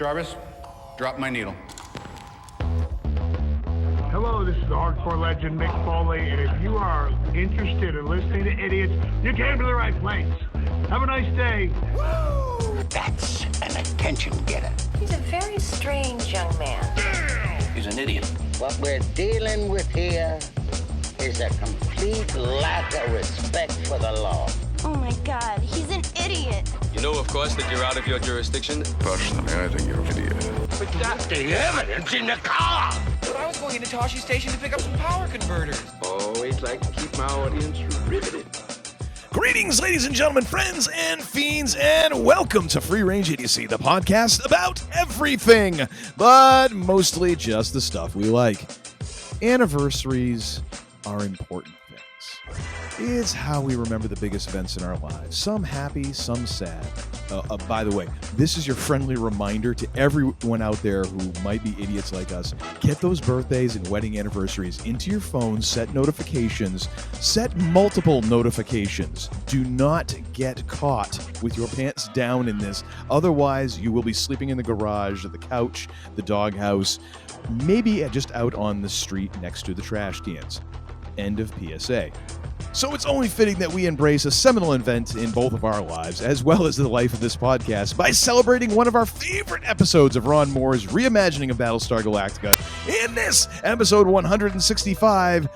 Jarvis, drop my needle. Hello, this is the hardcore legend Mick Foley, and if you are interested in listening to idiots, you came to the right place. Have a nice day. Woo! That's an attention getter. He's a very strange young man. He's an idiot. What we're dealing with here is a complete lack of respect for the law. Oh my God, he's an idiot. You know, of course, that you're out of your jurisdiction. Personally, I think you're an idiot. But that's the evidence in the car. But I was going into Toshi Station to pick up some power converters. Always like to keep my audience riveted. Greetings, ladies and gentlemen, friends and fiends, and welcome to Free Range Idiocy, the podcast about everything, but mostly just the stuff we like. Anniversaries are important things. It's how we remember the biggest events in our lives. Some happy, some sad. By the way, this is your friendly reminder to everyone out there who might be idiots like us. Get those birthdays and wedding anniversaries into your phone, set notifications, set multiple notifications. Do not get caught with your pants down in this. Otherwise, you will be sleeping in the garage, the couch, the doghouse, maybe just out on the street next to the trash cans. End of PSA. So it's only fitting that we embrace a seminal event in both of our lives, as well as the life of this podcast, by celebrating one of our favorite episodes of Ron Moore's reimagining of Battlestar Galactica. In this, episode 165,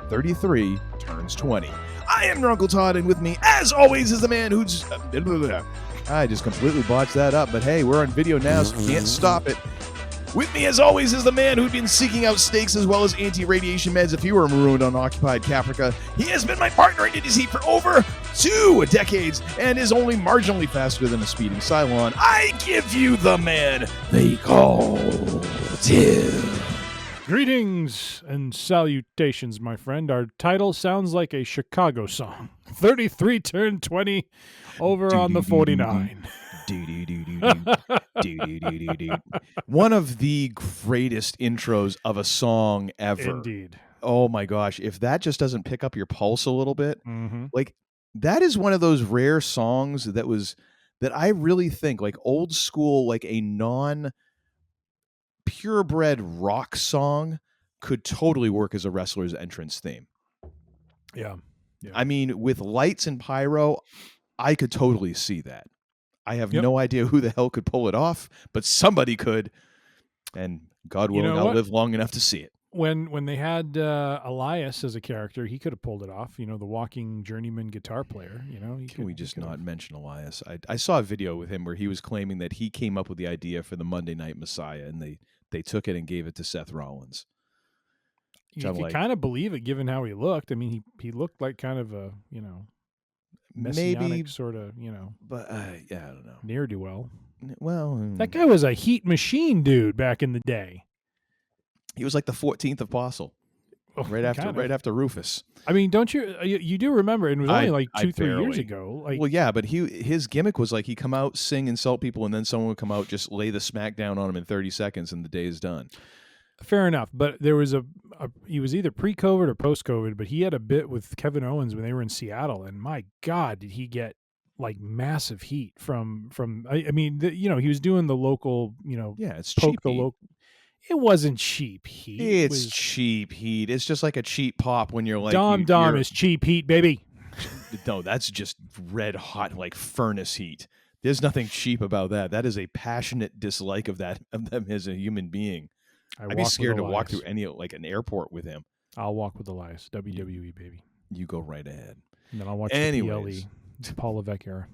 33 turns 20. I am your Uncle Todd, and with me, as always, is the man who's... I just completely botched that up, but hey, we're on video now, so can't stop it. With me, as always, is the man who'd been seeking out steaks as well as anti-radiation meds if he were marooned on occupied Caprica. He has been my partner in Idiocy for over 2 decades and is only marginally faster than a speeding Cylon. I give you the man they call Tim. Greetings and salutations, my friend. Our title sounds like a Chicago song. 33 turned 20 over on the 49. One of the greatest intros of a song ever. Indeed. Oh my gosh. If that just doesn't pick up your pulse a little bit, like that is one of those rare songs that I really think like old school, like a purebred rock song could totally work as a wrestler's entrance theme. Yeah. I mean, with lights and pyro, I could totally see that. I have no idea who the hell could pull it off, but somebody could, and God willing, I'll live long enough to see it. When they had Elias as a character, he could have pulled it off. You know, the walking journeyman guitar player. You know, can we just not mention Elias? I saw a video with him where he was claiming that he came up with the idea for the Monday Night Messiah, and they took it and gave it to Seth Rollins. You could kind of believe it, given how he looked. I mean, he looked like kind of a messianic maybe sort of, but yeah, I don't know. Ne'er-do-well. Well, that guy was a heat machine dude back in the day. He was like the 14th apostle, right after Rufus. I mean, don't you do remember? It was only like 2-3 years ago. Like, well, yeah, but his gimmick was like he come out, sing, insult people, and then someone would come out, just lay the smack down on him in 30 seconds, and the day is done. Fair enough, but there was he was either pre-COVID or post-COVID, but he had a bit with Kevin Owens when they were in Seattle, and my God, did he get like massive heat from I mean, he was doing the local, it's poke cheap the local. It wasn't cheap heat. It's cheap heat. It's just like a cheap pop when you're like Dom is cheap heat, baby. No, that's just red hot like furnace heat. There's nothing cheap about that. That is a passionate dislike of them as a human being. I'd be scared to walk through an airport with him. I'll walk with Elias. WWE, baby. You go right ahead. And then I'll watch the PLE, Paul Levesque era.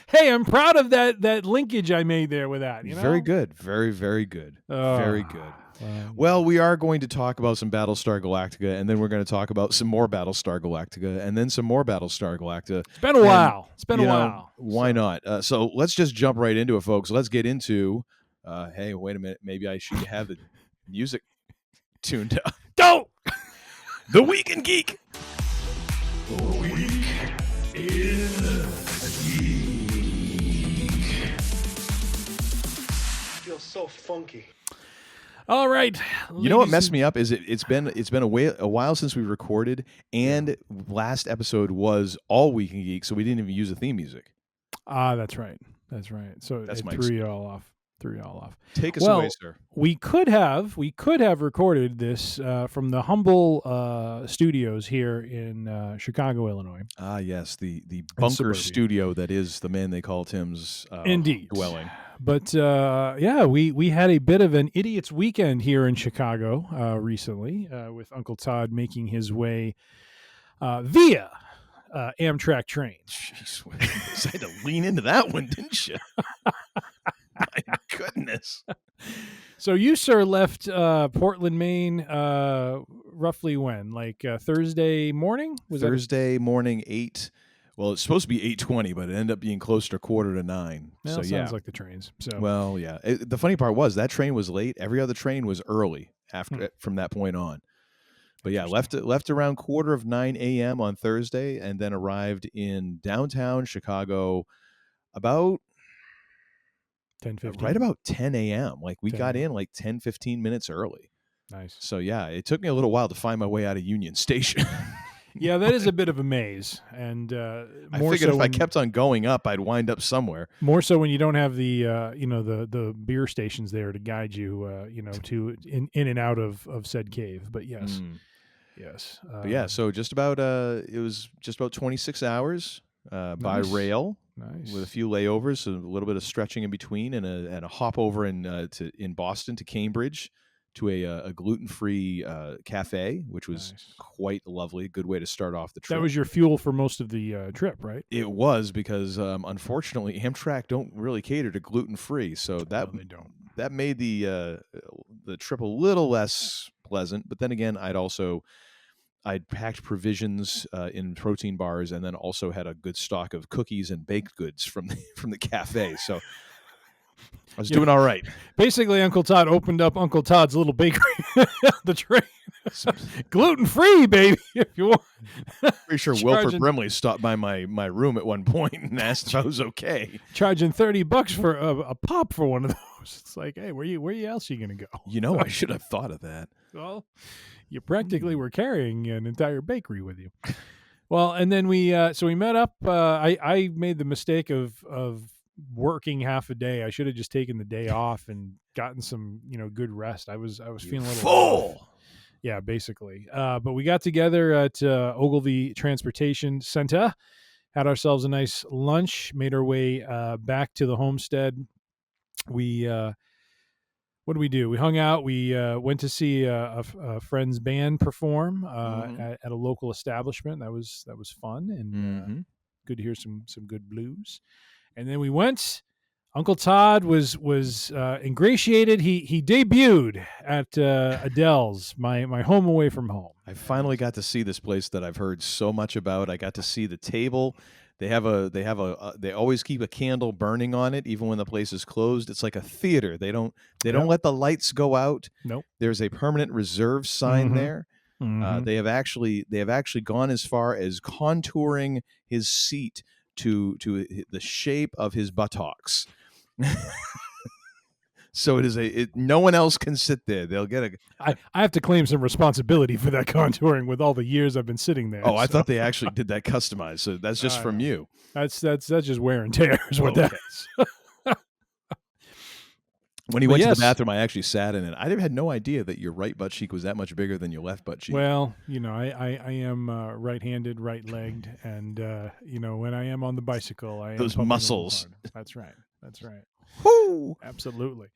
Hey, I'm proud of that linkage I made there with that. Very good. Very, very good. Very good. Well, we are going to talk about some Battlestar Galactica, and then we're going to talk about some more Battlestar Galactica, and then some more Battlestar Galactica. It's been a while. It's been a while. Why not? So let's just jump right into it, folks. Let's get into, hey, wait a minute. Maybe I should have the music tuned up. Go! The Week in Geek. The Week in Geek. Feels so funky. All right. You know what messed me up is it's been a while since we recorded, and last episode was all Week in Geek, so we didn't even use the theme music. That's right. That's right. So That's it my threw you all off. Take us away, sir. We could have recorded this from the humble studios here in Chicago, Illinois. Ah, yes, the bunker studio that is the Man They Call Tim's Indeed. dwelling. But we had a bit of an idiot's weekend here in Chicago recently with Uncle Todd making his way via Amtrak train. Jeez, you had to lean into that one, didn't you? My goodness. So you, sir, left Portland, Maine, roughly when? Like Thursday morning? Thursday morning, 8. Well, it's supposed to be 8:20, but it ended up being closer to 8:45. Well, so sounds like the trains. So well, yeah. The funny part was that train was late. Every other train was early from that point on. But yeah, left around 9:15 a.m. on Thursday, and then arrived in downtown Chicago about 10:15. Right about 10 a.m. Like we 10 got in like 10-15 minutes early. Nice. So yeah, it took me a little while to find my way out of Union Station. Yeah, that is a bit of a maze, and I figured if I kept on going up, I'd wind up somewhere. More so when you don't have the the beer stations there to guide you, to in and out of said cave. But yes, yes. But yeah, so just about it was just about 26 hours by rail. Nice. With a few layovers, so a little bit of stretching in between, and a hop over in Boston to Cambridge to a gluten-free cafe, which was quite lovely. A good way to start off the trip. That was your fuel for most of the trip, right? It was, because unfortunately Amtrak don't really cater to gluten-free, so that they don't. That made the trip a little less pleasant. But then again, I'd packed provisions in protein bars, and then also had a good stock of cookies and baked goods from the cafe. So I was doing all right. Basically, Uncle Todd opened up Uncle Todd's little bakery on the train. Gluten-free, baby, if you want. Pretty sure Wilford Brimley stopped by my room at one point and asked if I was okay. Charging $30 for a pop for one of those. It's like, hey, where else are you going to go? I should have thought of that. Well, you practically were carrying an entire bakery with you. Well, and then we met up. I made the mistake of working half a day. I should have just taken the day off and gotten some good rest. I was feeling a little full. Yeah, basically. But we got together at Ogilvy Transportation Center, had ourselves a nice lunch, made our way back to the homestead. We what did we do? We hung out. We went to see a friend's band perform at a local establishment. That was fun and good to hear some good blues. And then we went. Uncle Todd was ingratiated. He debuted at Adele's, my home away from home. I finally got to see this place that I've heard so much about. I got to see the table. They always keep a candle burning on it even when the place is closed. It's like a theater. They don't let the lights go out. Nope. There's a permanent reserve sign there. They have actually gone as far as contouring his seat to the shape of his buttocks. So no one else can sit there. They'll get I have to claim some responsibility for that contouring with all the years I've been sitting there. I thought they actually did that customized. So that's just from you. That's just wear and tear is what that is. When he went to the bathroom, I actually sat in it. I had no idea that your right butt cheek was that much bigger than your left butt cheek. Well, I am right-handed, right-legged, and when I am on the bicycle, I am those muscles. That's right. Woo! Absolutely.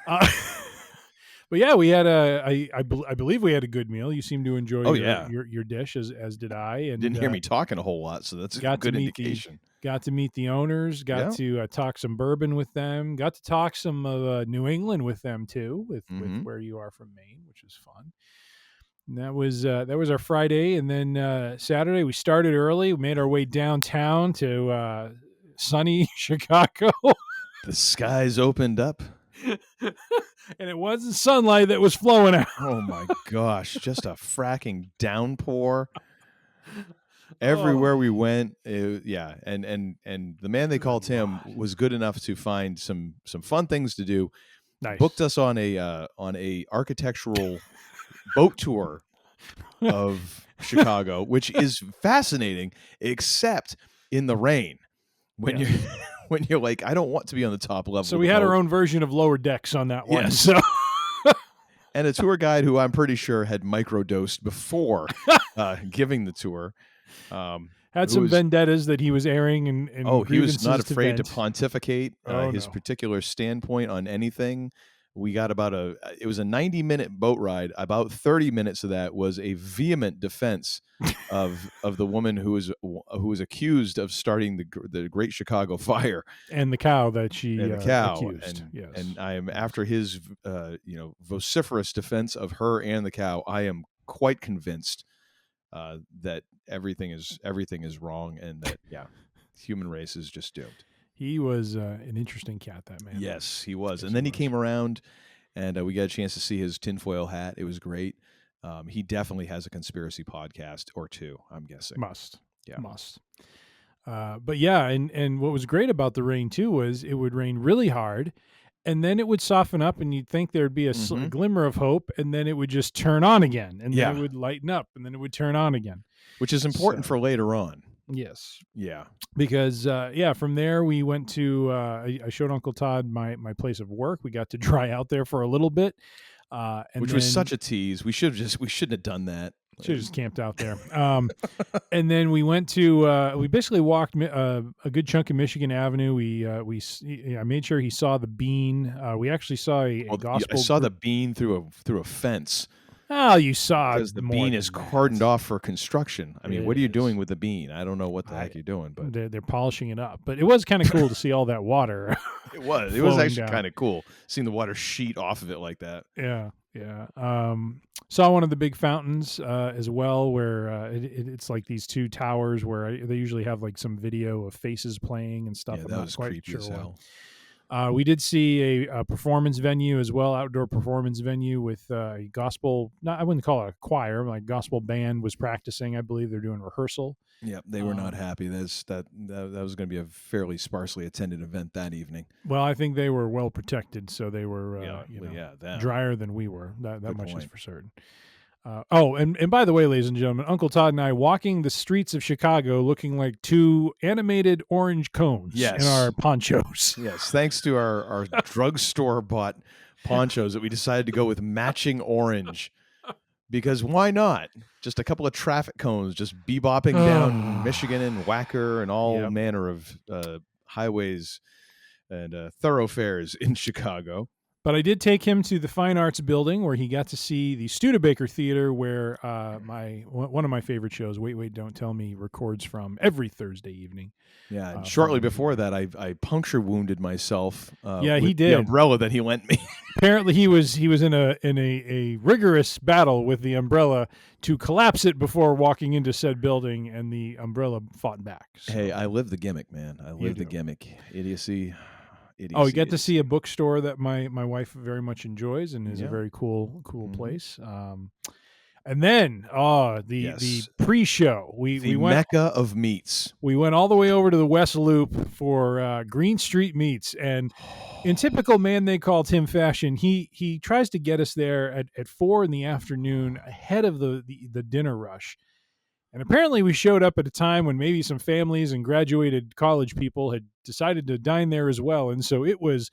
But yeah, we had I believe we had a good meal. You seemed to enjoy your dish as did I. And didn't hear me talking a whole lot, so that's a good indication. Got to meet the owners. Got to talk some bourbon with them. Got to talk some of New England with them too, with where you are from Maine, which was fun. And that was our Friday, and then Saturday we started early. We made our way downtown to sunny Chicago. The skies opened up. And it wasn't sunlight that was flowing out. Oh my gosh, just a fracking downpour. Everywhere we went, and the Man They Call Tim was good enough to find some fun things to do. Nice. Booked us on a architectural boat tour of Chicago, which is fascinating, except in the rain. When when you're like, I don't want to be on the top level. So we had our own version of Lower Decks on that one. Yes. So. And a tour guide who I'm pretty sure had microdosed before giving the tour. Had some vendettas that he was airing, and he was not afraid to vent. pontificate his particular standpoint on anything. We got it was a 90-minute boat ride. About 30 minutes of that was a vehement defense of the woman who was accused of starting the Great Chicago Fire and the cow that she accused. And I am after his vociferous defense of her and the cow. I am quite convinced that everything is wrong, and that the human race is just doomed. He was an interesting cat, that man. Yes, he was. And then he came around, and we got a chance to see his tinfoil hat. It was great. He definitely has a conspiracy podcast or two, I'm guessing. Must. But yeah, and what was great about the rain too was it would rain really hard, and then it would soften up, and you'd think there'd be a glimmer of hope, and then it would just turn on again, and then it would lighten up, and then it would turn on again. Which is important for later on. Yes. Yeah. Because, from there we went to, I showed Uncle Todd my place of work. We got to dry out there for a little bit. Which was such a tease. We shouldn't have done that. Should have just camped out there. And then we went to, we basically walked a good chunk of Michigan Avenue. I made sure he saw the bean. We actually saw a gospel. I saw the bean through a fence. Oh, you saw because the bean is cordoned off for construction. I mean, what are you doing with the bean? I don't know what the heck you're doing, but they're polishing it up. But it was kind of cool to see all that water. It was actually kind of cool seeing the water sheet off of it like that. Yeah. Saw one of the big fountains as well, where it's like these two towers where they usually have like some video of faces playing and stuff. Yeah, I'm that not was quite creepy sure as hell. We did see a performance venue as well, outdoor performance venue with a gospel. I wouldn't call it a choir. Like gospel band was practicing. I believe they're doing rehearsal. Yeah, they were not happy. That was going to be a fairly sparsely attended event that evening. Well, I think they were well protected, so they were drier than we were. That much is for certain. And by the way, ladies and gentlemen, Uncle Todd and I walking the streets of Chicago looking like two animated orange cones in our ponchos. Yes, thanks to our drugstore bought ponchos that we decided to go with matching orange. Because why not? Just a couple of traffic cones just bebopping down Michigan and Wacker and all manner of highways and thoroughfares in Chicago. But I did take him to the Fine Arts Building where he got to see the Studebaker Theater, where one of my favorite shows, Wait, Wait, Don't Tell Me, records from every Thursday evening. Yeah, and shortly before that, I puncture wounded myself. He did. The umbrella that he lent me. Apparently, he was in a rigorous battle with the umbrella to collapse it before walking into said building, and the umbrella fought back. So. Hey, I live the gimmick, man. I live the gimmick. Idiocy. You get to see a bookstore that my wife very much enjoys and is a very cool place. And then the pre-show, we went Mecca of meats. We went all the way over to the West Loop for Green Street Meats, and in typical man they call Tim fashion, he tries to get us there at 4 p.m. ahead of the dinner rush. And apparently we showed up at a time when maybe some families and graduated college people had decided to dine there as well. And so it was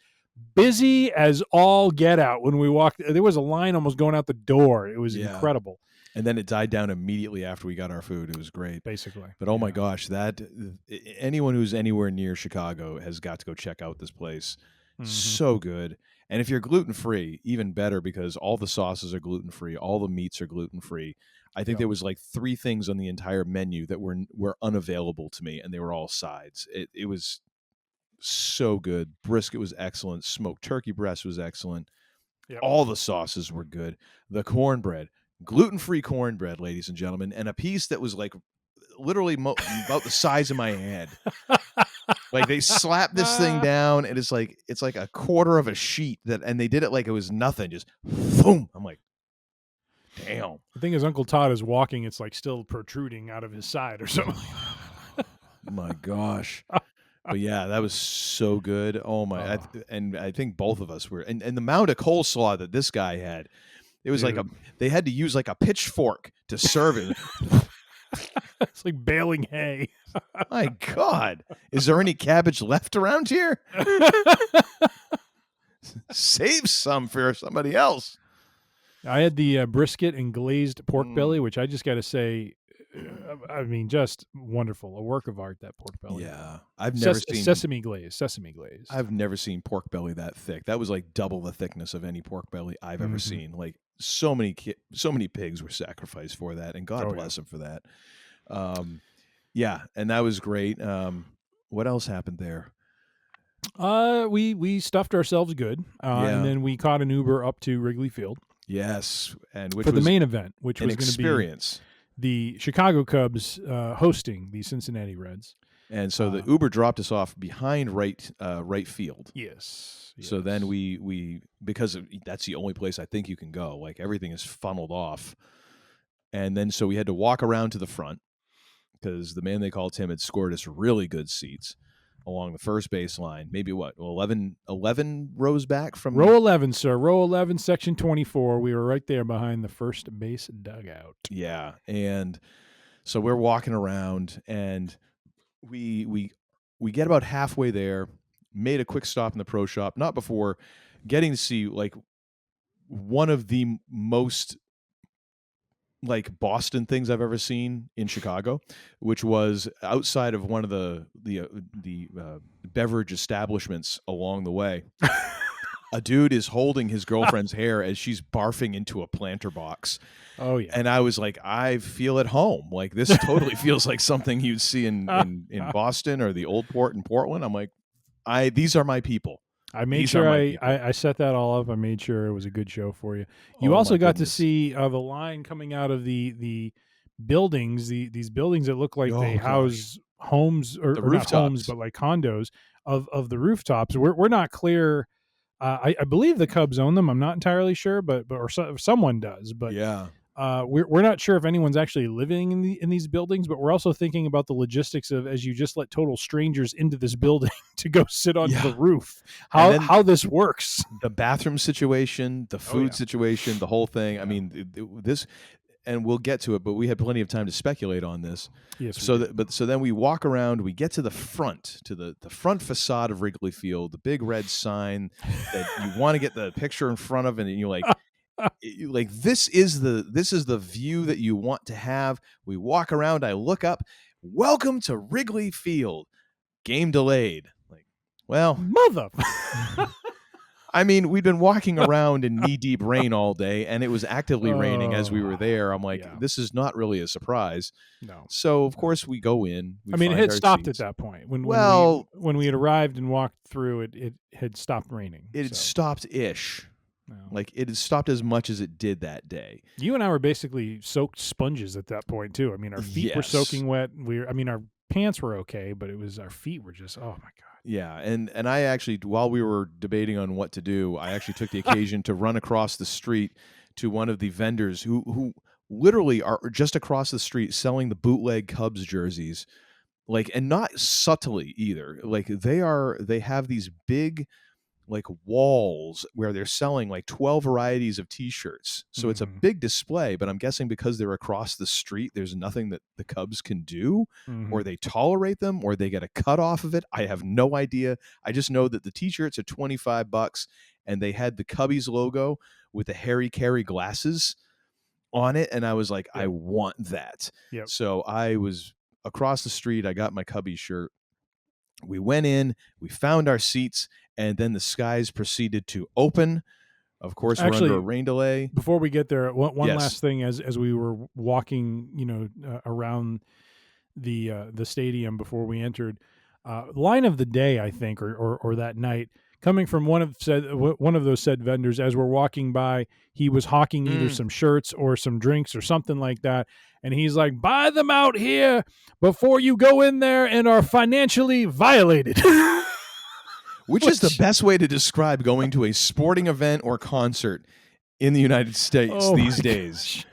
busy as all get out when we walked. There was a line almost going out the door. It was incredible. And then it died down immediately after we got our food. It was great. Basically. But oh my gosh, anyone who's anywhere near Chicago has got to go check out this place. Mm-hmm. So good. And if you're gluten-free, even better, because all the sauces are gluten-free. All the meats are gluten-free. I think there was like 3 things on the entire menu that were unavailable to me, and they were all sides. It was so good. Brisket was excellent. Smoked turkey breast was excellent. Yep. All the sauces were good. The cornbread, gluten-free cornbread, ladies and gentlemen, and a piece that was like literally about the size of my head. Like they slapped this thing down, and it's like a quarter of a sheet and they did it like it was nothing. Just boom. I'm like, damn. The thing is, Uncle Todd is walking, it's like still protruding out of his side or something. My gosh. But yeah, that was so good. Oh my. And I think both of us were, and the amount of coleslaw that this guy had, it was like they had to use like a pitchfork to serve it. It's like baling hay. My God, is there any cabbage left around here? Save some for somebody else. I had the brisket and glazed pork belly, which I just got to say, I mean, just wonderful. A work of art, that pork belly. Yeah. I've never seen sesame glaze. I've never seen pork belly that thick. That was like double the thickness of any pork belly I've ever seen. Like so many pigs were sacrificed for that, and God bless them for that. Yeah, and that was great. What else happened there? We stuffed ourselves good, and then we caught an Uber up to Wrigley Field. Yes, and which for was the main event, which an was going to experience. Be the Chicago Cubs hosting the Cincinnati Reds. And so the Uber dropped us off behind right field. Yes. So then we because that's the only place I think you can go. Like everything is funneled off, and then so we had to walk around to the front because the man they called Tim had scored us really good seats along the first base line. Maybe 11 rows back from row 11, sir. Row 11, section 24. We were right there behind the first base dugout. Yeah, and so we're walking around, and we get about halfway there. Made a quick stop in the pro shop, not before getting to see like one of the most like Boston things I've ever seen in Chicago, which was outside of one of the beverage establishments along the way. A dude is holding his girlfriend's hair as she's barfing into a planter box. Oh yeah. And I was like, I feel at home. Like this totally feels like something you'd see in Boston or the Old Port in Portland. I'm like, these are my people. I made sure I set that all up. I made sure it was a good show for you. You also got to see the line coming out of the buildings, these buildings that look like they house homes or not homes, but like condos of the rooftops. We're not clear. I believe the Cubs own them. I'm not entirely sure, but someone does. But yeah. We're not sure if anyone's actually living in these buildings, but we're also thinking about the logistics of as you just let total strangers into this building to go sit on the roof. How this works, the bathroom situation, the food situation, the whole thing. I mean, this, and we'll get to it, but we had plenty of time to speculate on this. Yes. So then we walk around, we get to the front, to the front facade of Wrigley Field, the big red sign that you want to get the picture in front of, and you're like. Like this is the view that you want to have. We walk around, I look up, welcome to Wrigley Field, game delayed. Like, well, mother. I mean, we'd been walking around in knee-deep rain all day, and it was actively raining as we were there. I'm like, this is not really a surprise. No. So of course we go in. I mean, it had stopped at that point when we had arrived and walked through. It had stopped raining. It had stopped-ish. No. Like it had stopped as much as it did that day. You and I were basically soaked sponges at that point too. I mean, our feet were soaking wet. Our pants were okay, but it was our feet were just, oh my God. Yeah, and I actually, while we were debating on what to do, I actually took the occasion to run across the street to one of the vendors who literally are just across the street selling the bootleg Cubs jerseys, like, and not subtly either. Like they have these big like walls where they're selling like 12 varieties of t-shirts. So it's a big display, but I'm guessing because they're across the street, there's nothing that the Cubs can do, or they tolerate them, or they get a cut off of it. I have no idea. I just know that the t-shirts are $25 and they had the Cubbies logo with the Harry Carey glasses on it. And I was like, I want that. Yep. So I was across the street. I got my Cubbies shirt. We went in, we found our seats, and then the skies proceeded to open. Of course, we're under a rain delay. Before we get there, one last thing as we were walking, around the stadium before we entered, line of the day, I think, or that night, coming from one of those said vendors. As we're walking by, he was hawking either some shirts or some drinks or something like that. And he's like, buy them out here before you go in there and are financially violated. Which is the best way to describe going to a sporting event or concert in the United States these days.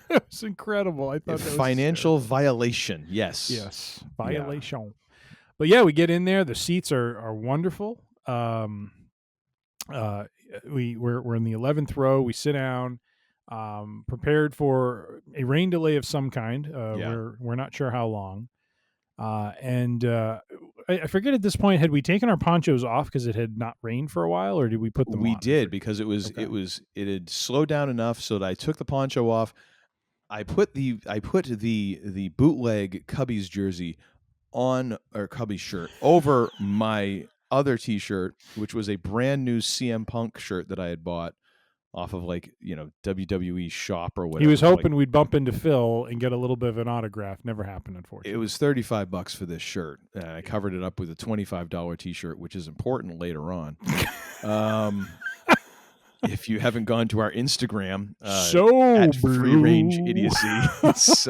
It's incredible. I thought that was financial violation. Yes. Yes. Violation. Yeah. But yeah, we get in there. The seats are wonderful. We're in the 11th row. We sit down. prepared for a rain delay of some kind. Yeah. We're not sure how long. And I forget at this point, had we taken our ponchos off because it had not rained for a while, or did we put them on? We did, because it had slowed down enough so that I took the poncho off. I put the bootleg Cubbies jersey on, or Cubbies shirt, over my other T-shirt, which was a brand new CM Punk shirt that I had bought off of WWE shop or whatever. He was hoping we'd bump into Phil and get a little bit of an autograph. Never happened, unfortunately. It was $35 for this shirt. I covered it up with a $25 T-shirt, which is important later on. If you haven't gone to our Instagram, at Free Range Idiocy, it's,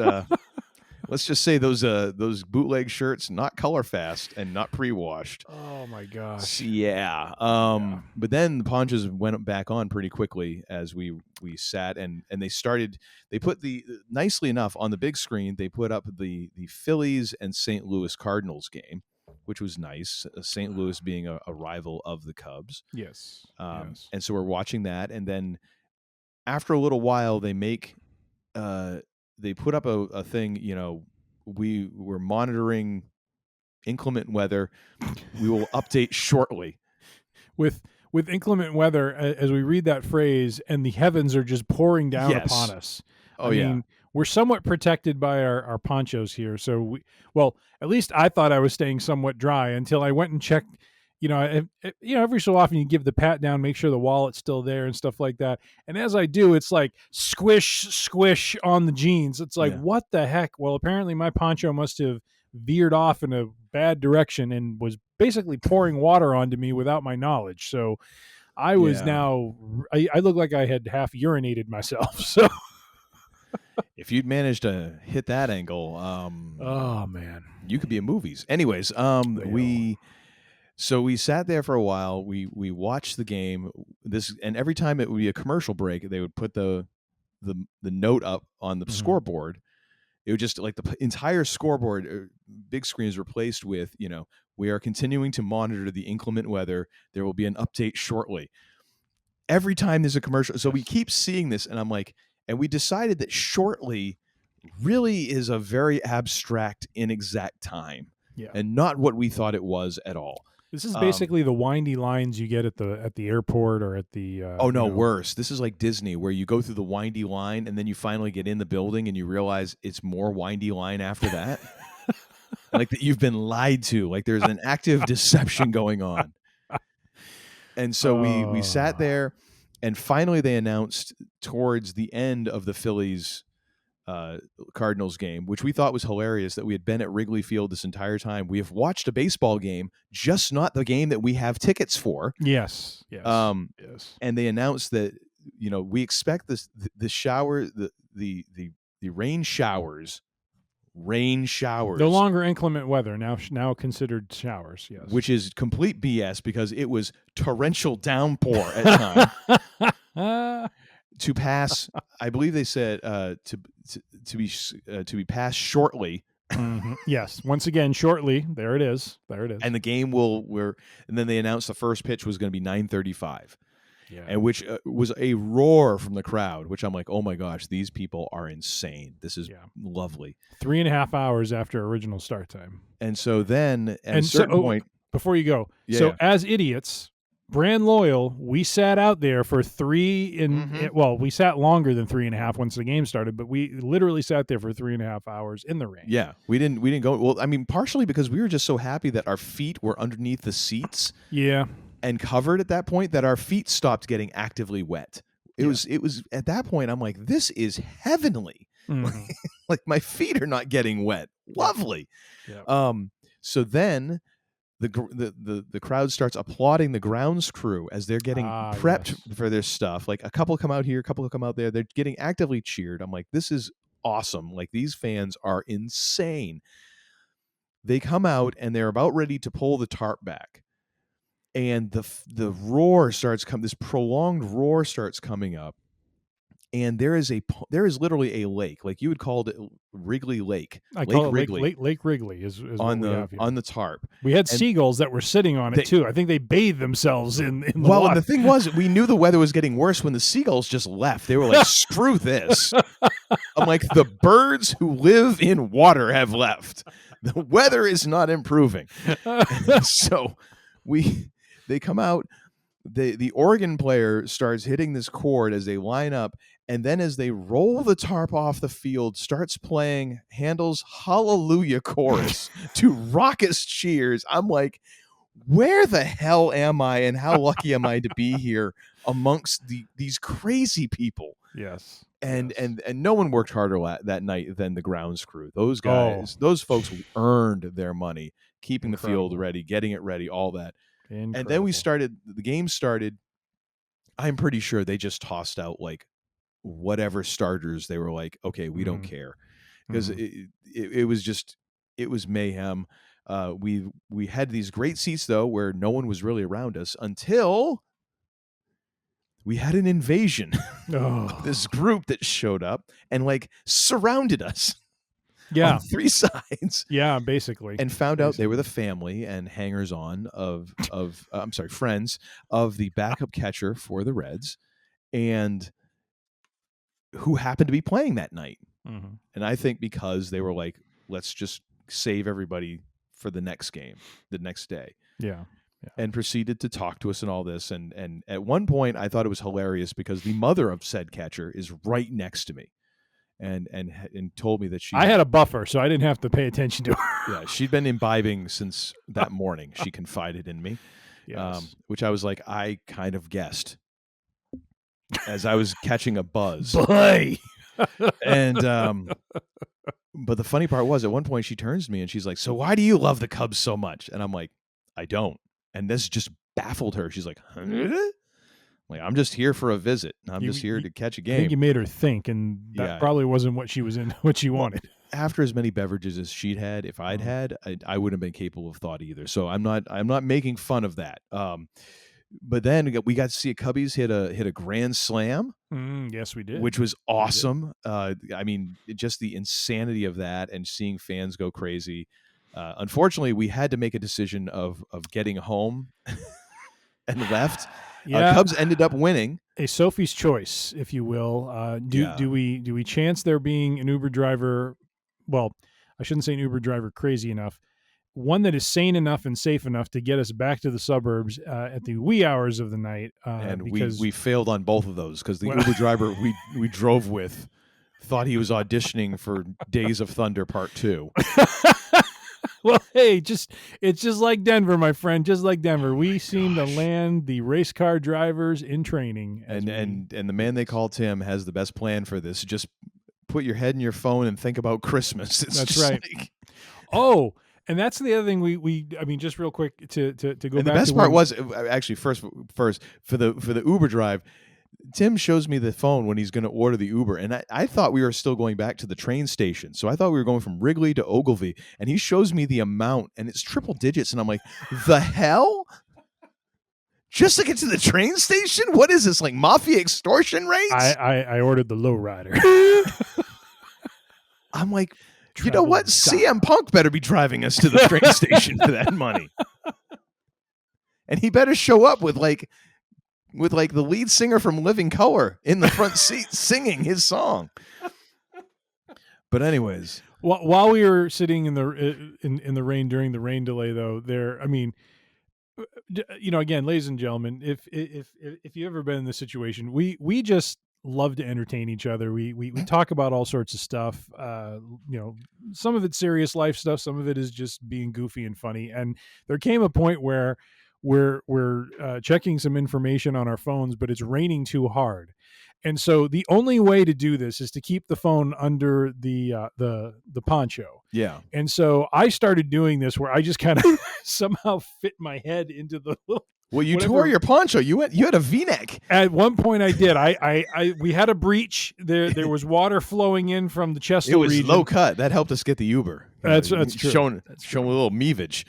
let's just say those bootleg shirts, not color fast and not pre-washed. Oh my gosh! Yeah. But then the ponchos went back on pretty quickly as we sat, and they put nicely enough on the big screen. They put up the Phillies and St. Louis Cardinals game, which was nice. St. Louis being a rival of the Cubs. Yes. Yes. And so we're watching that, and then after a little while, they put up a thing. We were monitoring inclement weather. We will update shortly. With inclement weather, as we read that phrase, and the heavens are just pouring down upon us. Oh, I mean, we're somewhat protected by our ponchos here. So at least I thought I was staying somewhat dry until I went and checked. Every so often you give the pat down, make sure the wallet's still there and stuff like that. And as I do, it's like squish, squish on the jeans. It's like, what the heck? Well, apparently my poncho must have veered off in a bad direction and was basically pouring water onto me without my knowledge. So I was I looked like I had half urinated myself. So if you'd managed to hit that angle, oh man, you could be in movies. Anyways, So we sat there for a while. We watched the game. And every time it would be a commercial break, they would put the note up on the scoreboard. It would just like the entire scoreboard, big screen is replaced with, we are continuing to monitor the inclement weather. There will be an update shortly. Every time there's a commercial. So we keep seeing this, and I'm like, and we decided that shortly really is a very abstract, inexact time, and not what we thought it was at all. This is basically the windy lines you get at the airport or at the. Worse. This is like Disney, where you go through the windy line and then you finally get in the building and you realize it's more windy line after that. Like that you've been lied to. Like there's an active deception going on. And so we sat there, and finally they announced towards the end of the Phillies Cardinals game, which we thought was hilarious, that we had been at Wrigley Field this entire time. We have watched a baseball game, just not the game that we have tickets for. Yes. Yes. And they announced that we expect the rain showers. No longer inclement weather, now considered showers. Yes, which is complete BS because it was torrential downpour at time. To pass, I believe they said to be passed shortly. Mm-hmm. Yes, once again, shortly. There it is. And the game and then they announced the first pitch was going to be 9:35. Yeah, and which was a roar from the crowd. Which I'm like, oh my gosh, these people are insane. This is lovely. 3.5 hours after original start time. And so then at a certain point, before you go, as idiots. Brand loyal, we sat out there for we sat longer than 3.5 once the game started, but we literally sat there for 3.5 hours in the rain. Yeah, we didn't go. Well, I mean, partially because we were just so happy that our feet were underneath the seats. Yeah. And covered at that point, that our feet stopped getting actively wet. It was at that point, I'm like, this is heavenly. Mm-hmm. Like my feet are not getting wet. Lovely. Yeah. So then the crowd starts applauding the grounds crew as they're getting prepped for their stuff. Like a couple come out here, a couple come out there. They're getting actively cheered. I'm like, this is awesome. Like these fans are insane. They come out and they're about ready to pull the tarp back. And the roar starts coming, this prolonged roar starts coming up. and there is literally a lake, like you would call it Wrigley Lake. I call it Wrigley. Lake Wrigley is on what we the have here. on the tarp. We had seagulls that were sitting on it too. I think they bathed themselves in the water. And the thing was, we knew the weather was getting worse when the seagulls just left. They were like, screw this. I'm like, the birds who live in water have left. The weather is not improving. So they come out. The organ player starts hitting this chord as they line up, and then as they roll the tarp off the field, starts playing Handel's Hallelujah chorus to raucous cheers. I'm like, where the hell am I, and how lucky am I to be here amongst these crazy people? Yes. And no one worked harder that night than the grounds crew. Those guys, those folks earned their money, keeping the field ready, getting it ready, all that. Incredible. And then the game started. I'm pretty sure they just tossed out like whatever starters. They were like, okay, we don't care. Because it was mayhem. We had these great seats though, where no one was really around us until we had an invasion. This group that showed up and like surrounded us. Yeah. On 3 sides. Yeah, basically. And found out they were the family and hangers-on of friends of the backup catcher for the Reds, and who happened to be playing that night. Mm-hmm. And I think because they were like, let's just save everybody for the next game, the next day. Yeah. And proceeded to talk to us and all this. And at one point, I thought it was hilarious because the mother of said catcher is right next to me. And told me that I had a buffer, so I didn't have to pay attention to her. Yeah, she'd been imbibing since that morning. She confided in me, yes. Which I was like, I kind of guessed as I was catching a buzz. Boy. And but the funny part was, at one point she turns to me and she's like, "So why do you love the Cubs so much?" And I'm like, "I don't." And this just baffled her. She's like, "Huh?" Like, I'm just here for a visit. I'm just here to catch a game. I think you made her think, and that probably wasn't what she wanted. After as many beverages as she'd had, if I'd had, I wouldn't have been capable of thought either. So I'm not making fun of that. But then we got to see a Cubbies hit a grand slam. Yes, we did, which was awesome. I mean, just the insanity of that and seeing fans go crazy. Unfortunately, we had to make a decision of getting home and left. Yeah. Cubs ended up winning. A Sophie's choice, if you will. Do we chance there being an Uber driver? Well, I shouldn't say an Uber driver crazy enough. One that is sane enough and safe enough to get us back to the suburbs at the wee hours of the night. And we failed on both of those because the Uber driver we drove with thought he was auditioning for Days of Thunder Part 2. Well, hey, it's just like Denver, my friend. Just like Denver, we seem to land the race car drivers in training. And the man they call Tim has the best plan for this. Just put your head in your phone and think about Christmas. That's right. Oh, and that's the other thing I mean, just real quick to go back. And the best part was actually first for the Uber drive. Tim shows me the phone when he's going to order the Uber, and I thought we were still going back to the train station. So I thought we were going from Wrigley to Ogilvy, and he shows me the amount, and it's triple digits, and I'm like, the hell? Just to get to the train station? What is this, like mafia extortion rates? I ordered the low rider. I'm like, you know what? CM Punk better be driving us to the train station for that money. And he better show up with the lead singer from Living Color in the front seat singing his song. But anyways, while we were sitting in the rain during the rain delay, though, again, ladies and gentlemen, if you've ever been in this situation, we just love to entertain each other. We talk about all sorts of stuff. Some of it's serious life stuff. Some of it is just being goofy and funny. And there came a point where we're checking some information on our phones, but it's raining too hard. And so the only way to do this is to keep the phone under the poncho. Yeah. And so I started doing this where I just kind of somehow fit my head into the Well, you tore your poncho. You had a V-neck. At one point I did. We had a breach. There was water flowing in from the chest. It was region. low cut. That helped us get the Uber. That's true. Showing a little meavage.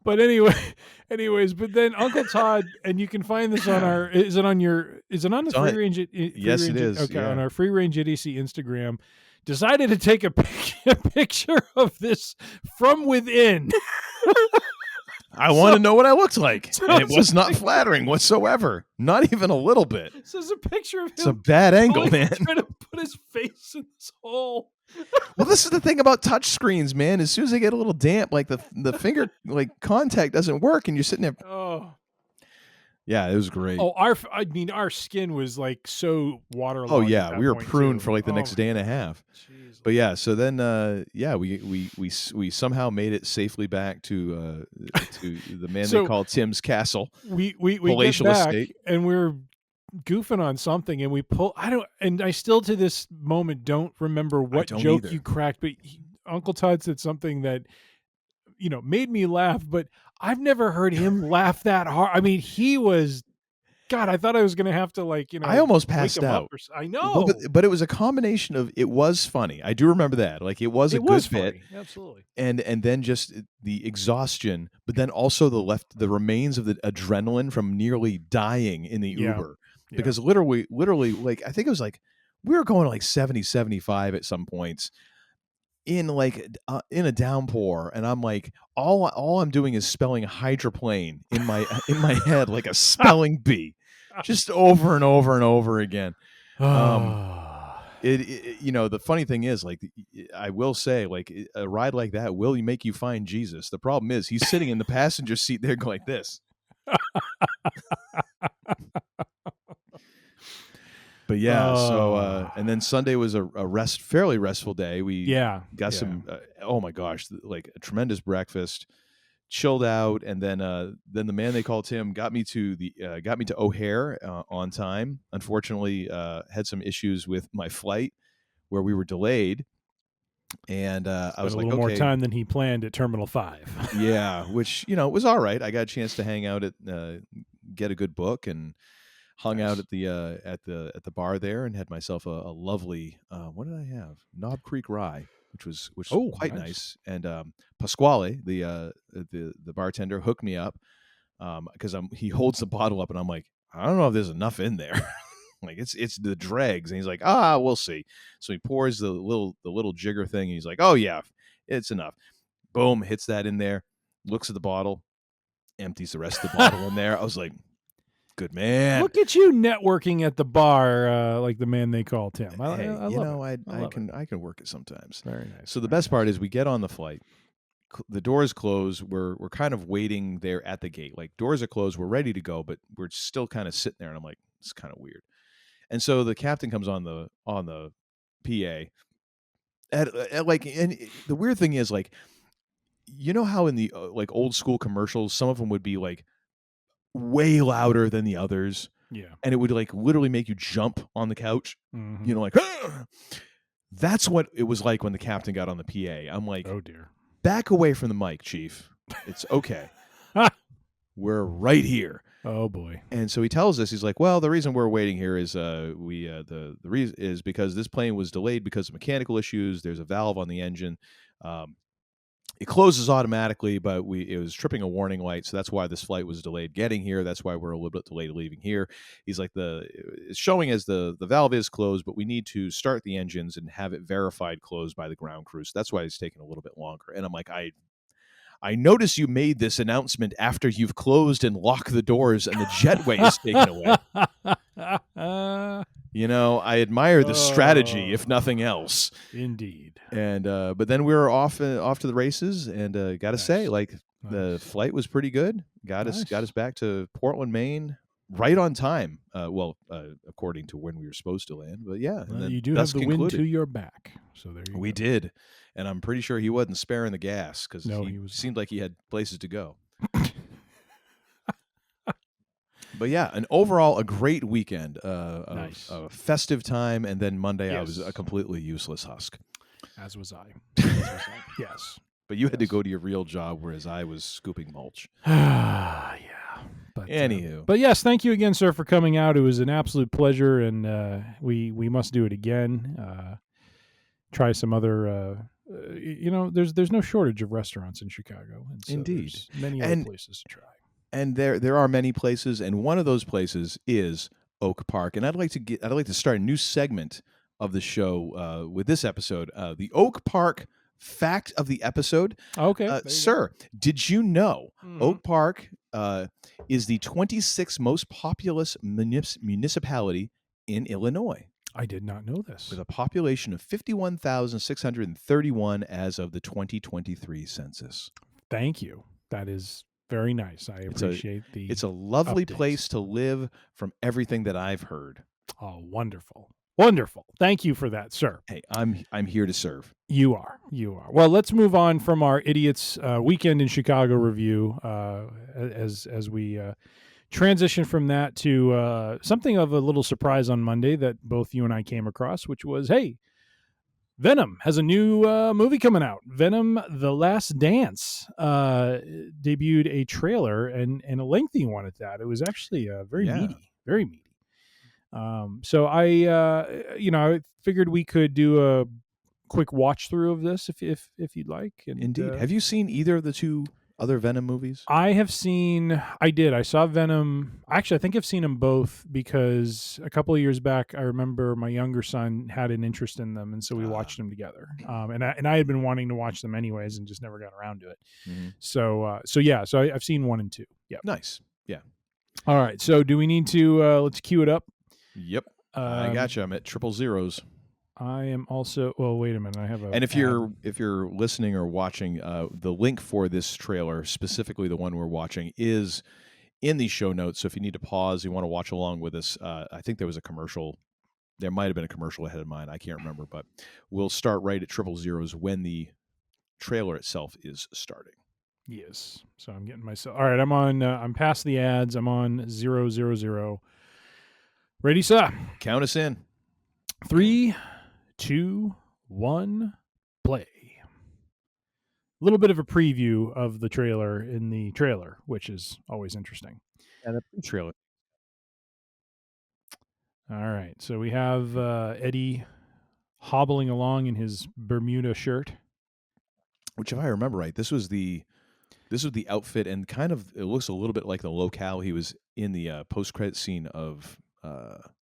But anyway, Anyways, but then Uncle Todd, and you can find this on our. Is it on the free range? Yes, it is. Okay, yeah. on our free range idiocy Instagram. Decided to take a picture of this from within. I want to know what I looked like. And it was not flattering whatsoever. Not even a little bit. This is a picture of him. It's a bad angle, man. Trying to put his face in this hole. Well, this is the thing about touch screens, man. As soon as they get a little damp, like the finger like contact doesn't work, and you're sitting there. Oh, yeah, it was great. Oh, our skin was like so waterlogged. Oh yeah, we were pruned too. for like the next day and a half. Jeez. But yeah, so then we somehow made it safely back to the man they call Tim's castle. We get back and we're goofing on something, and we pull. I still to this moment don't remember what joke you cracked, but Uncle Todd said something that made me laugh, but I've never heard him laugh that hard. I mean, he was. God, I thought I was going to have to I almost passed out. I know. But it was a combination of, it was funny. I do remember that. Like, it was a good bit. Absolutely. And then just the exhaustion, but then also the remains of the adrenaline from nearly dying in the Uber. Yeah. Because literally, like, I think it was like, we were going to like 70, 75 at some points in a downpour. And I'm like, all I'm doing is spelling hydroplane in my head, like a spelling bee. Just over and over and over again. The funny thing is, like, I will say, like, a ride like that will make you find Jesus. The problem is he's sitting in the passenger seat there going like this. But yeah, so and then Sunday was a fairly restful day. We got some oh my gosh, like a tremendous breakfast. Chilled out, and then the man they call Tim got me to O'Hare on time. Unfortunately, had some issues with my flight where we were delayed, and I was a like, little more time than he planned at Terminal 5. Yeah, which was all right. I got a chance to hang out at get a good book and hung out at the bar there and had myself a lovely what did I have? Knob Creek Rye. Which was quite nice. And Pasquale, the bartender, hooked me up because he holds the bottle up, and I'm like, I don't know if there's enough in there. Like it's the dregs, and he's like, we'll see. So he pours the little jigger thing, and he's like, oh yeah, it's enough. Boom, hits that in there. Looks at the bottle, empties the rest of the bottle in there. I was like, good man. Look at you networking at the bar, like the man they call Tim. I can work it sometimes. Very nice. So the best part is we get on the flight. The doors close. We're kind of waiting there at the gate. Like, doors are closed. We're ready to go, but we're still kind of sitting there. And I'm like, it's kind of weird. And so the captain comes on the PA. And the weird thing is, like, how in the like old school commercials, some of them would be like way louder than the others, and it would like literally make you jump on the couch. Like, that's what it was like when the captain got on the PA. I'm like, oh dear, back away from the mic, Chief. It's okay. We're right here. Oh boy. And so he tells us, he's like, well, the reason we're waiting here is the reason is because this plane was delayed because of mechanical issues. There's a valve on the engine. It closes automatically, but it was tripping a warning light, so that's why this flight was delayed getting here. That's why we're a little bit delayed leaving here. He's like, it's showing as the valve is closed, but we need to start the engines and have it verified closed by the ground crew. So that's why it's taking a little bit longer. And I'm like, I notice you made this announcement after you've closed and locked the doors and the jetway is taken away. I admire the strategy, if nothing else. Indeed. And but then we were off to the races, and got to say, like, the flight was pretty good. Got us back to Portland, Maine, right on time. According to when we were supposed to land. But yeah, and then you do have the wind to your back, so there you go. We did, and I'm pretty sure he wasn't sparing the gas because he seemed like he had places to go. But yeah, overall a great weekend, a festive time, and then Monday I was a completely useless husk. As was I. Yes. But you had to go to your real job, whereas I was scooping mulch. Yeah. But, anywho. But yes, thank you again, sir, for coming out. It was an absolute pleasure, and we must do it again. Try some other... there's no shortage of restaurants in Chicago. And so indeed. many other places to try. And there are many places, and one of those places is Oak Park. And I'd like to start a new segment of the show with this episode, the Oak Park fact of the episode. Okay, sir, did you know Mhm. Oak Park is the 26th most populous municipality in Illinois, I did not know this. with a population of 51,631 as of the 2023 census. Thank you. That is very nice. I appreciate It's a lovely updates. place to live from everything that I've heard. Oh, wonderful. Wonderful. Thank you for that, sir. Hey, I'm here to serve. You are. Well, let's move on from our Idiots Weekend in Chicago review as we transition from that to something of a little surprise on Monday that both you and I came across, which was, hey, Venom has a new movie coming out. Venom: The Last Dance debuted a trailer and a lengthy one at that. It was actually very meaty, very meaty. So I figured we could do a quick watch through of this if you'd like. And, Indeed. Have you seen either of the two other Venom movies? I saw Venom. Actually, I think I've seen them both because a couple of years back, I remember my younger son had an interest in them, and so we watched them together. And I had been wanting to watch them anyways, and just never got around to it. Mm-hmm. So I've seen 1 and 2. Yeah. Nice. Yeah. All right. So do we need to let's cue it up? Yep. I gotcha. I'm at 000. I am also. Well, wait a minute. I have a. And if you're listening or watching, the link for this trailer, specifically the one we're watching, is in the show notes. So if you need to pause, you want to watch along with us, I think there was a commercial. There might have been a commercial ahead of mine. I can't remember, but we'll start right at 000 when the trailer itself is starting. Yes. So I'm getting myself. All right. I'm on. I'm past the ads. I'm on 000. Ready, sir? Count us in. 3, 2, 1, play. A little bit of a preview of the trailer in the trailer, which is always interesting. And the trailer. All right. So we have Eddie hobbling along in his Bermuda shirt. Which, if I remember right, this was the outfit, and kind of it looks a little bit like the locale he was in the post-credit scene of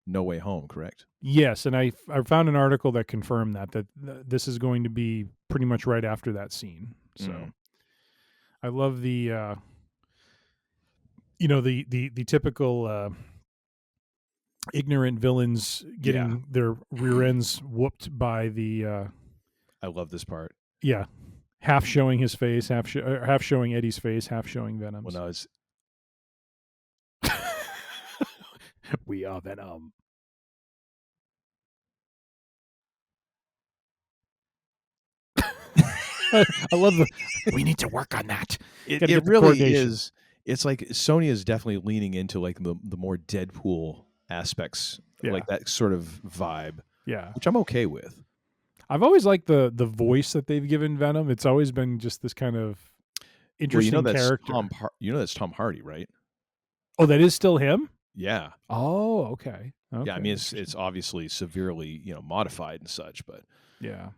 No Way Home, correct? Yes, and I found an article that confirmed that this is going to be pretty much right after that scene. So I love the the typical ignorant villains getting their rear ends whooped by the I love this part. Yeah. Half showing his face, half showing Eddie's face, half showing Venom's. Well, no, it's we are Venom. I love we need to work on that. It really is. It's like Sony is definitely leaning into like the more Deadpool aspects, like that sort of vibe. Yeah, which I'm okay with. I've always liked the voice that they've given Venom. It's always been just this kind of interesting character. That's Tom Hardy, right? Oh, that is still him? Yeah. Oh, okay. Yeah, I mean it's obviously severely modified and such, but yeah.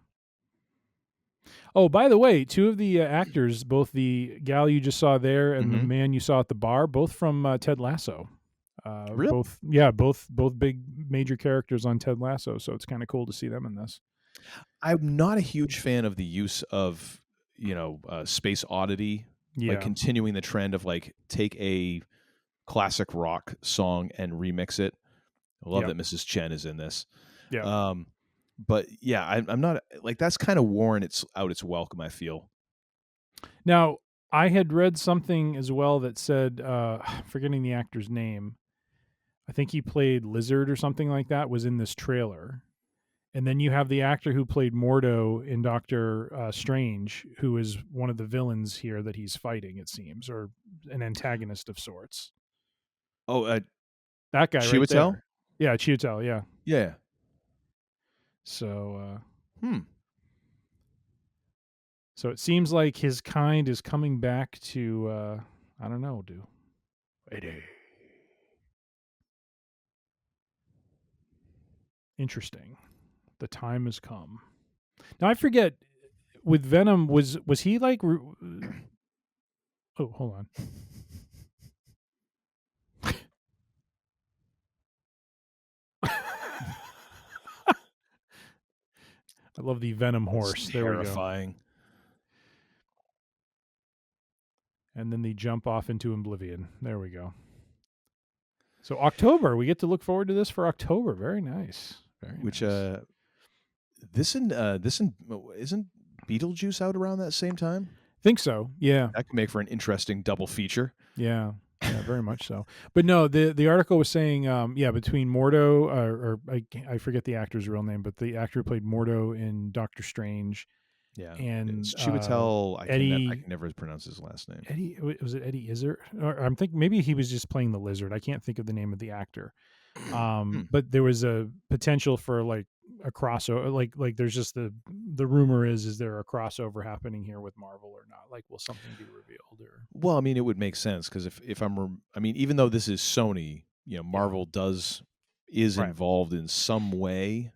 Oh, by the way, 2 of the actors, both the gal you just saw there and the man you saw at the bar, both from Ted Lasso. Really? Both big major characters on Ted Lasso. So it's kind of cool to see them in this. I'm not a huge fan of the use of space oddity, like continuing the trend of like take a classic rock song and remix it. I love that Mrs. Chen is in this. Yeah. But yeah, I'm not like that's kind of worn its welcome, I feel. Now, I had read something as well that said, forgetting the actor's name, I think he played Lizard or something like that, was in this trailer. And then you have the actor who played Mordo in Doctor Strange, who is one of the villains here that he's fighting, it seems, or an antagonist of sorts. Oh, that guy right there. Yeah, Chiwetel, yeah. Yeah. So, So it seems like his kind is coming back to, I don't know, dude. Interesting. The time has come. Now I forget. With Venom, was he like? Oh, hold on. I love the Venom horse. There we go. Terrifying. And then they jump off into oblivion. There we go. So October, we get to look forward to this for October. Very nice. Very Which nice. isn't Beetlejuice out around that same time? Think so. Yeah. That could make for an interesting double feature. Yeah. Yeah, very much so. But no, the article was saying, between Mordo, or I forget the actor's real name, but the actor who played Mordo in Doctor Strange. Yeah, and Chiwetel, I can never pronounce his last name. Eddie, was it Eddie Izzard? Or I'm thinking maybe he was just playing the lizard. I can't think of the name of the actor. But there was a potential for like a crossover. Like there's just the rumor is there a crossover happening here with Marvel or not? Like, will something be revealed? Or well, I mean, it would make sense because if even though this is Sony, Marvel is Right. involved in some way.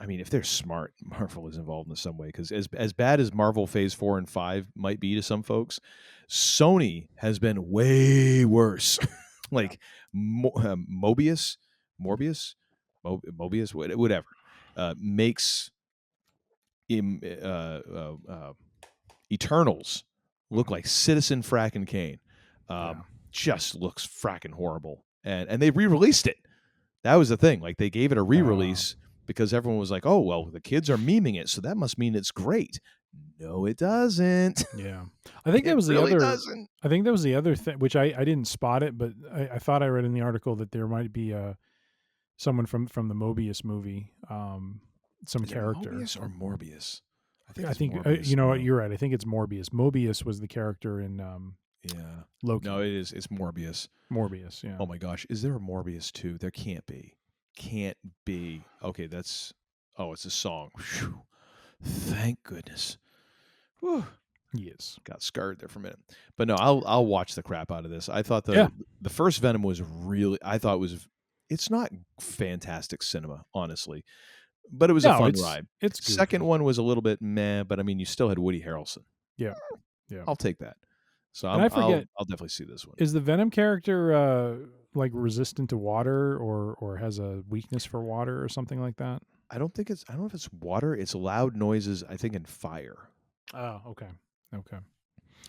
I mean, if they're smart, Marvel is involved in some way because as bad as Marvel Phase 4 and 5 might be to some folks, Sony has been way worse. Like Morbius, whatever, makes Eternals look like Citizen Frackin' Kane. Just looks fracking horrible, and they re-released it. That was the thing. Like they gave it a re-release. Because everyone was like, "Oh, well, the kids are memeing it, so that must mean it's great." No, it doesn't. Yeah, I think that was the other. Doesn't. I think that was the other thing, which I didn't spot it, but I thought I read in the article that there might be someone from the Mobius movie, some character. Mobius or Morbius? I think Morbius, you know what, you're right. I think it's Morbius. Mobius was the character in Loki. No, it is. It's Morbius. Morbius. Yeah. Oh my gosh, is there a Morbius 2? There can't be. Can't be. Okay, it's a song. Whew. Thank goodness. Whew. Yes. Got scarred there for a minute. But no, I'll watch the crap out of this. I thought the first Venom was really, it's not fantastic cinema, honestly. But it was a fun ride. It's goofy. Second one was a little bit meh, but I mean, you still had Woody Harrelson. Yeah. Yeah. I'll take that. So I forget, I'll definitely see this one. Is the Venom character like resistant to water or has a weakness for water or something like that? I don't know if it's water. It's loud noises, I think, and fire. Oh, okay. Okay.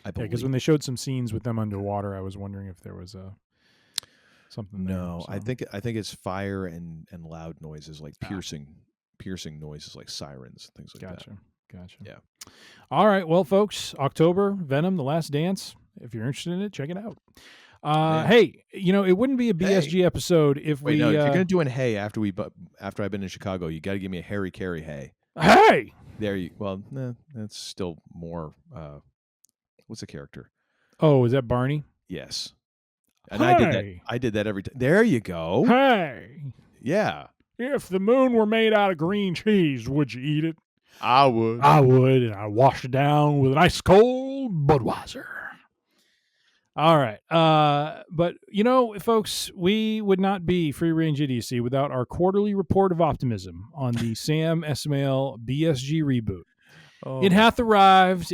I believe. Because when they showed some scenes with them underwater, I was wondering if there was something there. No, so. I think it's fire and loud noises, like piercing noises like sirens and things like that. Gotcha. Yeah. All right. Well, folks, October, Venom, The Last Dance. If you're interested in it, check it out. Hey, it wouldn't be a BSG episode if Wait, no, if you're going to do an hey after I've been in Chicago, you got to give me a Harry Carey hey. Hey! There you, well, nah, that's still more, what's the character? Oh, is that Barney? Yes. And hey. I did that every time. There you go. Hey. Yeah. If the moon were made out of green cheese, would you eat it? I would. And I'd wash it down with an ice cold Budweiser. All right. But, folks, we would not be Free Range Idiocy without our quarterly report of optimism on the Sam Esmail BSG reboot. Oh. It hath arrived.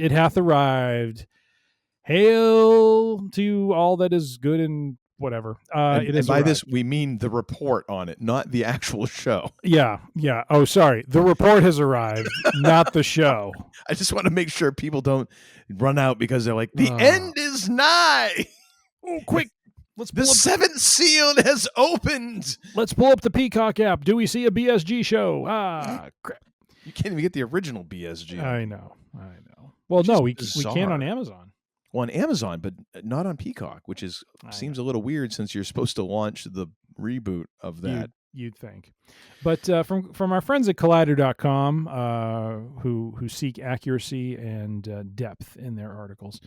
Hail to all that is good and whatever. And by this, we mean the report on it, not the actual show. Yeah. Oh, sorry. The report has arrived, not the show. I just want to make sure people don't run out because they're like, the end is nigh. Oh, quick. The seventh seal has opened. Let's pull up the Peacock app. Do we see a BSG show? Crap. You can't even get the original BSG. I know. Well, no, we can on Amazon. Well, on Amazon, but not on Peacock, which seems a little weird since you're supposed to launch the reboot of that. You'd think. But from our friends at Collider.com, who seek accuracy and depth in their articles,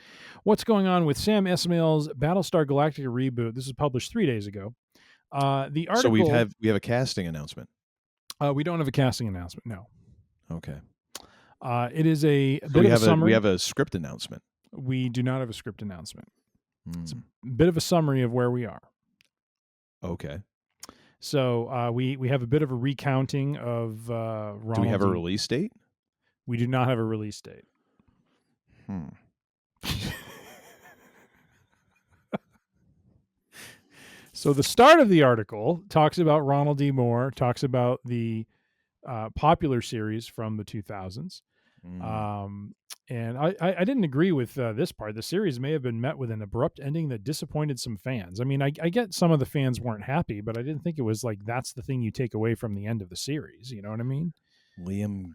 what's going on with Sam Esmail's Battlestar Galactica reboot? This was published 3 days ago. The article. So we have a casting announcement. We don't have a casting announcement. No. Okay. It is a bit of a summary. We have a script announcement. We do not have a script announcement. It's a bit of a summary of where we are. Okay. So we have a bit of a recounting of Ronald. Do we have a release date? We do not have a release date. So the start of the article talks about Ronald D. Moore, talks about the popular series from the 2000s. And I didn't agree with this part. The series may have been met with an abrupt ending that disappointed some fans. I mean, I get some of the fans weren't happy, but I didn't think it was like that's the thing you take away from the end of the series. You know what I mean? Liam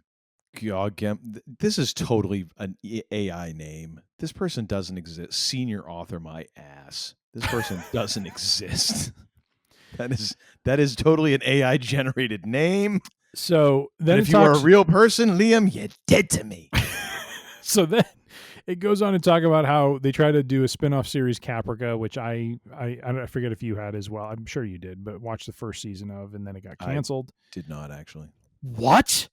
Gogem. This is totally an AI name. This person doesn't exist. Senior author, my ass. This person doesn't exist. That is totally an AI generated name. So then, if you are a real person, Liam, you're dead to me. So then it goes on to talk about how they try to do a spin-off series, Caprica, which I forget if you had as well. I'm sure you did, but watched the first season of, and then it got canceled. I did not actually. What?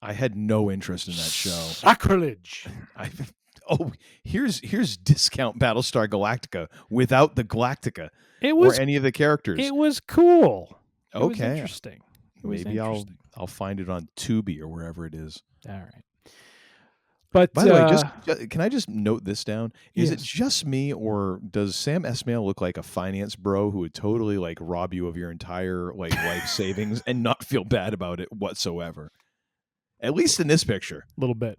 I had no interest in that show. Sacrilege. Here's discount Battlestar Galactica without the Galactica or any of the characters. It was cool. It was okay, interesting. Maybe I'll find it on Tubi or wherever it is. All right. But by the way, can I just note this down? Is yes. it just me, or does Sam Esmail look like a finance bro who would totally like rob you of your entire like life savings and not feel bad about it whatsoever? At least in this picture, a little bit.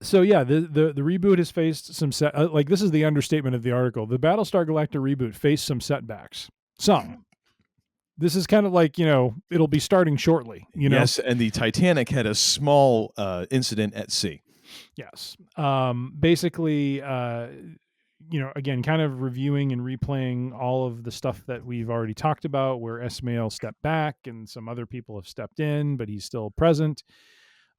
So yeah, the reboot has faced some like this is the understatement of the article. The Battlestar Galactica reboot faced some setbacks. This is kind of like, it'll be starting shortly, Yes, and the Titanic had a small incident at sea. Yes. Basically, again, kind of reviewing and replaying all of the stuff that we've already talked about, where Esmail stepped back and some other people have stepped in, but he's still present.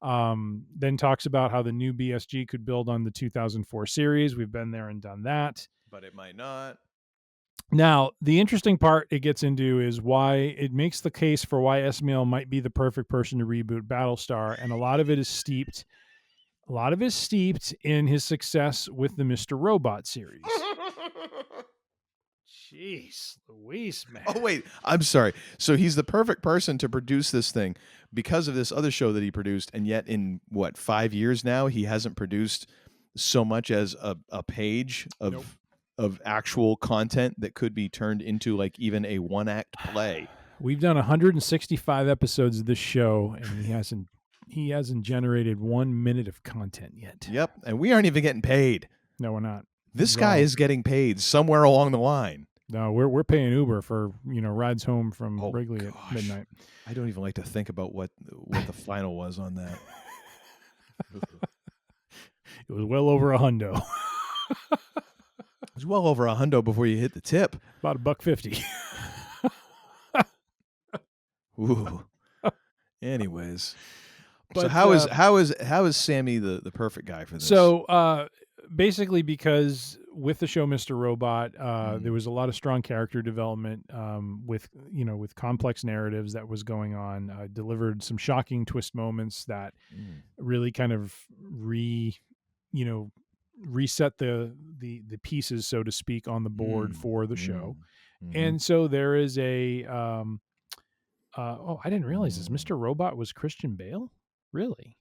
Then talks about how the new BSG could build on the 2004 series. We've been there and done that. But it might not. Now, the interesting part it gets into is why it makes the case for why Esmail might be the perfect person to reboot Battlestar, and a lot of it is steeped in his success with the Mr. Robot series. Jeez, Louise, man. Oh, wait, I'm sorry. So he's the perfect person to produce this thing because of this other show that he produced, and yet in, 5 years now, he hasn't produced so much as a page of actual content that could be turned into like even a one-act play. We've done 165 episodes of this show, and he hasn't generated 1 minute of content yet. Yep, and we aren't even getting paid. No, we're not. This guy is getting paid somewhere along the line. No, we're paying Uber for rides home from Wrigley at midnight. I don't even like to think about what the final was on that. It was well over $100. It was well over $100 before you hit the tip. About $1.50. Ooh. Anyways, but, so how is Sammy the perfect guy for this? So basically, because with the show Mr. Robot, there was a lot of strong character development with complex narratives that was going on. Delivered some shocking twist moments that really kind of reset the pieces, so to speak, on the board for the show. And so there is a I didn't realize this. Mr. Robot was Christian Bale? Really?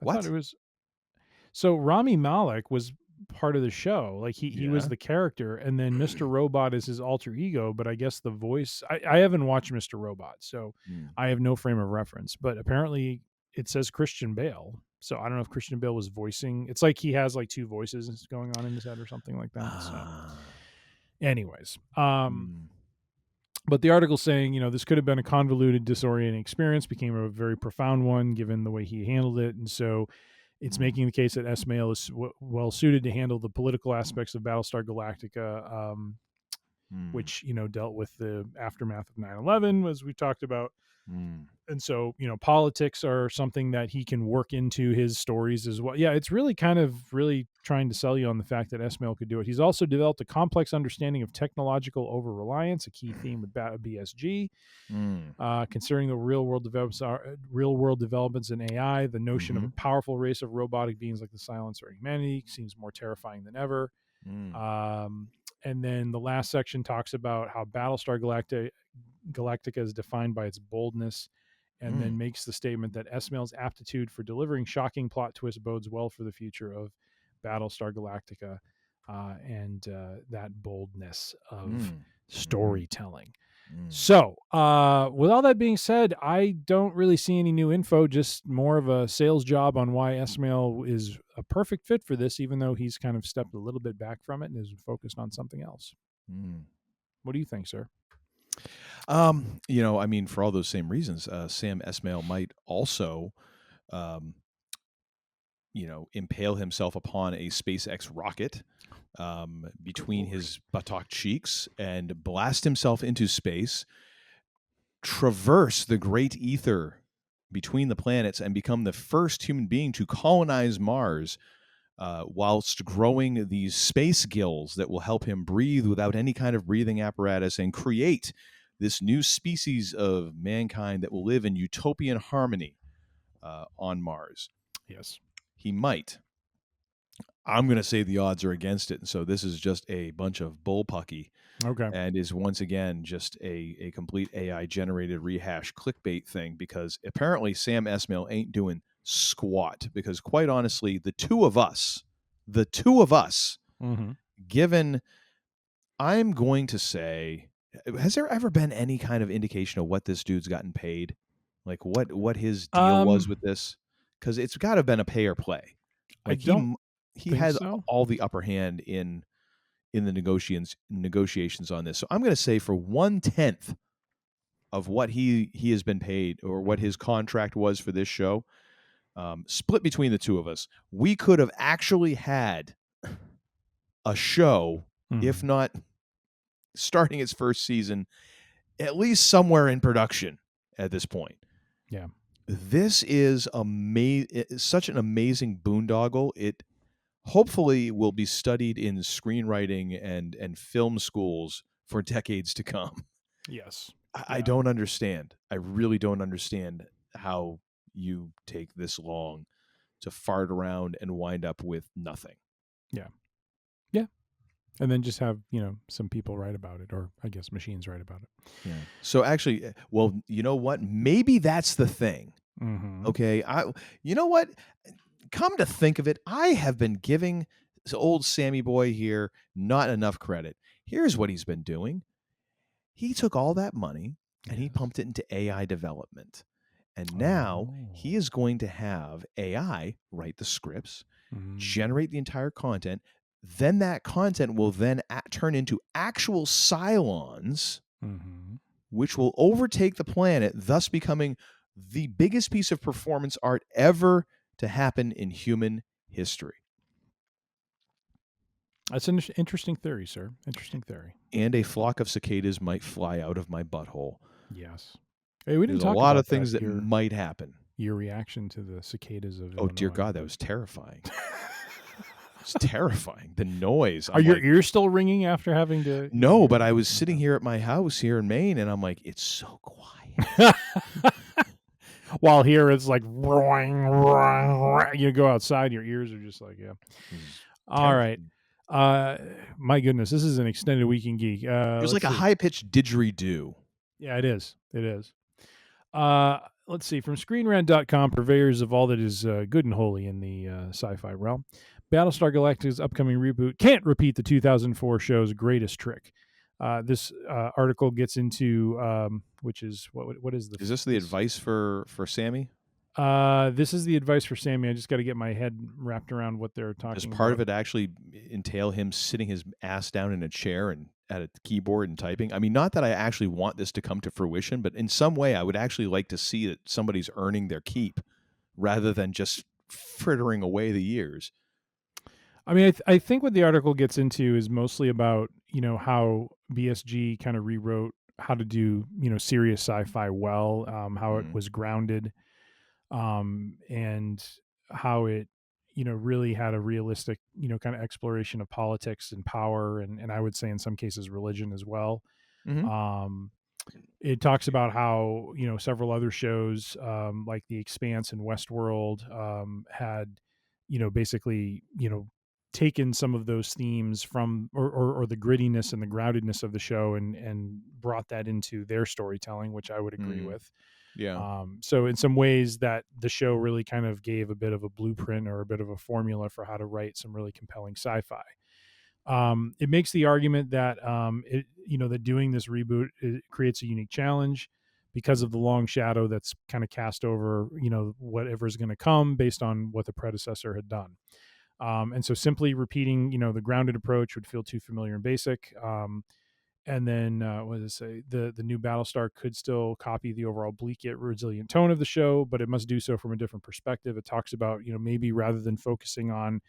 I thought it was. So Rami Malek was part of the show. Like he was the character, and then Mr. Robot is his alter ego, but I guess the voice I haven't watched Mr. Robot, so I have no frame of reference, but apparently it says Christian Bale. So I don't know if Christian Bale was voicing. It's like he has like two voices going on in his head or something like that. So anyways, but the article's saying, this could have been a convoluted, disorienting experience, became a very profound one given the way he handled it. And so it's making the case that Esmail is well suited to handle the political aspects of Battlestar Galactica, which, dealt with the aftermath of 9/11, as we talked about. And so, politics are something that he can work into his stories as well. Yeah, it's really kind of trying to sell you on the fact that Esmail could do it. He's also developed a complex understanding of technological over-reliance, a key theme with BSG. Considering the real-world developments in AI, the notion of a powerful race of robotic beings like the Silencer of humanity seems more terrifying than ever. And then the last section talks about how Battlestar Galactica is defined by its boldness, and then makes the statement that Esmail's aptitude for delivering shocking plot twists bodes well for the future of Battlestar Galactica and that boldness of storytelling. So, with all that being said, I don't really see any new info, just more of a sales job on why Esmail is a perfect fit for this, even though he's kind of stepped a little bit back from it and is focused on something else. What do you think, sir? I mean, for all those same reasons, Sam Esmail might also, impale himself upon a SpaceX rocket between his buttock cheeks and blast himself into space, traverse the great ether between the planets, and become the first human being to colonize Mars, whilst growing these space gills that will help him breathe without any kind of breathing apparatus and create this new species of mankind that will live in utopian harmony on Mars. Yes. He might. I'm going to say the odds are against it. And so this is just a bunch of bullpucky. Okay. And is once again just a complete AI generated rehash clickbait thing, because apparently Sam Esmail ain't doing squat, because quite honestly, the two of us, given, I'm going to say, has there ever been any kind of indication of what this dude's gotten paid? Like what his deal was with this? Because it's got to have been a pay or play. Like he has all the upper hand in the negotiations on this. So I'm going to say for 1/10 of what he has been paid, or what his contract was for this show, split between the two of us, we could have actually had a show, if not starting its first season, at least somewhere in production at this point. Yeah. This is such an amazing boondoggle. It hopefully will be studied in screenwriting and film schools for decades to come. Yes. I don't understand. I really don't understand how you take this long to fart around and wind up with nothing. Yeah. Yeah. And then just have, some people write about it, or I guess machines write about it. Yeah. So actually, well, you know what? Maybe that's the thing. Okay. You know what? Come to think of it, I have been giving old Sammy boy here not enough credit. Here's what he's been doing. He took all that money and he pumped it into AI development. And now he is going to have AI write the scripts, generate the entire content. Then that content will then turn into actual Cylons, which will overtake the planet, thus becoming the biggest piece of performance art ever to happen in human history. That's an interesting theory, sir. Interesting theory. And a flock of cicadas might fly out of my butthole. Yes. Hey, we didn't There's talk a lot about of things that might happen. Your reaction to the cicadas of Illinois. Dear God, that was terrifying. It's terrifying. The noise. Are your ears still ringing after having to? No, but I was sitting here at my house here in Maine, and I'm like, it's so quiet. While here it's like, you go outside, your ears are just like, yeah. All right. My goodness, this is an extended week in geek. It was like a high-pitched didgeridoo. Yeah, it is. It is. Let's see. From ScreenRant.com, purveyors of all that is good and holy in the sci-fi realm, Battlestar Galactica's upcoming reboot can't repeat the 2004 show's greatest trick. This article gets into, which is, what is the... Is this the advice for Sammy? This is the advice for Sammy. I just got to get my head wrapped around what they're talking about. Does part of it actually entail him sitting his ass down in a chair and at a keyboard and typing? I mean, not that I actually want this to come to fruition, but in some way I would actually like to see that somebody's earning their keep rather than just frittering away the years. I mean, I think what the article gets into is mostly about, how BSG kind of rewrote how to do, serious sci-fi well, how it was grounded, and how it, really had a realistic, kind of exploration of politics and power, and I would say in some cases religion as well. It talks about how, several other shows, like The Expanse and Westworld, had, basically, taken some of those themes from, or the grittiness and the groundedness of the show and brought that into their storytelling, which I would agree with. Yeah. So in some ways that the show really kind of gave a bit of a blueprint or a bit of a formula for how to write some really compelling sci-fi. It makes the argument that that doing this reboot, it creates a unique challenge because of the long shadow that's kind of cast over whatever's going to come based on what the predecessor had done. And so simply repeating the grounded approach would feel too familiar and basic. And then what does it say? The new Battlestar could still copy the overall bleak yet resilient tone of the show, but it must do so from a different perspective. It talks about maybe rather than focusing on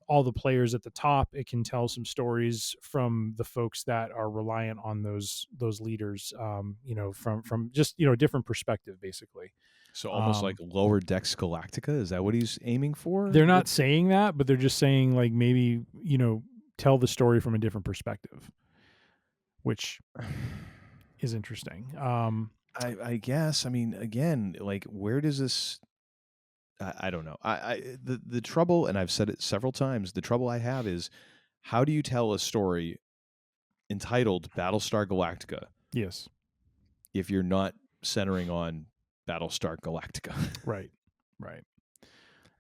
all the players at the top, it can tell some stories from the folks that are reliant on those leaders, from just a different perspective, basically. So almost like Lower Decks Galactica. Is that what he's aiming for? They're not saying that, but they're just saying like maybe tell the story from a different perspective, which is interesting. I guess. I mean, again, like where does this? I don't know. The trouble, and I've said it several times, the trouble I have is how do you tell a story entitled Battlestar Galactica? Yes. If you're not centering on Battlestar Galactica. Right.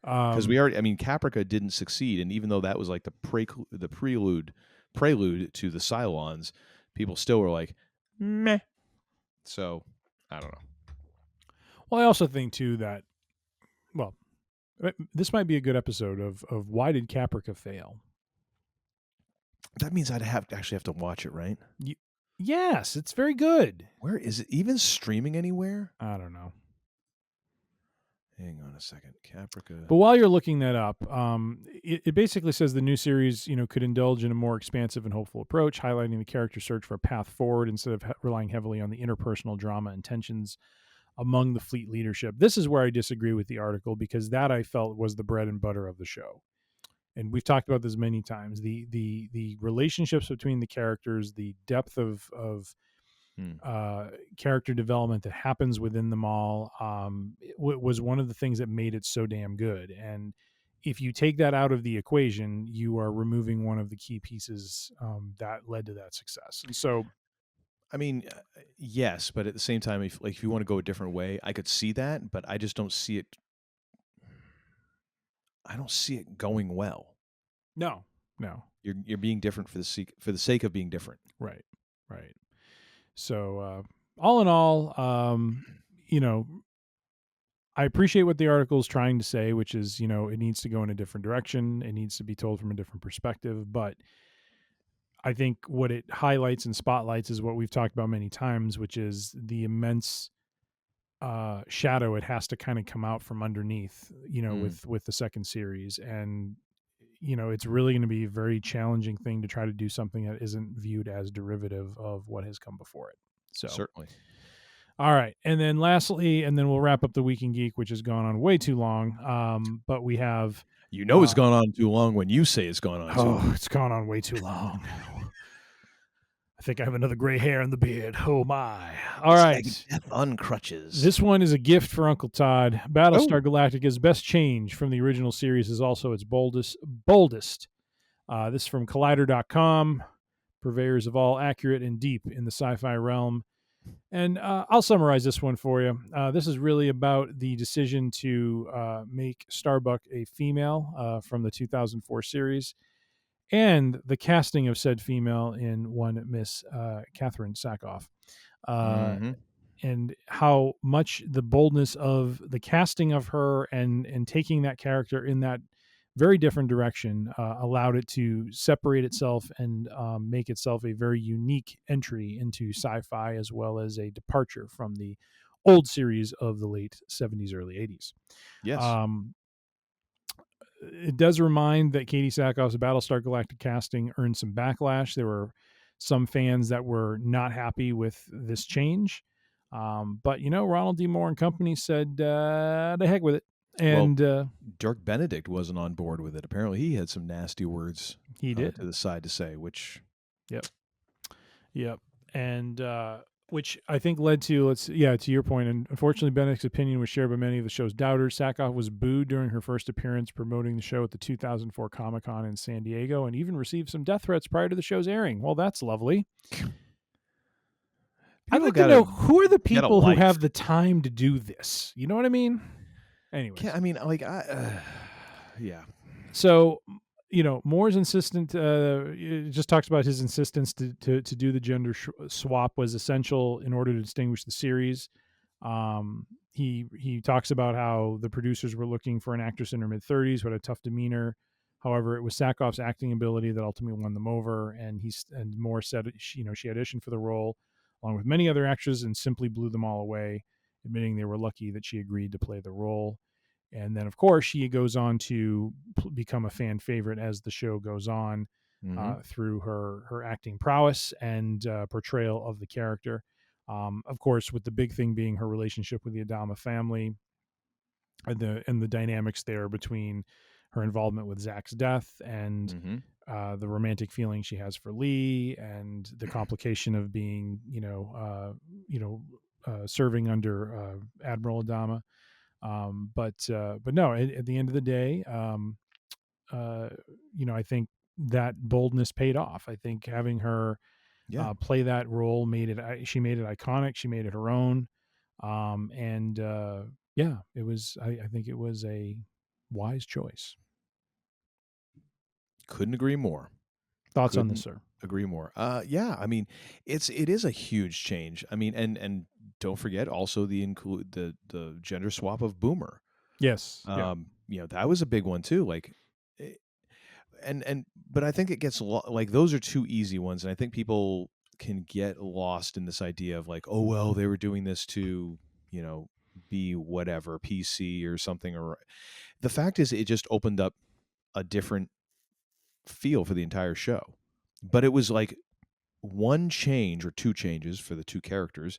Because Caprica didn't succeed, and even though that was like the prelude to the Cylons, people still were like, meh. So, I don't know. Well, I also think too that, this might be a good episode of why did Caprica fail? That means I'd have to watch it, right? Yes, it's very good. Where is it? Even streaming anywhere? I don't know. Hang on a second. Caprica. But while you're looking that up, it basically says the new series, could indulge in a more expansive and hopeful approach, highlighting the character's search for a path forward instead of relying heavily on the interpersonal drama and tensions among the fleet leadership. This is where I disagree with the article, because that I felt was the bread and butter of the show. And we've talked about this many times. The relationships between the characters, the depth of character development that happens within them all was one of the things that made it so damn good. And if you take that out of the equation, you are removing one of the key pieces that led to that success. And so, I mean, yes, but at the same time, if you want to go a different way, I could see that, but I just don't see it. I don't see it going well. No. You're being different for the sake of being different. Right. So, all in all, I appreciate what the article is trying to say, which is, it needs to go in a different direction. It needs to be told from a different perspective. But I think what it highlights and spotlights is what we've talked about many times, which is the immense shadow it has to kind of come out from underneath, with the second series. And, it's really going to be a very challenging thing to try to do something that isn't viewed as derivative of what has come before it. So certainly. All right. And then lastly, and then we'll wrap up the Week in Geek, which has gone on way too long. But we have, it's gone on too long when you say it's gone on too long. It's gone on way too long. I think I have another gray hair in the beard. Oh my. All right. Death on crutches. This one is a gift for Uncle Todd. Battlestar Galactica's best change from the original series is also its boldest. This is from Collider.com, purveyors of all accurate and deep in the sci-fi realm. And I'll summarize this one for you. This is really about the decision to make Starbuck a female from the 2004 series, and the casting of said female in one Miss Catherine Sackhoff, and how much the boldness of the casting of her and taking that character in that very different direction allowed it to separate itself and make itself a very unique entry into sci-fi, as well as a departure from the old series of the late 70s, early 80s. Yes. It does remind that Katie Sackhoff's Battlestar Galactica casting earned some backlash. There were some fans that were not happy with this change. But, Ronald D. Moore and company said, the heck with it. And Dirk Benedict wasn't on board with it. Apparently he had some nasty words he did to the side to say, which. Yep. And which I think led to, to your point, and unfortunately Benedict's opinion was shared by many of the show's doubters. Sackhoff was booed during her first appearance promoting the show at the 2004 Comic-Con in San Diego, and even received some death threats prior to the show's airing. Well, that's lovely. I'd like to know, who are the people who have the time to do this? You know what I mean? Anyways. Yeah. So Moore's insistent. It just talks about his insistence to do the gender swap was essential in order to distinguish the series. He talks about how the producers were looking for an actress in her mid-30s who had a tough demeanor. However, it was Sackhoff's acting ability that ultimately won them over, and Moore said she auditioned for the role along with many other actresses and simply blew them all away, admitting they were lucky that she agreed to play the role. And then, of course, she goes on to become a fan favorite as the show goes on, through her acting prowess and portrayal of the character. Of course, with the big thing being her relationship with the Adama family and the dynamics there between her involvement with Zach's death and the romantic feeling she has for Lee and the complication of being, serving under Admiral Adama. But no, at the end of the day, I think that boldness paid off. I think having her play that role she made it iconic. She made it her own. It was, I think it was a wise choice. Couldn't agree more. Thoughts on this, sir? Agree more. Yeah, I mean, it is a huge change. I mean, and don't forget also the gender swap of Boomer. Yes. That was a big one too. Like, but I think it gets like those are two easy ones, and I think people can get lost in this idea of like, oh well, they were doing this to be whatever PC or something. Or the fact is, it just opened up a different feel for the entire show. But it was like one change or two changes for the two characters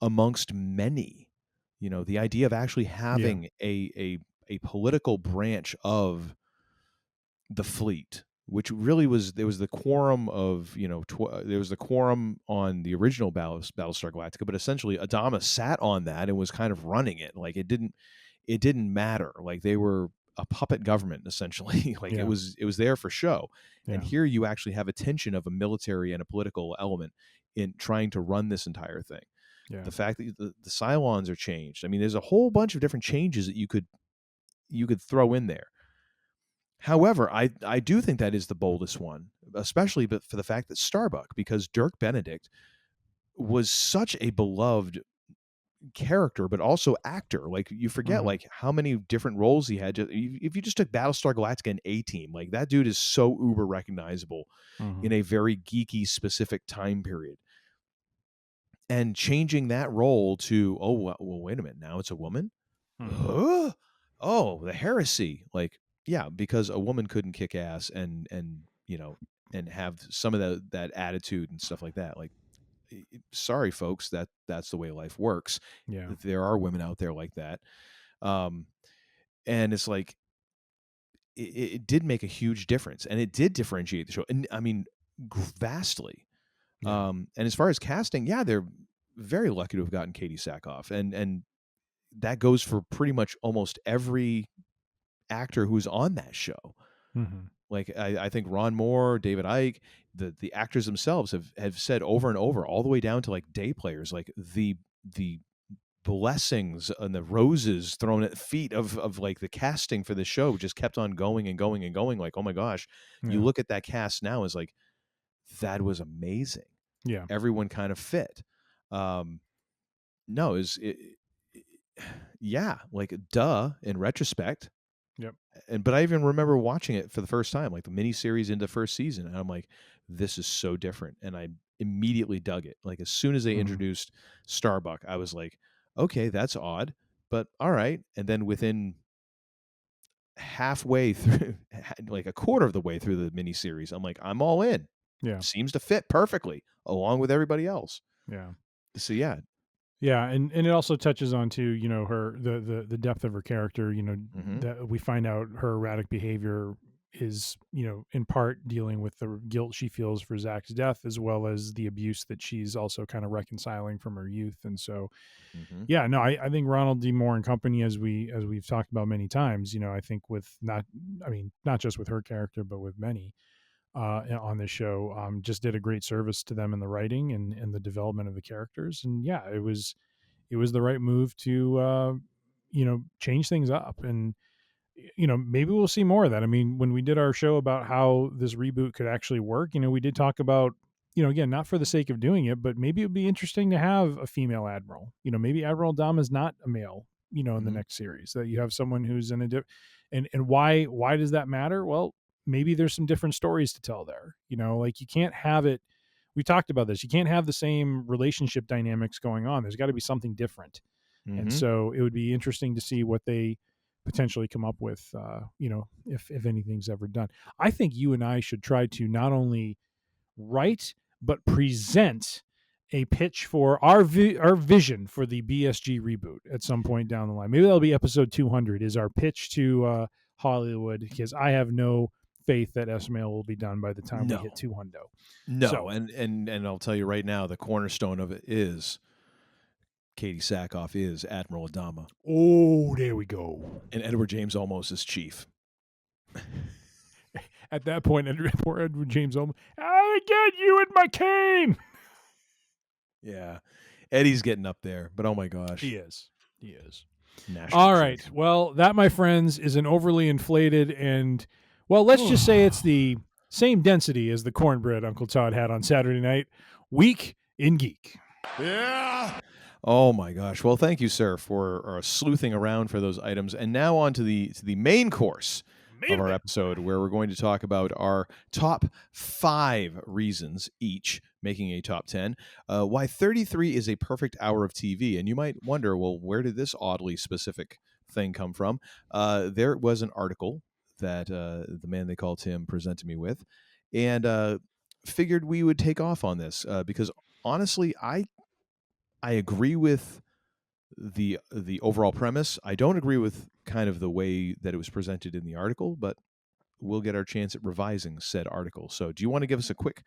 amongst many. The idea of actually having a political branch of the fleet, which really there was the quorum of, there was the quorum on the original Battlestar Galactica, but essentially Adama sat on that and was kind of running it. Like it didn't matter. Like they were a puppet government essentially. Like it was there for show. And here you actually have a tension of a military and a political element in trying to run this entire thing. The fact that the Cylons are changed. I mean, there's a whole bunch of different changes that you could throw in there. However, I do think that is the boldest one, especially but for the fact that Starbuck, because Dirk Benedict was such a beloved character, but also actor. Like you forget like how many different roles he had. If you just took Battlestar Galactica and A-Team, like that dude is so uber recognizable in a very geeky specific time period. And changing that role to, oh, well, wait a minute, now it's a woman? Oh, the heresy. Like, yeah, because a woman couldn't kick ass and have some of that attitude and stuff like that. Like, sorry, folks, that's the way life works. Yeah. There are women out there like that. And it's like, it did make a huge difference, and it did differentiate the show. And I mean, vastly. Yeah. And as far as casting, they're very lucky to have gotten Katie Sackhoff, and that goes for pretty much almost every actor who's on that show. Like I think Ron Moore, David Icke, the actors themselves have said over and over, all the way down to like day players, like the blessings and the roses thrown at the feet of like the casting for the show just kept on going and going and going. Like, oh my gosh, you look at that cast now as like, that was amazing. Yeah. Everyone kind of fit. Like duh, in retrospect. Yep. But I even remember watching it for the first time, like the miniseries into first season. And I'm like, this is so different. And I immediately dug it. Like as soon as they introduced Starbuck, I was like, okay, that's odd, but all right. And then within halfway through, like a quarter of the way through the miniseries, I'm like, I'm all in. Yeah. Seems to fit perfectly along with everybody else. Yeah. So yeah. Yeah, and it also touches on too, her the depth of her character, that we find out her erratic behavior is, in part dealing with the guilt she feels for Zach's death, as well as the abuse that she's also kind of reconciling from her youth. And so I think Ronald D. Moore and company, as we've talked about many times, I think with not just with her character, but with many on this show, just did a great service to them in the writing and the development of the characters. And it was the right move to change things up. And maybe we'll see more of that. I mean, when we did our show about how this reboot could actually work, we did talk about, again, not for the sake of doing it, but maybe it'd be interesting to have a female admiral. Maybe Admiral Dom is not a male, in the next series, that you have someone who's in and why does that matter? Well, maybe there's some different stories to tell there. Like, you can't have it. We talked about this. You can't have the same relationship dynamics going on. There's got to be something different. And so it would be interesting to see what they potentially come up with, if anything's ever done. I think you and I should try to not only write, but present a pitch for our vision for the BSG reboot at some point down the line. Maybe that'll be episode 200 is our pitch to Hollywood, because I have no faith that S-Mail will be done by the time we hit 200. No, so, and I'll tell you right now, the cornerstone of it is Katie Sackhoff is Admiral Adama. Oh, there we go. And Edward James Olmos is chief. At that point, poor Edward James Olmos, I get you in my cane. Yeah. Eddie's getting up there, but oh my gosh. He is. National All right. treasure. Well, that, my friends, is an overly inflated and, well, let's just say it's the same density as the cornbread Uncle Todd had on Saturday night. Week in Geek. Yeah. Oh my gosh. Well, thank you, sir, for sleuthing around for those items. And now on to the main course of our episode, where we're going to talk about our top 5 reasons each, making a top 10, why 33 is a perfect hour of TV. And you might wonder, well, where did this oddly specific thing come from? There was an article that the man they call Tim presented me with, and figured we would take off on this because honestly, I agree with the overall premise. I don't agree with kind of the way that it was presented in the article, but we'll get our chance at revising said article. So do you want to give us a quick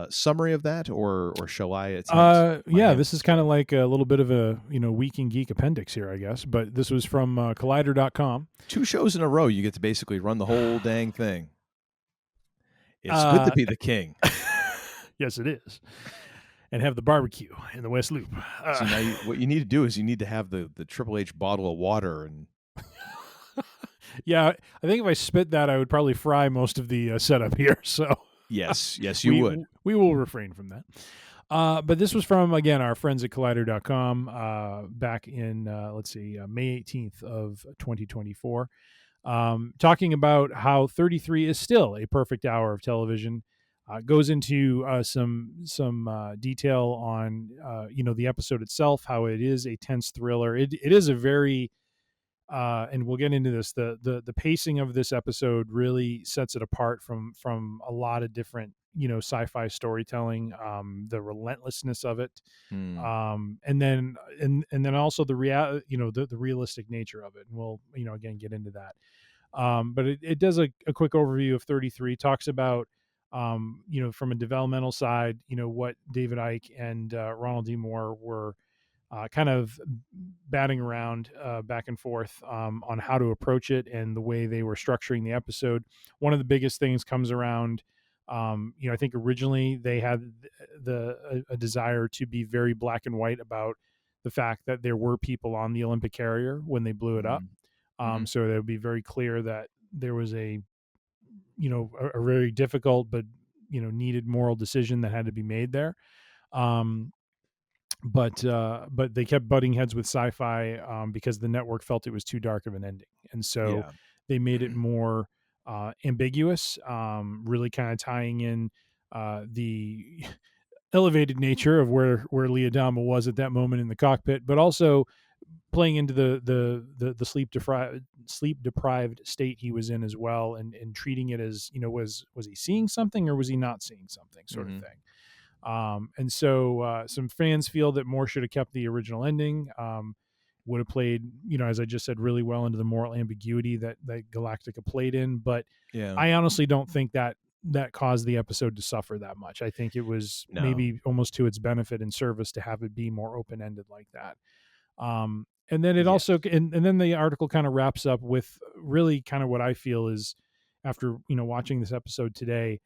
summary of that, or shall I attempt? Yeah, this is kind of like a little bit of a Week in Geek appendix here, I guess, but this was from Collider.com. 2 shows in a row, you get to basically run the whole dang thing. It's good to be the king. Yes, it is. And have the barbecue in the West Loop. So now what you need to do is you need to have the Triple H bottle of water. And yeah, I think if I spit that, I would probably fry most of the setup here. So yes, you would. We will refrain from that. But this was from, again, our friends at Collider.com back in, May 18th of 2024, talking about how 33 is still a perfect hour of television. Goes into some detail on the episode itself, how it is a tense thriller. It is a very and we'll get into this. The pacing of this episode really sets it apart from a lot of different sci-fi storytelling. The relentlessness of it, and then also the the realistic nature of it. And we'll again get into that. But it does a quick overview of 33. Talks about from a developmental side, what David Icke and Ronald D. Moore were kind of batting around back and forth on how to approach it and the way they were structuring the episode. One of the biggest things comes around, I think originally they had a desire to be very black and white about the fact that there were people on the Olympic carrier when they blew it up. So it would be very clear that there was a very difficult but needed moral decision that had to be made there. But they kept butting heads with sci-fi because the network felt it was too dark of an ending, and so they made it more ambiguous, really kind of tying in the elevated nature of where Lee Adama was at that moment in the cockpit, but also playing into the sleep deprived state he was in as well, and treating it as was he seeing something or was he not seeing something, sort of thing. And so some fans feel that Moore should have kept the original ending. Would have played, as I just said, really well into the moral ambiguity that Galactica played in. But I honestly don't think that caused the episode to suffer that much. I think it was maybe almost to its benefit and service to have it be more open-ended like that. And then it also, and then the article kind of wraps up with really kind of what I feel is, after, watching this episode today,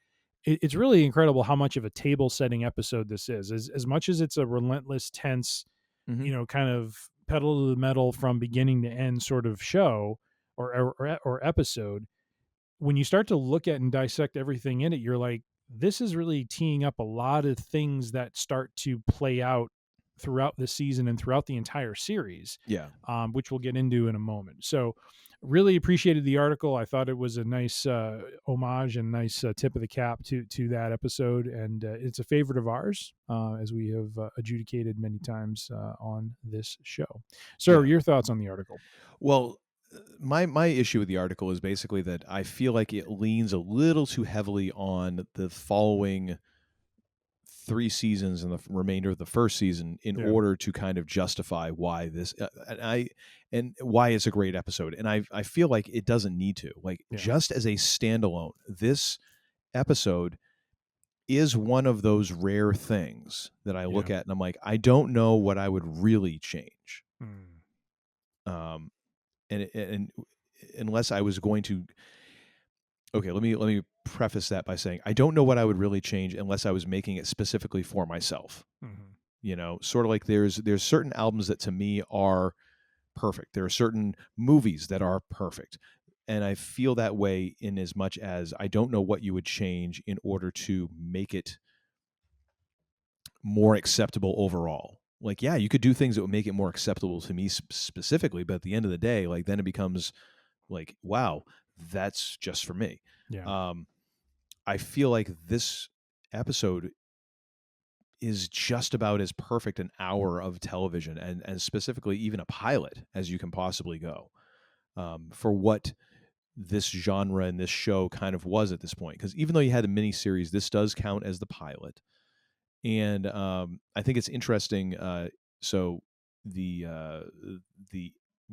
it's really incredible how much of a table setting episode this is. As much as it's a relentless, tense, kind of pedal to the metal from beginning to end sort of show or episode, when you start to look at and dissect everything in it, you're like, this is really teeing up a lot of things that start to play out throughout the season and throughout the entire series. Yeah. Which we'll get into in a moment. So really appreciated the article. I thought it was a nice homage and nice tip of the cap to that episode. And it's a favorite of ours, as we have adjudicated many times on this show. Sir, your thoughts on the article? Well, my issue with the article is basically that I feel like it leans a little too heavily on the following 3 seasons and the remainder of the first season in order to kind of justify why this and why it's a great episode. And I feel like it doesn't need to. Like, just as a standalone, this episode is one of those rare things that I look at and I'm like, I don't know what I would really change. And unless I was going to, okay, let me preface that by saying I don't know what I would really change unless I was making it specifically for myself. You know, sort of like there's certain albums that to me are perfect. There are certain movies that are perfect. And I feel that way in as much as I don't know what you would change in order to make it more acceptable overall. Like, yeah, you could do things that would make it more acceptable to me specifically, but at the end of the day, like, then it becomes like, wow, that's just for me. Yeah. I feel like this episode is just about as perfect an hour of television and specifically even a pilot as you can possibly go, for what this genre and this show kind of was at this point. Because even though you had a miniseries, this does count as the pilot. And I think it's interesting. So the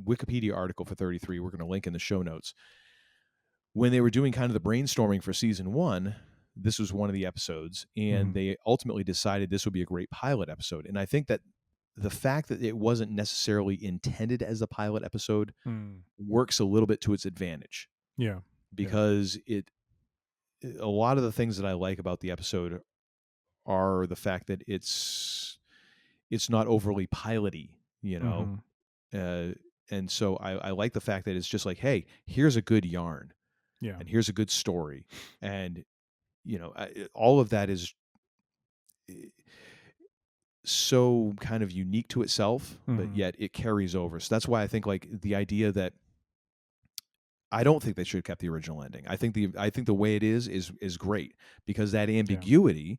Wikipedia article for 33, we're going to link in the show notes. When they were doing kind of the brainstorming for season 1, this was one of the episodes, and they ultimately decided this would be a great pilot episode. And I think that the fact that it wasn't necessarily intended as a pilot episode works a little bit to its advantage. Yeah. Because a lot of the things that I like about the episode are the fact that it's not overly piloty, you know? And so I like the fact that it's just like, hey, here's a good yarn. Yeah. And here's a good story. And, you know, all of that is so kind of unique to itself, but yet it carries over. So that's why I think, like, the idea that I don't think they should have kept the original ending. I think the way it is great, because that ambiguity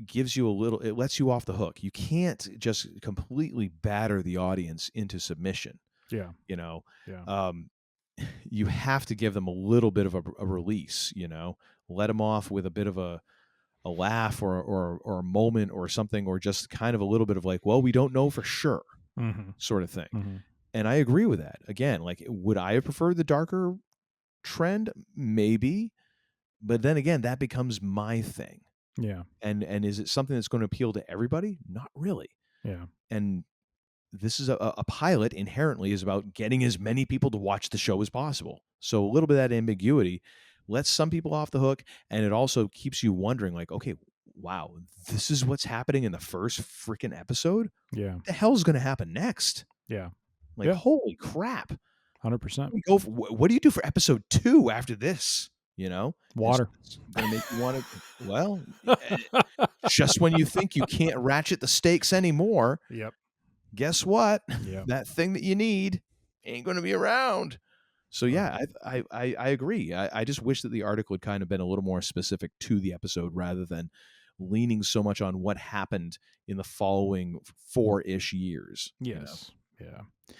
gives you a little, it lets you off the hook. You can't just completely batter the audience into submission. Yeah. You know, Yeah. You have to give them a little bit of a release, you know, let them off with a bit of a laugh or a moment or something, or just kind of a little bit of like, well, we don't know for sure sort of thing. And I agree with that. Again, like, would I have preferred the darker trend? Maybe. But then again, that becomes my thing. Yeah. And is it something that's going to appeal to everybody? Not really. Yeah. And this is a pilot inherently is about getting as many people to watch the show as possible. So a little bit of that ambiguity lets some people off the hook. And it also keeps you wondering, like, okay, wow, this is what's happening in the first freaking episode? Yeah. What the hell is going to happen next? Yeah. Like, holy crap. 100%. What do you do for episode 2 after this? You know, water. It's going to make you want to, well, just when you think you can't ratchet the stakes anymore. Yep. Guess what? Yep. That thing that you need ain't going to be around. So yeah, I agree. I just wish that the article had kind of been a little more specific to the episode rather than leaning so much on what happened in the following 4-ish years. Yes. You know? Yeah.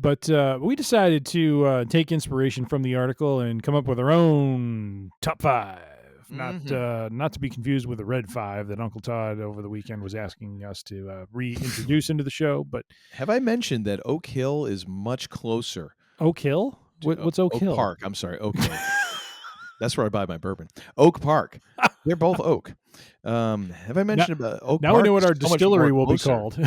But we decided to take inspiration from the article and come up with our own top 5. Not to be confused with the Red 5 that Uncle Todd over the weekend was asking us to reintroduce into the show. But have I mentioned that Oak Hill is much closer? Oak Hill? What's Oak Hill? Oak Park. I'm sorry, Oak Hill. That's where I buy my bourbon. Oak Park. They're both oak. Have I mentioned about Oak Park? Now we know what our distillery will be called.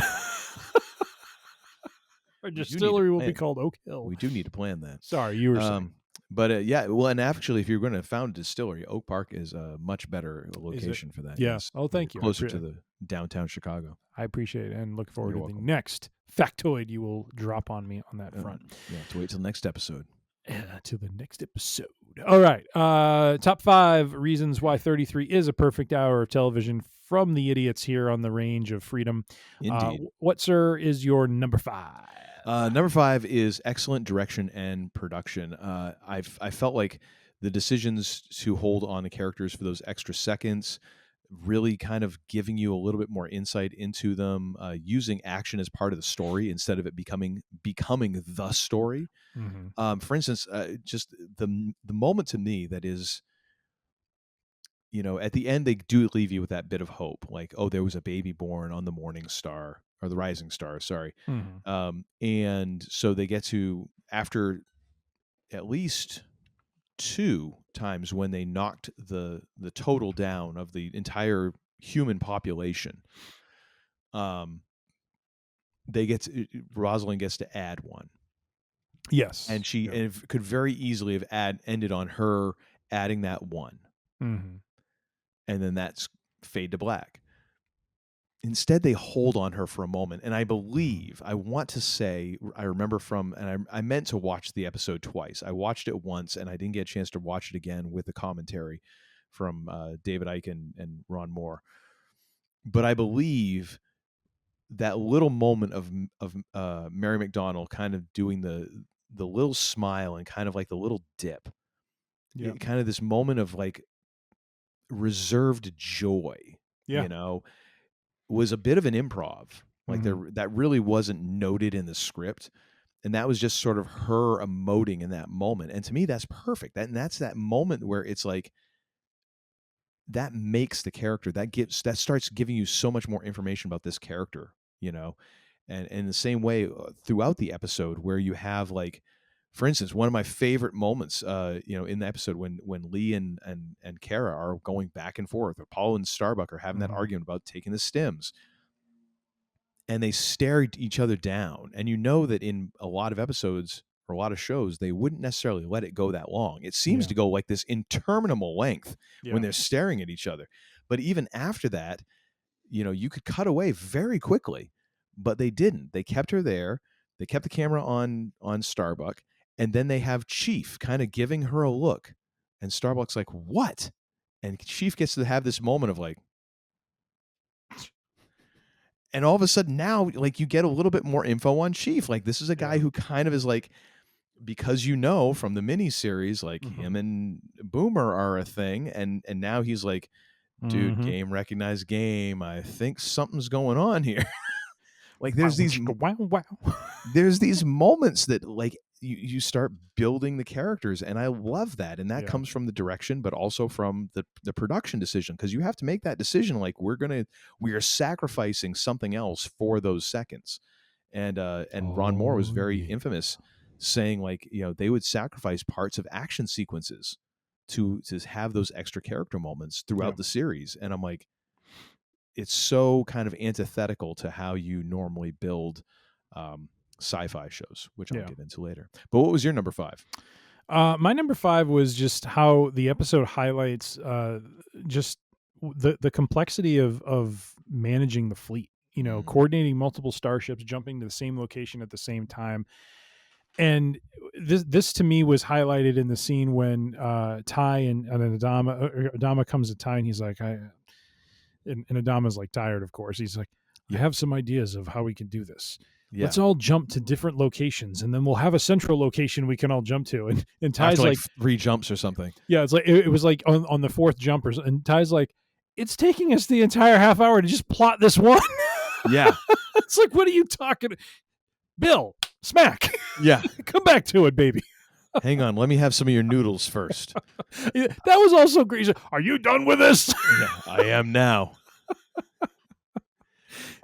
Our distillery will be called Oak Hill. We do need to plan that. Sorry, you were saying. But yeah, well, and actually, if you're going to found a distillery, Oak Park is a much better location for that. Yeah. Yes. Oh, thank you. Closer to the downtown Chicago. I appreciate it and look forward You're to welcome. the next factoid you will drop on me on that front. Yeah, to wait till next episode. To the next episode. All right. Top 5 reasons why 33 is a perfect hour of television from the idiots here on the Range of Freedom. Indeed. What, sir, is your number 5? Number 5 is excellent direction and production. I felt like the decisions to hold on the characters for those extra seconds, really kind of giving you a little bit more insight into them, using action as part of the story instead of it becoming the story. Mm-hmm. For instance, just the moment to me that is, at the end they do leave you with that bit of hope, like, oh, there was a baby born on the morning star or the rising star, sorry. Mm-hmm. And so they get to, after at least 2 times when they knocked the total down of the entire human population, Rosalind gets to add one. Yes. And she could very easily have ended on her adding that one. Mm-hmm. And then that's fade to black. Instead, they hold on her for a moment. And I want to say, I remember and I meant to watch the episode twice. I watched it once, and I didn't get a chance to watch it again with the commentary from David Icke and Ron Moore. But I believe that little moment of Mary McDonnell kind of doing the little smile and kind of like the little dip, kind of this moment of like reserved joy, was a bit of an improv. Like that really wasn't noted in the script, and that was just sort of her emoting in that moment. And to me, that's perfect. That's that moment where it's like that makes the character, that starts giving you so much more information about this character, and in the same way throughout the episode, where you have, like, for instance, one of my favorite moments, in the episode when Lee and Kara are going back and forth, or Paul and Starbuck are having that argument about taking the stims, and they stare each other down. And that in a lot of episodes or a lot of shows, they wouldn't necessarily let it go that long. It seems to go like this interminable length when they're staring at each other. But even after that, you could cut away very quickly, but they didn't. They kept her there. They kept the camera on Starbuck. And then they have Chief kind of giving her a look, and Starbuck's like, what? And Chief gets to have this moment of like, and all of a sudden now, like, you get a little bit more info on Chief. Like, this is a guy who kind of is like, because from the miniseries, like, him and Boomer are a thing. And now he's like, dude, game recognized game. I think something's going on here. Like, there's these moments that, like, you start building the characters, and I love that. And that comes from the direction, but also from the production decision, because you have to make that decision. Like, we are sacrificing something else for those seconds. And Ron Moore was very infamous, saying, like, they would sacrifice parts of action sequences to have those extra character moments throughout the series. And I'm like, it's so kind of antithetical to how you normally build sci-fi shows, which I'll get into later. But what was your number 5? My number 5 was just how the episode highlights just the complexity of managing the fleet, coordinating multiple starships, jumping to the same location at the same time. And this to me was highlighted in the scene when Ty and Adama comes to Ty, and he's like, and Adama's like tired, of course. He's like, I have some ideas of how we can do this. Yeah. Let's all jump to different locations, and then we'll have a central location we can all jump to. And Ty's after like 3 jumps or something. Yeah, it's like it was like on the 4th jump, and Ty's like, it's taking us the entire half hour to just plot this one. Yeah. It's like, what are you talking? Bill, smack. Yeah. Come back to it, baby. Hang on, let me have some of your noodles first. That was also great. Are you done with this? Yeah, I am now.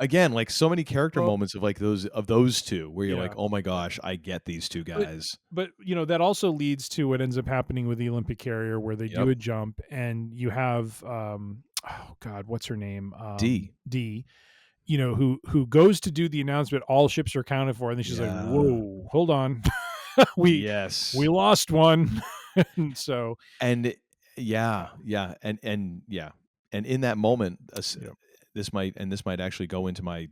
Again, like, so many character moments of like those two where you're like, oh my gosh, I get these two guys. But that also leads to what ends up happening with the Olympic carrier, where they do a jump, and you have oh God, what's her name? D. Who goes to do the announcement, all ships are accounted for, and then she's like, whoa, hold on. we Yes. lost one. And so And yeah, and in that moment, Yep. this might actually go into my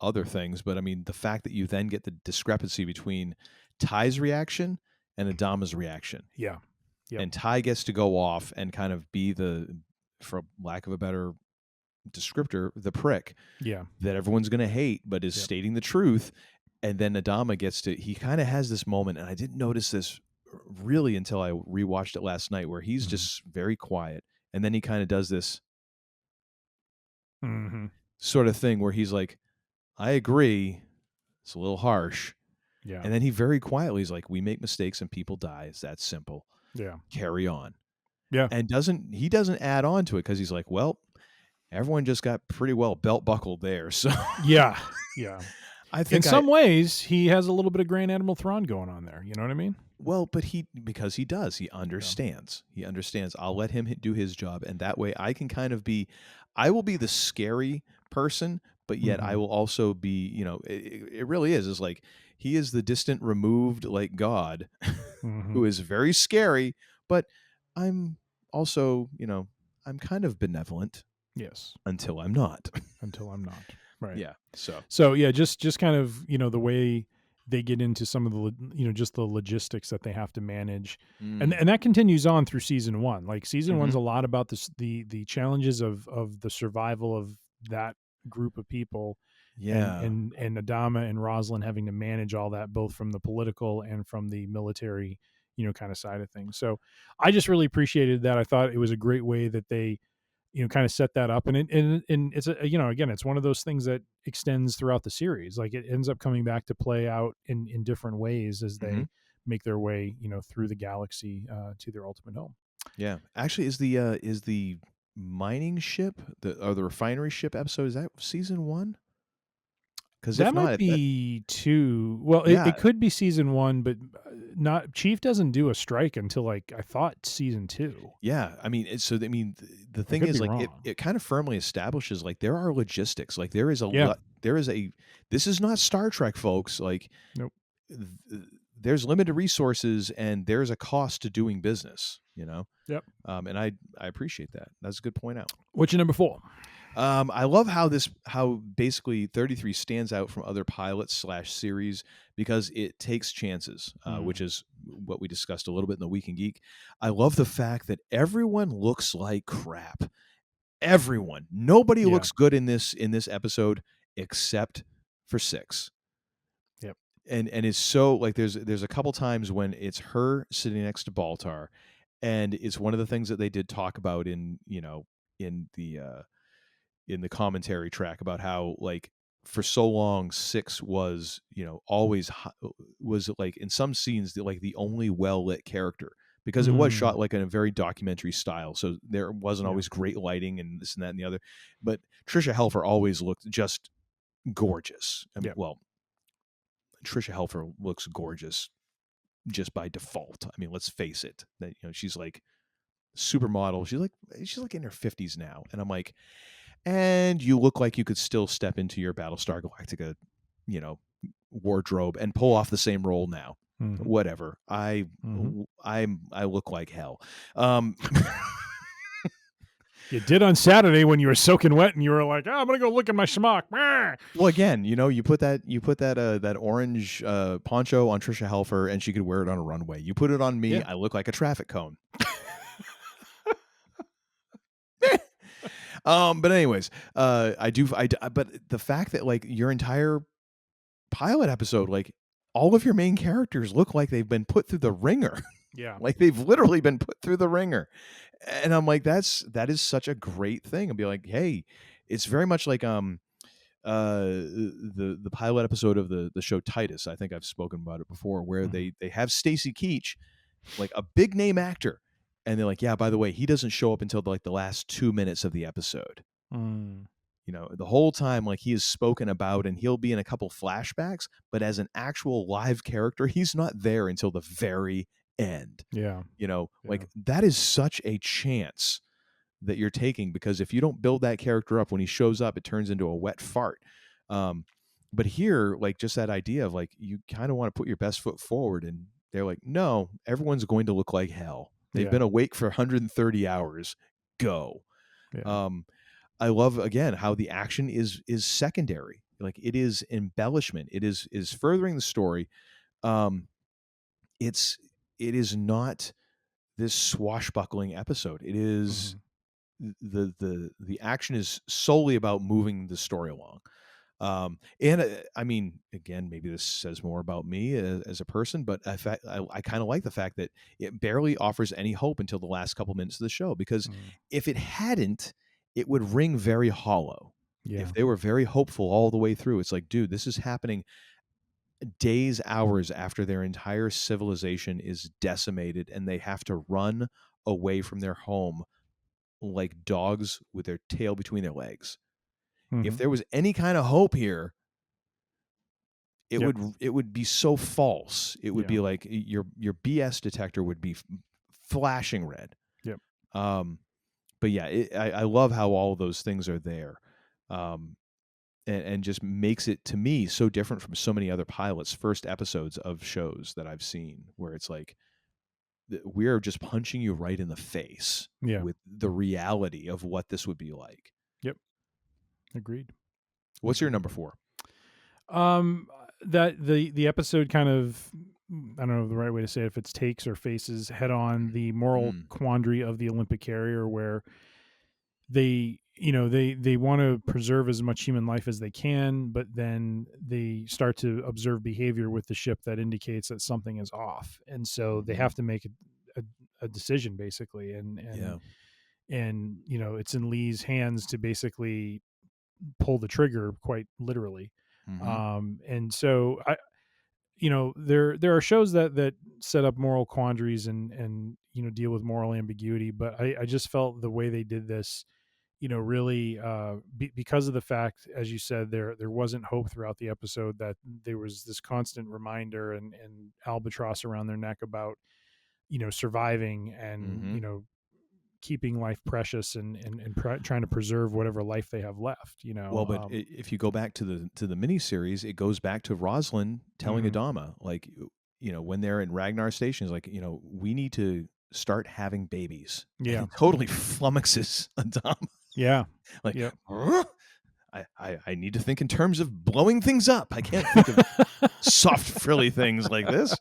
other things, but I mean, the fact that you then get the discrepancy between Ty's reaction and Adama's reaction. Yeah. Yep. And Ty gets to go off and kind of be the, for lack of a better descriptor, the prick Yeah. that everyone's going to hate, but is Yep. stating the truth. And then Adama he kind of has this moment, and I didn't notice this really until I rewatched it last night, where he's just very quiet. And then he kind of does this sort of thing where he's like, I agree. It's a little harsh. Yeah. And then he very quietly is like, we make mistakes and people die. It's that simple. Yeah. Carry on. Yeah. And he doesn't add on to it because he's like, well, everyone just got pretty well belt buckled there. So Yeah. Yeah. I think in some ways he has a little bit of Grand Admiral Thrawn going on there. You know what I mean? Well, but because he does, he understands. He understands. I'll let him do his job, and that way I can kind of I will be the scary person, but yet I will also be, it really is like he is the distant, removed, like God, who is very scary, but I'm also, I'm kind of benevolent. Yes. Until I'm not. Until I'm not. Right. Yeah. So yeah, just kind of, the way they get into some of the, just the logistics that they have to manage. And that continues on through season 1. Like season 1's a lot about the challenges of the survival of that group of people. Yeah. And Adama and Roslin having to manage all that, both from the political and from the military, kind of side of things. So I just really appreciated that. I thought it was a great way that they, kind of set that up. And it's again, it's one of those things that extends throughout the series. Like it ends up coming back to play out in different ways as they make their way, through the galaxy to their ultimate home. Yeah. Actually, is the mining ship, or the refinery ship episode, is that season 1? Because that might be 2. Well, it could be season 1, but not. Chief doesn't do a strike until I thought season 2. Yeah, I mean, the thing is, like, it kind of firmly establishes like there are logistics. Like there is this is not Star Trek, folks. Like, nope. There's limited resources and there's a cost to doing business. Yep. And I appreciate that. That's a good point out. What's your number 4? I love how basically 33 stands out from other pilots / series because it takes chances, which is what we discussed a little bit in the Week in Geek. I love the fact that everyone looks like crap. Everyone, nobody looks good in this episode except for 6. Yep. And it's so like there's a couple times when it's her sitting next to Baltar, and it's one of the things that they did talk about in the commentary track about how, like, for so long 6 was, always was like in some scenes the only well-lit character, because it was shot like in a very documentary style, so there wasn't always great lighting and this and that and the other, but Tricia Helfer always looked just gorgeous. I mean, well, Tricia Helfer looks gorgeous just by default. I mean, let's face it, that she's like supermodel. She's like in her 50s now, and I'm like, and you look like you could still step into your Battlestar Galactica, wardrobe and pull off the same role now. Whatever. I look like hell. You did on Saturday when you were soaking wet and you were like, I'm gonna go look at my schmuck. Well, again, you put that orange poncho on Tricia Helfer and she could wear it on a runway. You put it on me, I look like a traffic cone. But anyways, but the fact that like your entire pilot episode, like all of your main characters look like they've been put through the ringer. Yeah. Like they've literally been put through the ringer. And I'm like, that is such a great thing. And be like, hey, it's very much like the pilot episode of the show Titus. I think I've spoken about it before, where they have Stacy Keach, like a big name actor. And they're like, yeah, by the way, he doesn't show up until like the last 2 minutes of the episode. The whole time, like, he is spoken about and he'll be in a couple flashbacks, but as an actual live character, he's not there until the very end. Yeah. Like that is such a chance that you're taking, because if you don't build that character up, when he shows up, it turns into a wet fart. But here, like, just that idea of like, you kind of want to put your best foot forward, and they're like, no, everyone's going to look like hell. They've been awake for 130 hours. Go. Yeah. I love, again, how the action is secondary. Like, it is embellishment. It is furthering the story. It is not this swashbuckling episode. It is the action is solely about moving the story along. I mean, again, maybe this says more about me as a person, but I kind of like the fact that it barely offers any hope until the last couple minutes of the show, because if it hadn't, it would ring very hollow. Yeah. If they were very hopeful all the way through, it's like, dude, this is happening days, hours after their entire civilization is decimated and they have to run away from their home like dogs with their tail between their legs. If there was any kind of hope here, it would be so false. It would be like your BS detector would be flashing red. Yep. But yeah, I love how all of those things are there, and just makes it, to me, so different from so many other pilots, first episodes of shows that I've seen, where it's like, we're just punching you right in the face with the reality of what this would be like. Yep. Agreed. What's your number 4? That the episode kind of, I don't know the right way to say it, if it's takes or faces head on the moral quandary of the Olympic carrier, where they want to preserve as much human life as they can, but then they start to observe behavior with the ship that indicates that something is off, and so they have to make a decision, basically, and it's in Lee's hands to basically pull the trigger, quite literally. And so there are shows that set up moral quandaries and deal with moral ambiguity, but I just felt the way they did this, really because of the fact, as you said, there wasn't hope throughout the episode, that there was this constant reminder and albatross around their neck about surviving and keeping life precious and trying to preserve whatever life they have left. Well, but if you go back to the miniseries, it goes back to Rosalind telling Adama, like, when they're in Ragnar Station, is like, we need to start having babies. Yeah. And totally flummoxes Adama. Yeah. Like, huh? I need to think in terms of blowing things up. I can't think of soft, frilly things like this.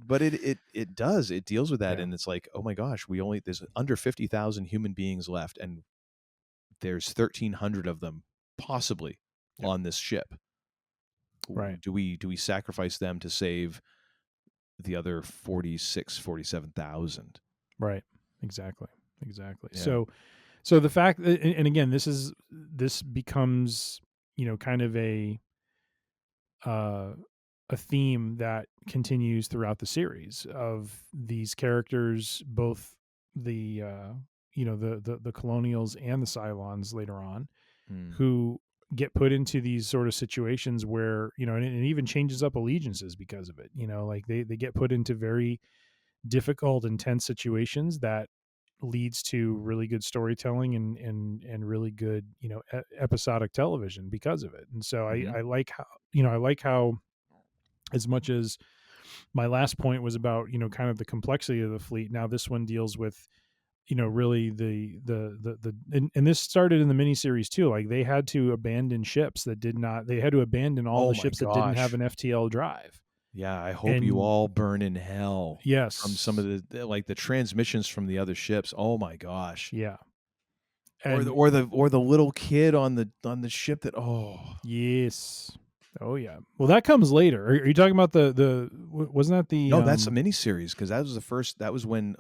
But it does. It deals with that, and it's like, oh my gosh, there's under 50,000 human beings left, and there's 1,300 of them possibly on this ship. Right. Do we sacrifice them to save the other 47,000? Right. Exactly. Yeah. So the fact, and again, this becomes, kind of a theme that continues throughout the series of these characters, both the Colonials and the Cylons later on, who get put into these sort of situations where, and it even changes up allegiances because of it. Like they get put into very difficult, intense situations that leads to really good storytelling and really good, episodic television because of it. And so I like how, as much as my last point was about, kind of the complexity of the fleet, now this one deals with, really and this started in the miniseries too. Like they had to abandon ships that they had to abandon all the ships that didn't have an FTL drive. Yeah, I hope you all burn in hell. Yes. From some of the transmissions from the other ships. Oh my gosh. Yeah. Or the little kid on the ship that, yes. Oh yeah. Well, that comes later. Are you talking about wasn't that the? No, that's a miniseries, because that was the first. That was when.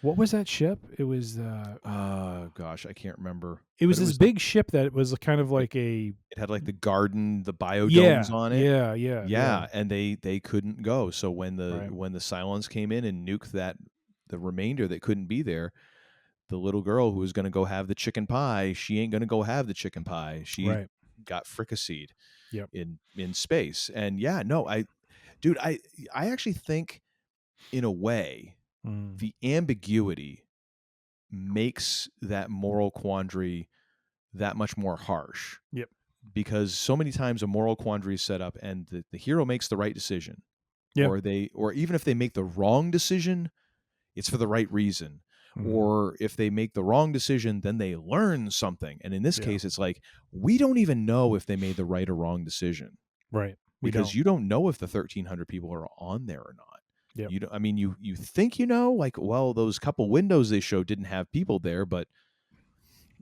What was that ship? It was gosh, I can't remember. It was this big ship that was kind of like a. It had like the garden, the biodomes on it. Yeah. And they couldn't go. So when the Cylons came in and nuked the remainder that couldn't be there, the little girl who was going to go have the chicken pie, she ain't going to go have the chicken pie. She got fricasseed. Yep. in space. And I actually think, in a way, the ambiguity makes that moral quandary that much more harsh. Yep. because so many times a moral quandary is set up and the hero makes the right decision, Yeah. or even if they make the wrong decision, it's for the right reason. Or if they make the wrong decision, then they learn something. And in this case, it's like, we don't even know if they made the right or wrong decision. Right. Because you don't know if the 1,300 people are on there or not. Yep. You don't, I mean, you think, like, well, those couple windows they showed didn't have people there, but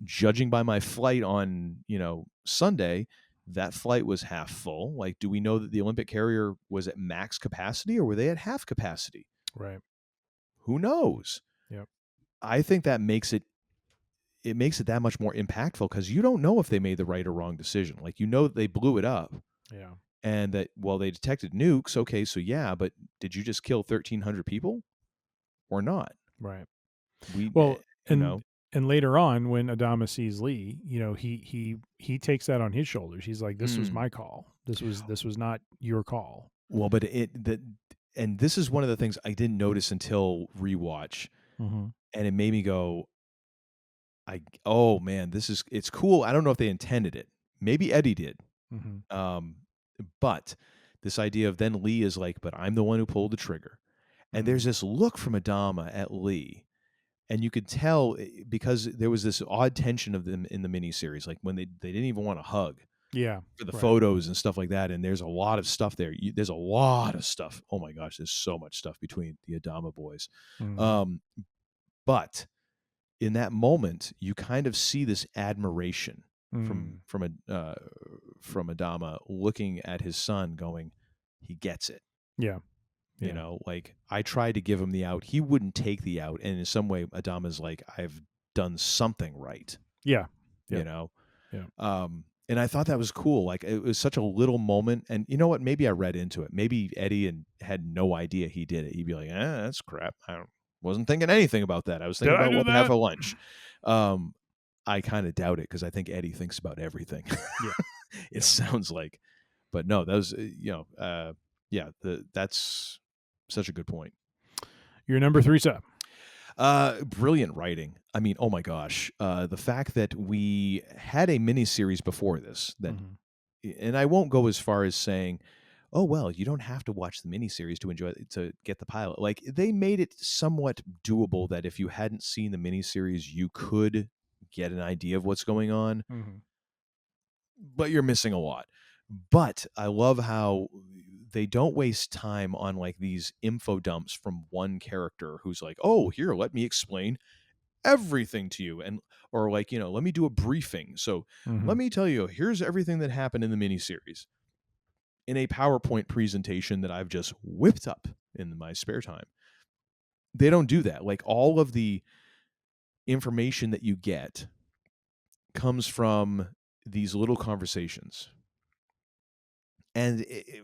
judging by my flight on, Sunday, that flight was half full. Like, do we know that the Olympic carrier was at max capacity or were they at half capacity? Right. Who knows? Yep. I think that makes it that much more impactful because you don't know if they made the right or wrong decision. Like, that they blew it up. Yeah. And that, well, they detected nukes. Okay, so yeah, but did you just kill 1,300 people or not? Right. Well, and later on, when Adama sees Lee, he takes that on his shoulders. He's like, "This was my call. This was not your call." Well, but and this is one of the things I didn't notice until rewatch, and it made me go, "Oh man, it's cool." I don't know if they intended it. Maybe Eddie did. But this idea of then Lee is like, "But I'm the one who pulled the trigger," and there's this look from Adama at Lee. And you could tell because there was this odd tension of them in the miniseries, like when they didn't even want to hug, for the photos and stuff like that. And there's a lot of stuff there. There's a lot of stuff. Oh my gosh, there's so much stuff between the Adama boys. But in that moment, you kind of see this admiration from Adama looking at his son, going, "He gets it." Yeah. Like, I tried to give him the out. He wouldn't take the out. And in some way, Adama's like, I've done something right. Yeah. Yeah. And I thought that was cool. Like, it was such a little moment. And you know what? Maybe I read into it. Maybe Eddie had no idea he did it. He'd be like, that's crap. I wasn't thinking anything about that. I was thinking about what to have for lunch. I kind of doubt it because I think Eddie thinks about everything. It sounds like. But no, that was, that's such a good point. Your number 3, Seb. Brilliant writing. I mean, oh my gosh. The fact that we had a miniseries before this, and I won't go as far as saying, oh, well, you don't have to watch the miniseries to enjoy it, to get the pilot. Like, they made it somewhat doable that if you hadn't seen the miniseries, you could get an idea of what's going on, but you're missing a lot. But I love how they don't waste time on like these info dumps from one character who's like, oh, here, let me explain everything to you. And, or like, let me do a briefing. So let me tell you, here's everything that happened in the miniseries in a PowerPoint presentation that I've just whipped up in my spare time. They don't do that. Like, all of the information that you get comes from these little conversations. And it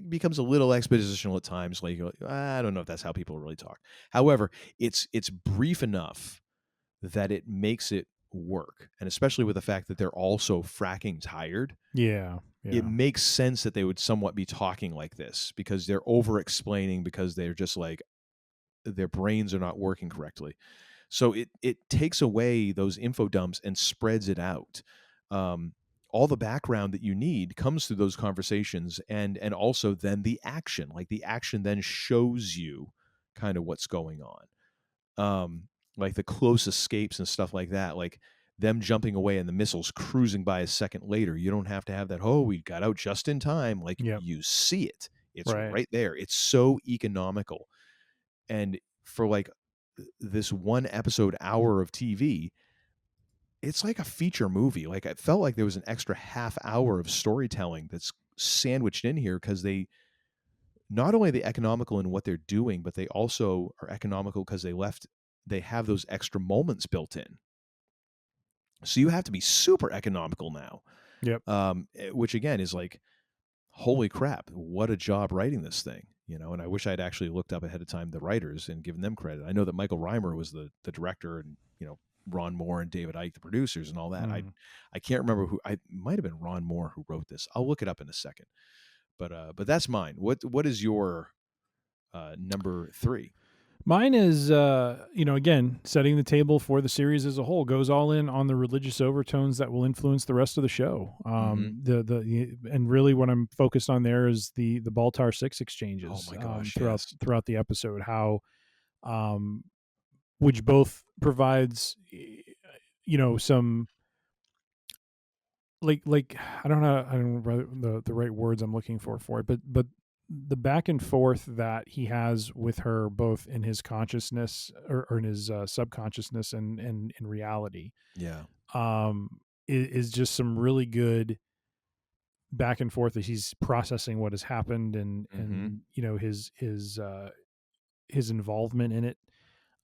becomes a little expositional at times. Like, I don't know if that's how people really talk. However, it's brief enough that it makes it work. And especially with the fact that they're also fracking tired. Yeah. It makes sense that they would somewhat be talking like this because they're over explaining because they're just like, their brains are not working correctly. So it takes away those info dumps and spreads it out. All the background that you need comes through those conversations and also then the action. Like, the action then shows you kind of what's going on. Like the close escapes and stuff like that, like them jumping away and the missiles cruising by a second later. You don't have to have that, oh, we got out just in time. Like, you see it. It's right there. It's so economical. And for like this one episode hour of TV, it's like a feature movie. Like, it felt like there was an extra half hour of storytelling that's sandwiched in here because they not only are they economical in what they're doing, but they also are economical because they have those extra moments built in. So you have to be super economical now. Yep. Which again is like, holy crap, what a job writing this thing. And I wish I'd actually looked up ahead of time the writers and given them credit. I know that Michael Reimer was the director, and Ron Moore and David Icke, the producers, and all that. I can't remember who. I might have been Ron Moore who wrote this. I'll look it up in a second. But that's mine. What is your number 3? Mine is, again, setting the table for the series as a whole, goes all in on the religious overtones that will influence the rest of the show. And really what I'm focused on there is the Baltar 6 exchanges Oh my gosh, throughout the episode, how, which both provides, some, like I don't know the right words I'm looking for it, but the back and forth that he has with her, both in his consciousness or in his subconsciousness and in reality, Yeah. is just some really good back and forth as he's processing what has happened and his involvement in it.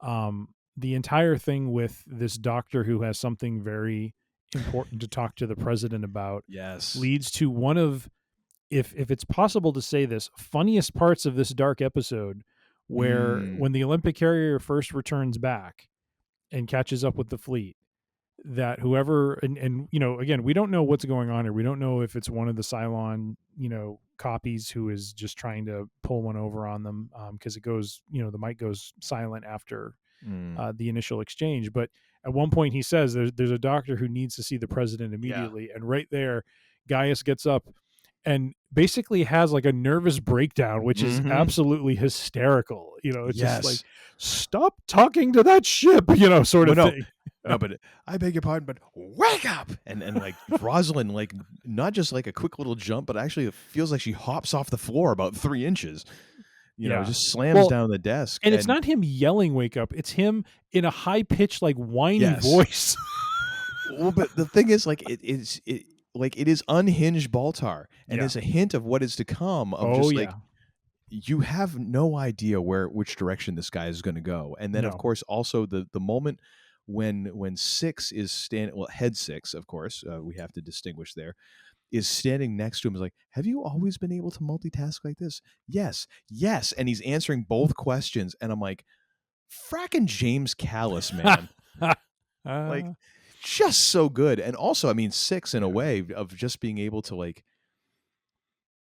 The entire thing with this doctor who has something very important to talk to the president about Yes. leads to one of, if it's possible to say this, funniest parts of this dark episode, where when the Olympic carrier first returns back and catches up with the fleet, that whoever, and again, we don't know what's going on here. We don't know if it's one of the Cylon, copies who is just trying to pull one over on them, because it goes, the mic goes silent after the initial exchange. But at one point he says there's a doctor who needs to see the president immediately. And right there, Gaius gets up and basically has like a nervous breakdown, which is absolutely hysterical. It's just like, stop talking to that ship, sort of thing. No, but I beg your pardon, but wake up! And like Rosalind, like not just like a quick little jump, but actually it feels like she hops off the floor about 3 inches. Just slams down the desk. And it's not him yelling "wake up"; it's him in a high pitched, like whiny voice. Well, but the thing is, like it is unhinged Baltar, and it's a hint of what is to come. Like you have no idea which direction this guy is going to go, and then of course also the moment when Six is standing, well, Head Six, of course, we have to distinguish there, is standing next to him, is like, have you always been able to multitask like this? Yes, and he's answering both questions, and I'm like, fracking James Callis, man. Like, just so good. And also, I mean, Six, in a way, of just being able to, like,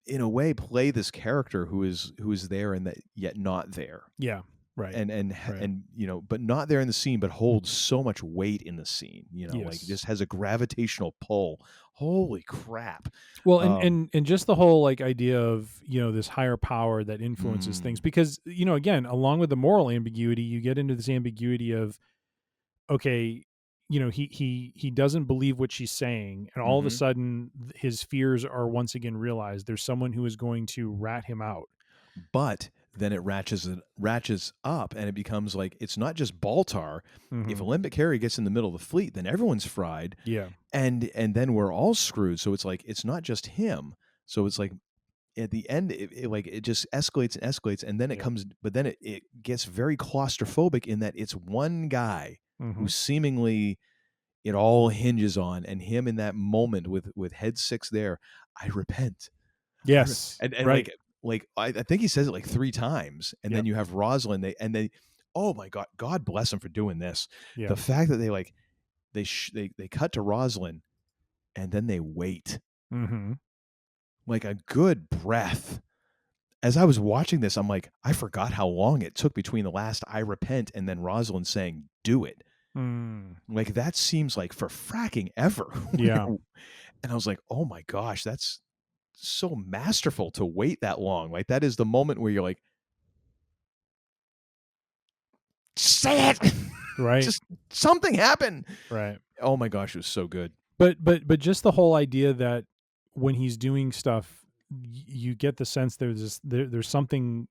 in a way, play this character who is there and that yet not there. Yeah. Right. And but not there in the scene, but holds so much weight in the scene, like just has a gravitational pull. Holy crap. Well, and just the whole like idea of, this higher power that influences things, because, again, along with the moral ambiguity, you get into this ambiguity of, okay, he doesn't believe what she's saying, and all of a sudden his fears are once again realized. There's someone who is going to rat him out. But then it ratchets up, and it becomes like, it's not just Baltar. If Olympic Harry gets in the middle of the fleet, then everyone's fried. Yeah. And then we're all screwed. So it's like, it's not just him. So it's like, at the end, it just escalates, and then it comes, but then it gets very claustrophobic in that it's one guy who seemingly it all hinges on, and him in that moment with Head Six there, I repent. Yes. And right. Like I think he says it like 3 times, and then you have Rosalind. They oh my God bless him for doing this. Yeah. The fact that they cut to Rosalind, and then they wait, like a good breath. As I was watching this, I'm like, I forgot how long it took between the last "I repent" and then Rosalind saying "do it." Like that seems like for fracking ever. Yeah. And I was like, oh my gosh, that's so masterful to wait that long. Like that is the moment where you're like, say it, right? Just something happened, right? Oh my gosh, it was so good. But just the whole idea that when he's doing stuff, you get the sense there's something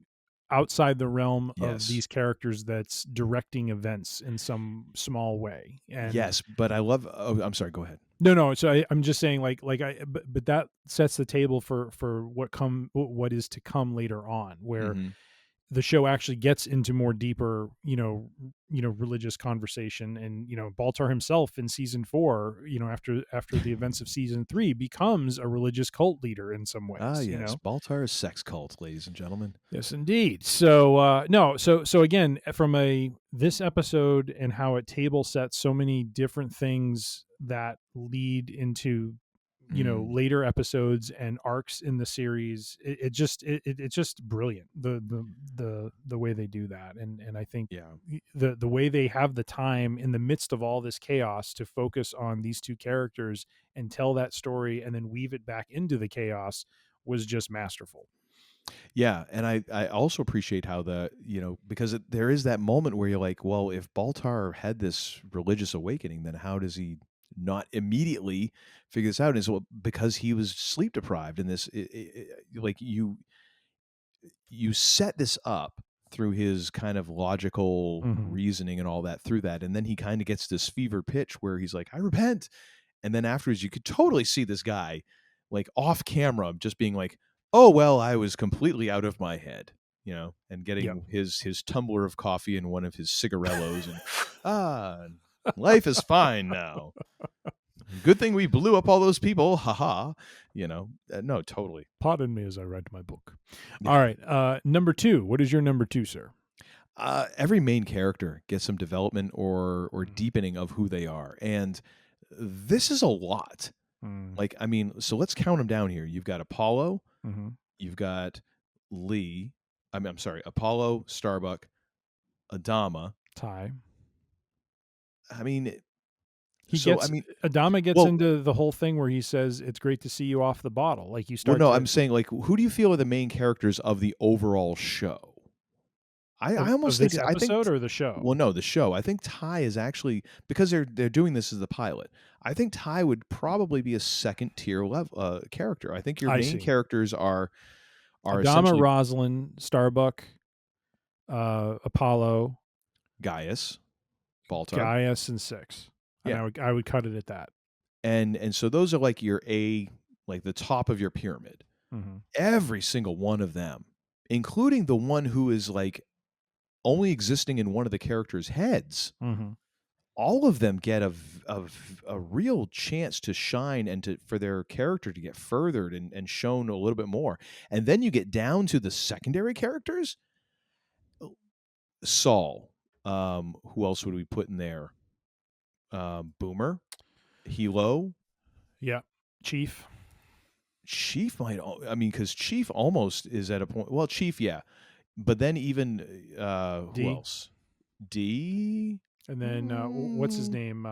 outside the realm of these characters that's directing events in some small way. And but I love. Oh, I'm sorry. Go ahead. No. So I'm just saying, but that sets the table for what is to come later on, where the show actually gets into more deeper, religious conversation, and Baltar himself in season 4, after the events of season 3, becomes a religious cult leader in some ways. Yes, Baltar is sex cult, ladies and gentlemen. Yes, indeed. So so again, from this episode and how it table sets so many different things that lead into later episodes and arcs in the series. It's just brilliant, the way they do that. And I think the way they have the time in the midst of all this chaos to focus on these two characters and tell that story and then weave it back into the chaos was just masterful. Yeah, and I also appreciate how because there is that moment where you're like, well, if Baltar had this religious awakening, then how does he not immediately figure this out? And so because he was sleep deprived, and this like you set this up through his kind of logical reasoning and all that through that, and then he kind of gets this fever pitch where he's like, I repent, and then afterwards you could totally see this guy like off camera just being like, oh, well, I was completely out of my head, and getting his tumbler of coffee and one of his cigarellos and life is fine now. Good thing we blew up all those people. Haha. No, totally. Pardon me as I read my book. All right. Number 2. What is your number 2, sir? Every main character gets some development or deepening of who they are. And this is a lot. Like, I mean, so let's count them down here. You've got Apollo. You've got Lee. I'm sorry, Apollo, Starbuck, Adama, Ty. I mean, Adama gets into the whole thing where he says it's great to see you off the bottle. Like you start. Well, no, I'm saying, like, who do you feel are the main characters of the overall show? I almost think this episode or the show. Well, no, the show. I think Ty is actually, because they're doing this as the pilot. I think Ty would probably be a second tier level character. I think your main characters are Adama, Rosalind, Starbuck, Apollo, Gaius, Baltar, Gaius, and 6. Yeah, and I would cut it at that. And so those are like your like the top of your pyramid. Every single one of them, including the one who is like only existing in one of the characters' heads. All of them get a real chance to shine and for their character to get furthered and shown a little bit more. And then you get down to the secondary characters. Saul. Who else would we put in there? Boomer. Hilo. Yeah. Chief might, because Chief almost is at a point. Well, Chief, yeah. But then even, who else? D. And then what's his name?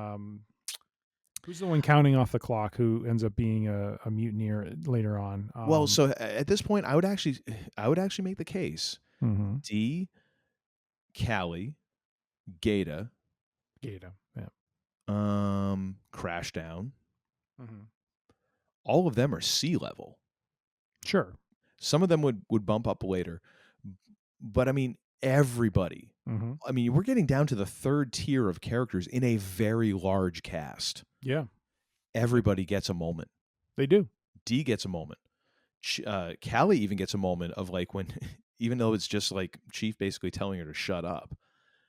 Who's the one counting off the clock who ends up being a mutineer later on? Well, so at this point, I would actually make the case. D, Callie, Gata, yeah. Crashdown. All of them are sea level. Sure. Some of them would bump up later, but I mean everybody. I mean, we're getting down to the third tier of characters in a very large cast. Yeah. Everybody gets a moment. They do. D gets a moment. Callie even gets a moment of like when, even though it's just like Chief basically telling her to shut up.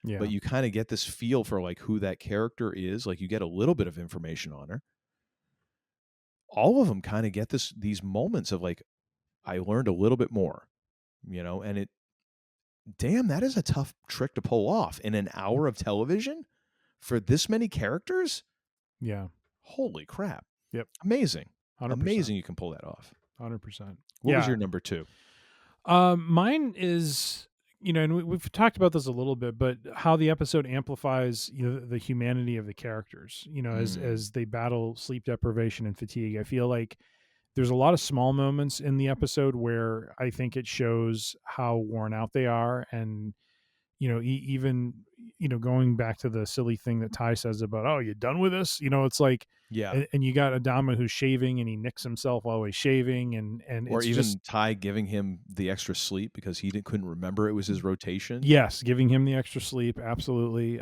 Yeah. But you kind of get this feel for like who that character is. Like you get a little bit of information on her. All of them kind of get these moments of like, I learned a little bit more, and damn, that is a tough trick to pull off in an hour of television for this many characters. Yeah. Holy crap. Yep. Amazing. 100%. Amazing you can pull that off. 100%. What was your number 2? Mine is, and we've talked about this a little bit, but how the episode amplifies, the humanity of the characters, as they battle sleep deprivation and fatigue. I feel like there's a lot of small moments in the episode where I think it shows how worn out they are. And, even, going back to the silly thing that Ty says about, oh, you done with this? It's like, yeah. And you got Adama who's shaving and he nicks himself while he's shaving. And or it's even just, Ty giving him the extra sleep because he couldn't remember it was his rotation. Yes. Giving him the extra sleep. Absolutely.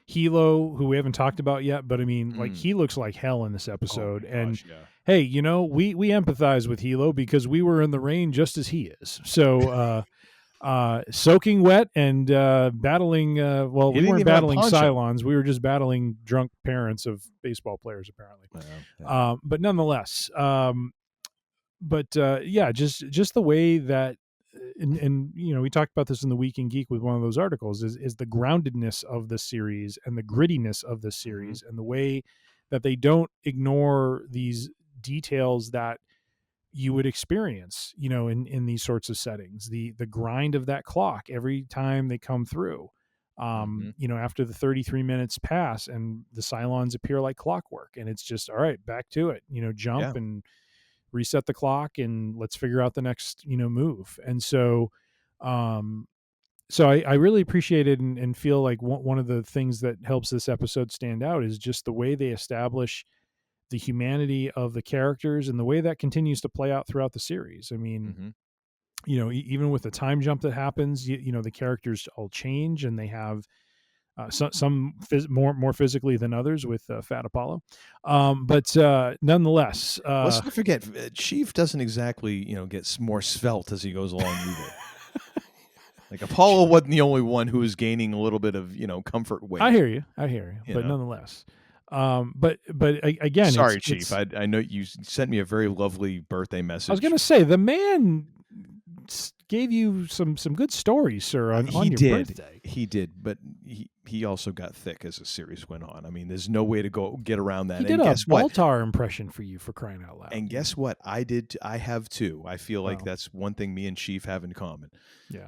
Hilo, who we haven't talked about yet, but I mean, like he looks like hell in this episode. Hey, we empathize with Hilo because we were in the rain just as he is. So, soaking wet and battling. Well, we weren't battling Cylons. We were just battling drunk parents of baseball players, apparently. But nonetheless, just the way that, and we talked about this in the Week in Geek with one of those articles. Is the groundedness of this series and the grittiness of this series and the way that they don't ignore these details that you would experience, in these sorts of settings. The grind of that clock every time they come through. After the 33 minutes pass and the Cylons appear like clockwork, and it's just, all right, back to it, jump and reset the clock and let's figure out the next, move. And so, I really appreciate it and feel like one of the things that helps this episode stand out is just the way they establish the humanity of the characters and the way that continues to play out throughout the series. I mean, even with the time jump that happens, the characters all change, and they have some more physically than others with Fat Apollo. But nonetheless, let's not forget, Chief doesn't exactly, get more svelte as he goes along either. Like Apollo wasn't the only one who was gaining a little bit of, comfort weight. I hear you. But nonetheless, but again, sorry, Chief. I know you sent me a very lovely birthday message. I was going to say, the man gave you some good stories, sir, on your birthday. He did, but he also got thick as the series went on. I mean, there's no way to get around that. He did a Baltar impression for you, for crying out loud. And guess what? I did. I have too. I feel like that's one thing me and Chief have in common. Yeah.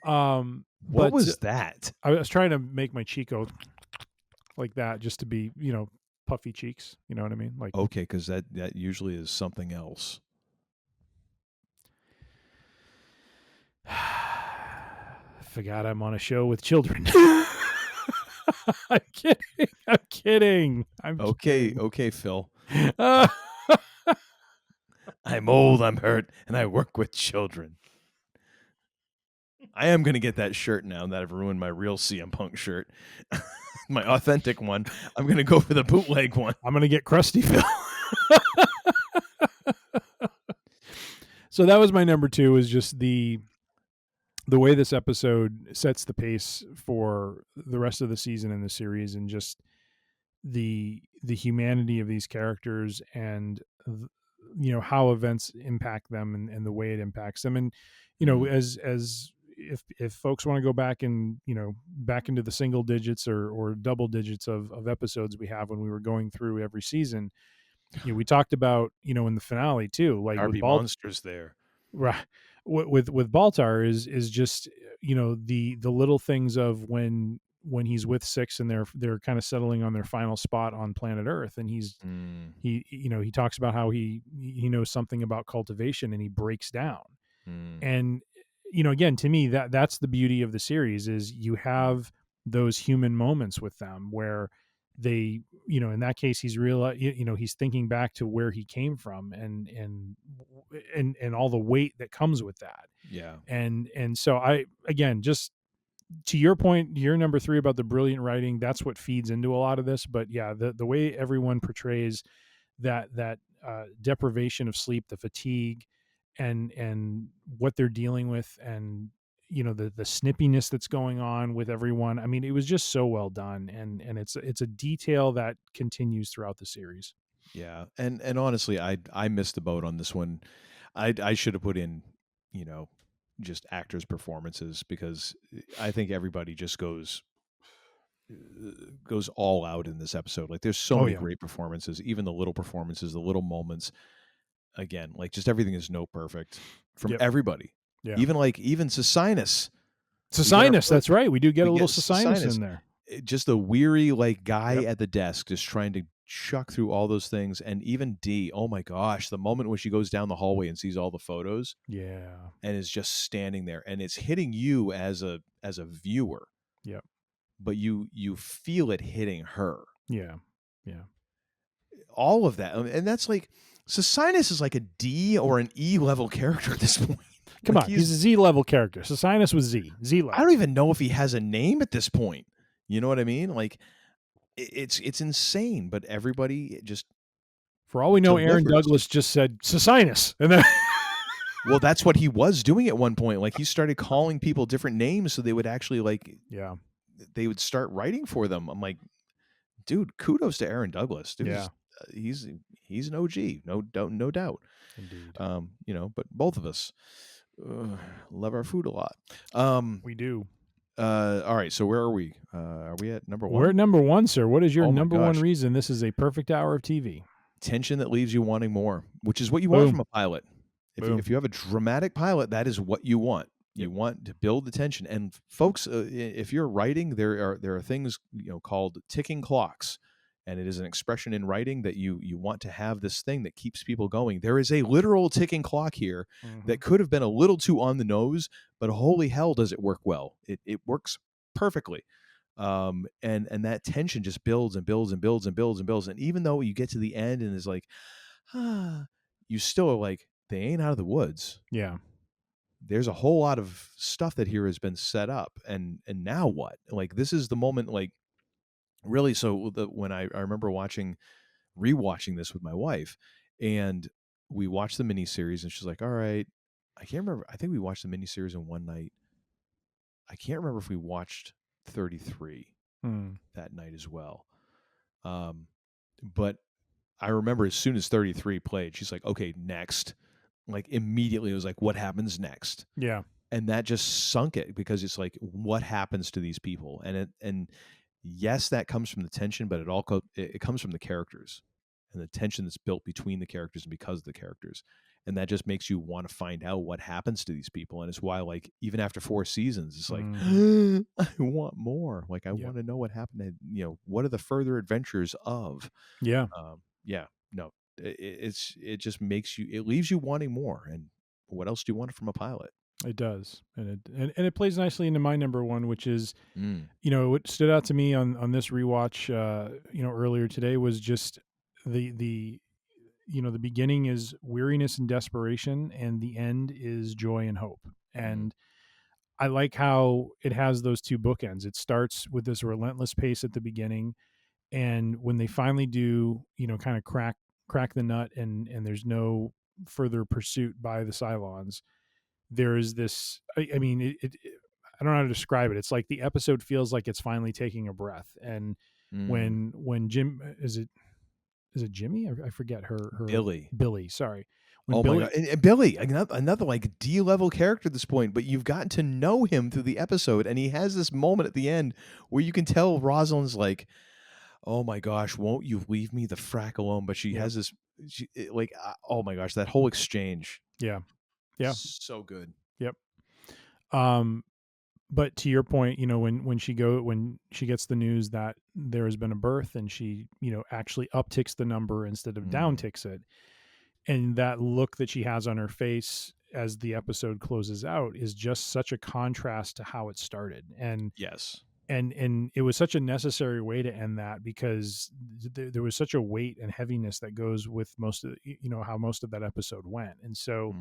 What was that? I was trying to make my cheek go like that, just to be, puffy cheeks. You know what I mean? Like, okay, because that usually is something else. Forgot I'm on a show with children. I'm kidding. Okay, Phil. I'm old, I'm hurt, and I work with children. I am going to get that shirt now that I've ruined my real CM Punk shirt. My authentic one. I'm going to go for the bootleg one. I'm going to get Krusty Phil. So that was my number 2, is just the way this episode sets the pace for the rest of the season and the series, and just the humanity of these characters, and how events impact them, and the way it impacts them. And as if folks want to go back and back into the single digits or double digits of episodes we have when we were going through every season, we talked about in the finale too, like RB Monsters there, right? With Baltar is just the little things of when he's with Six and they're kind of settling on their final spot on planet Earth, and he talks about how he knows something about cultivation, and he breaks down. And again, to me, that's the beauty of the series, is you have those human moments with them where they, in that case, he's he's thinking back to where he came from, and all the weight that comes with that. Yeah. And so again, just to your point, your number 3 about the brilliant writing, that's what feeds into a lot of this. But yeah, the way everyone portrays that deprivation of sleep, the fatigue, and what they're dealing with, and the snippiness that's going on with everyone. I mean, it was just so well done, and it's a detail that continues throughout the series. Yeah, and honestly, I missed the boat on this one. I should have put in, just actors' performances, because I think everybody just goes all out in this episode. Like, there's so many great performances, even the little performances, the little moments. Again, like, just everything is perfect from everybody. Yeah. Even Sisinus. That's right. We do get a little Sisinus in there. Just a weary guy at the desk, just trying to chuck through all those things. And even Dee, oh my gosh, the moment when she goes down the hallway and sees all the photos. Yeah. And is just standing there, and it's hitting you as a viewer. Yep. But you feel it hitting her. Yeah. Yeah. All of that. And that's Sisinus is like a D or an E level character at this point. Come on, he's a Z level character. Sisinus was Z level. I don't even know if he has a name at this point. You know what I mean? Like, it's insane. But everybody just, for all we know, Aaron Douglas just said Sisinus, and then well, that's what he was doing at one point. Like, he started calling people different names so they would actually they would start writing for them. I'm like, dude, kudos to Aaron Douglas. Dude, yeah. He's an OG, no doubt. Indeed. But both of us love our food a lot. We do. All right, so where are we? Are we at number 1? We're at number 1, sir. What is your number 1 reason this is a perfect hour of TV? tension that leaves you wanting more, which is what you want Boom. from a pilot. Boom. If you have a dramatic pilot, that is what you want. You Yep. want to build the tension. And folks, if you're writing, there are things called ticking clocks, and it is an expression in writing that you want to have this thing that keeps people going. There is a literal ticking clock here that could have been a little too on the nose, but holy hell, does it work well? It works perfectly. And that tension just builds and builds and builds and builds and builds. And even though you get to the end and it's like, you still are like, they ain't out of the woods. Yeah. There's a whole lot of stuff that here has been set up, and now what? Like, this is the moment, like, really. So when I remember rewatching this with my wife, and we watched the miniseries, and she's like, all right, I can't remember. I think we watched the miniseries in one night. I can't remember if we watched 33 that night as well. But I remember as soon as 33 played, she's like, okay, next. Like, immediately it was like, what happens next? Yeah. And that just sunk it, because it's like, what happens to these people? And yes, that comes from the tension, but it comes from the characters and the tension that's built between the characters and because of the characters. And that just makes you want to find out what happens to these people. And it's why, like, even after 4 seasons, it's like, I want more. Like, I want to know what happened. What are the further adventures of? Yeah. No, it just makes you, it leaves you wanting more. And what else do you want from a pilot? It does. And it plays nicely into my number one, which is, what stood out to me on this rewatch, earlier today was just the beginning is weariness and desperation, and the end is joy and hope. And I like how it has those two bookends. It starts with this relentless pace at the beginning, and when they finally do, kind of crack the nut, and there's no further pursuit by the Cylons, there is this. I mean, it I don't know how to describe it. It's like the episode feels like it's finally taking a breath, and when Jim is it Jimmy? I forget her Billy. Sorry. When my God. And Billy, another like D-level character at this point, but you've gotten to know him through the episode, and he has this moment at the end where you can tell Rosalind's like, oh my gosh, won't you leave me the frack alone? But she has this, oh my gosh, that whole exchange. Yeah. So good. Yep. But to your point, when she gets the news that there has been a birth, and she, actually upticks the number instead of downticks it, and that look that she has on her face as the episode closes out is just such a contrast to how it started. And yes, and it was such a necessary way to end that, because there was such a weight and heaviness that goes with most of how most of that episode went. And so,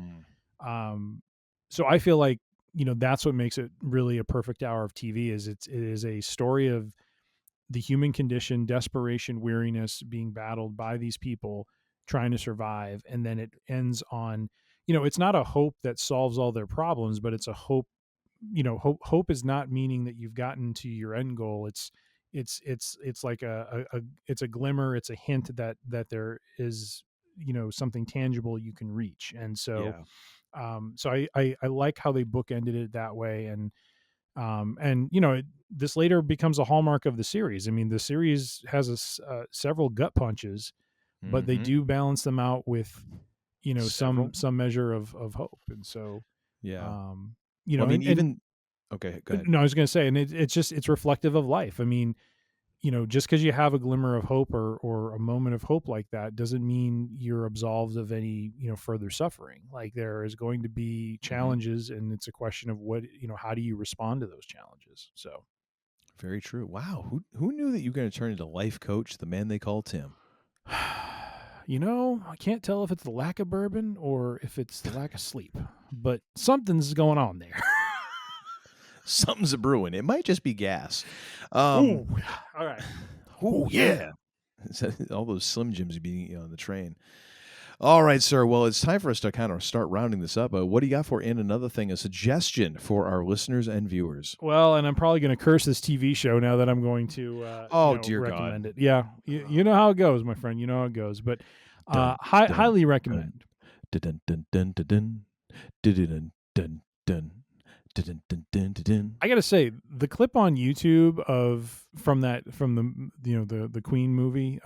so I feel like, that's what makes it really a perfect hour of TV. Is it is a story of the human condition, desperation, weariness being battled by these people trying to survive. And then it ends on, it's not a hope that solves all their problems, but it's a hope. Hope is not meaning that you've gotten to your end goal. It's like it's a glimmer. It's a hint that there is, something tangible you can reach. And so, so I like how they bookended it that way. And this later becomes a hallmark of the series. I mean, the series has several gut punches, but they do balance them out with, some measure of hope. And so, okay, go ahead. No, I was going to say, and it's reflective of life. I mean, just because you have a glimmer of hope or a moment of hope like that doesn't mean you're absolved of any, further suffering. Like, there is going to be challenges, and it's a question of what, how do you respond to those challenges? So. Very true. Wow. Who knew that you were going to turn into life coach, the man they call Tim? I can't tell if it's the lack of bourbon or if it's the lack of sleep, but something's going on there. Something's a brewing. It might just be gas. All right. Oh, yeah. All those Slim Jims being on the train. All right, sir. Well, it's time for us to kind of start rounding this up. What do you got for in another thing, a suggestion for our listeners and viewers? Well, and I'm probably going to curse this TV show now that I'm going to dear recommend God. it. Yeah, you know how it goes, my friend. You know how it goes. But highly recommend. Dun, dun, dun, dun, dun, dun, dun, dun. I gotta say, the clip on YouTube from the Queen movie,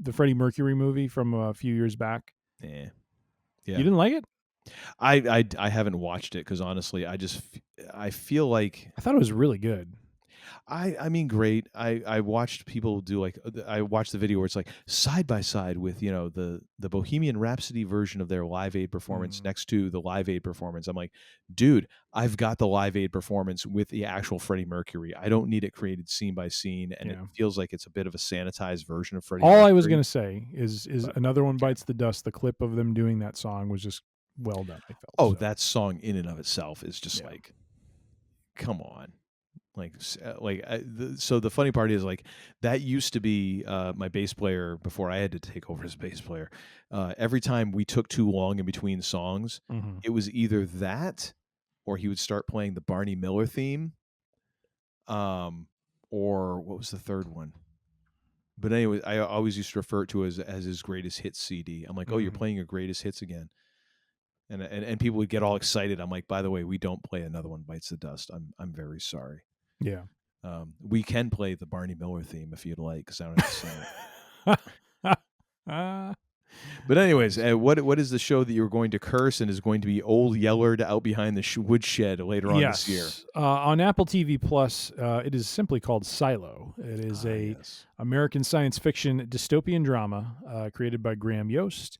the Freddie Mercury movie from a few years back? Yeah. You didn't like it? I haven't watched it because honestly, I feel like I thought it was really good. I mean, great. I watched people do like I watched the video where it's like side by side with the Bohemian Rhapsody version of their Live Aid performance next to the Live Aid performance. I'm like, dude, I've got the Live Aid performance with the actual Freddie Mercury. I don't need it created scene by scene, and it feels like it's a bit of a sanitized version of Freddie. All I was gonna say is Another One Bites the Dust. The clip of them doing that song was just well done. I felt. Oh, that song in and of itself is just like, come on. So the funny part is like that used to be my bass player before I had to take over as bass player. Every time we took too long in between songs, it was either that or he would start playing the Barney Miller theme, or what was the third one? But anyway, I always used to refer to it as his greatest hits CD. I'm like, oh, you're playing your greatest hits again. And people would get all excited. I'm like, by the way, we don't play Another One Bites the Dust. I'm very sorry. Yeah. We can play the Barney Miller theme if you'd like, because I don't have to sing it. But anyways, what is the show that you're going to curse and is going to be Old Yellard out behind the woodshed later on this year? On Apple TV Plus, it is simply called Silo. It is American science fiction dystopian drama created by Graham Yost,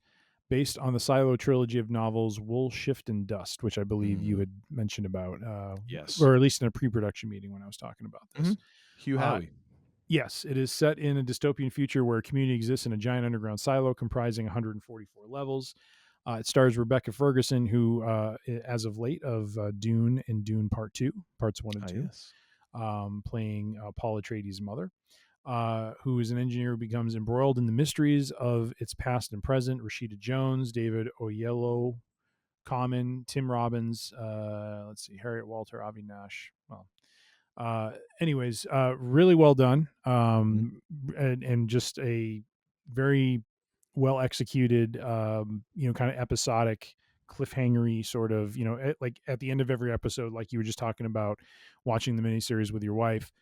based on the Silo trilogy of novels Wool, Shift, and Dust, which I believe you had mentioned about. Yes. Or at least in a pre-production meeting when I was talking about this. Hugh Howey. Yes, it is set in a dystopian future where a community exists in a giant underground silo comprising 144 levels. It stars Rebecca Ferguson, who, as of late, of Dune and Dune Part 2, Parts 1 and 2, playing Paul Atreides' mother. Who is an engineer who becomes embroiled in the mysteries of its past and present. Rashida Jones, David Oyelowo, Common, Tim Robbins, Harriet Walter, Avi Nash. Well, anyways, really well done, and just a very well executed, kind of episodic, cliffhangery sort of, like at the end of every episode, like you were just talking about watching the miniseries with your wife.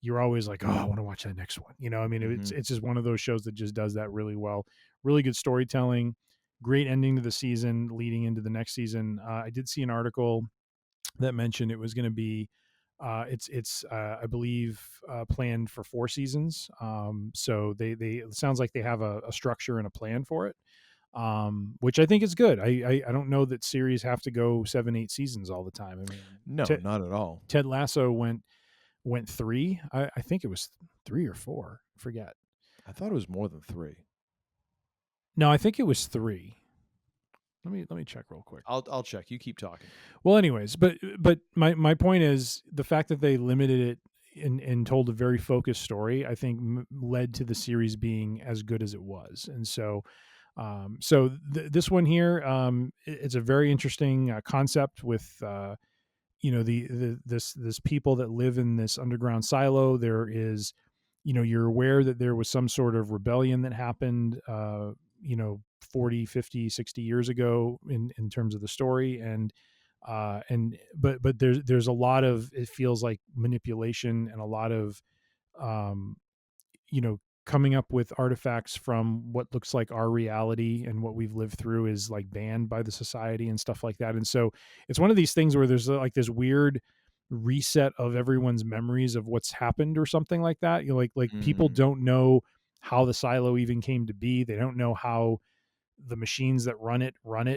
You're always like, oh, I want to watch that next one. It's just one of those shows that just does that really well. Really good storytelling, great ending to the season, leading into the next season. I did see an article that mentioned it was going to be, I believe, planned for 4 seasons. So they it sounds like they have a structure and a plan for it, which I think is good. I don't know that series have to go 7-8 seasons all the time. I mean, no, not at all. Ted Lasso went 3. I think it was 3 or 4. Forget. I thought it was more than 3. No, I think it was 3. Let me check real quick. I'll check. You keep talking. Well, anyways, but my point is the fact that they limited it and told a very focused story, I think led to the series being as good as it was. And so this one here, it's a very interesting concept with this people that live in this underground silo. There is, you're aware that there was some sort of rebellion that happened, 40, 50, 60 years ago in terms of the story. But there's a lot of, it feels like manipulation and a lot of, coming up with artifacts from what looks like our reality and what we've lived through is like banned by the society and stuff like that. And so it's one of these things where there's like this weird reset of everyone's memories of what's happened or something like that. People don't know how the silo even came to be. They don't know how the machines that run it.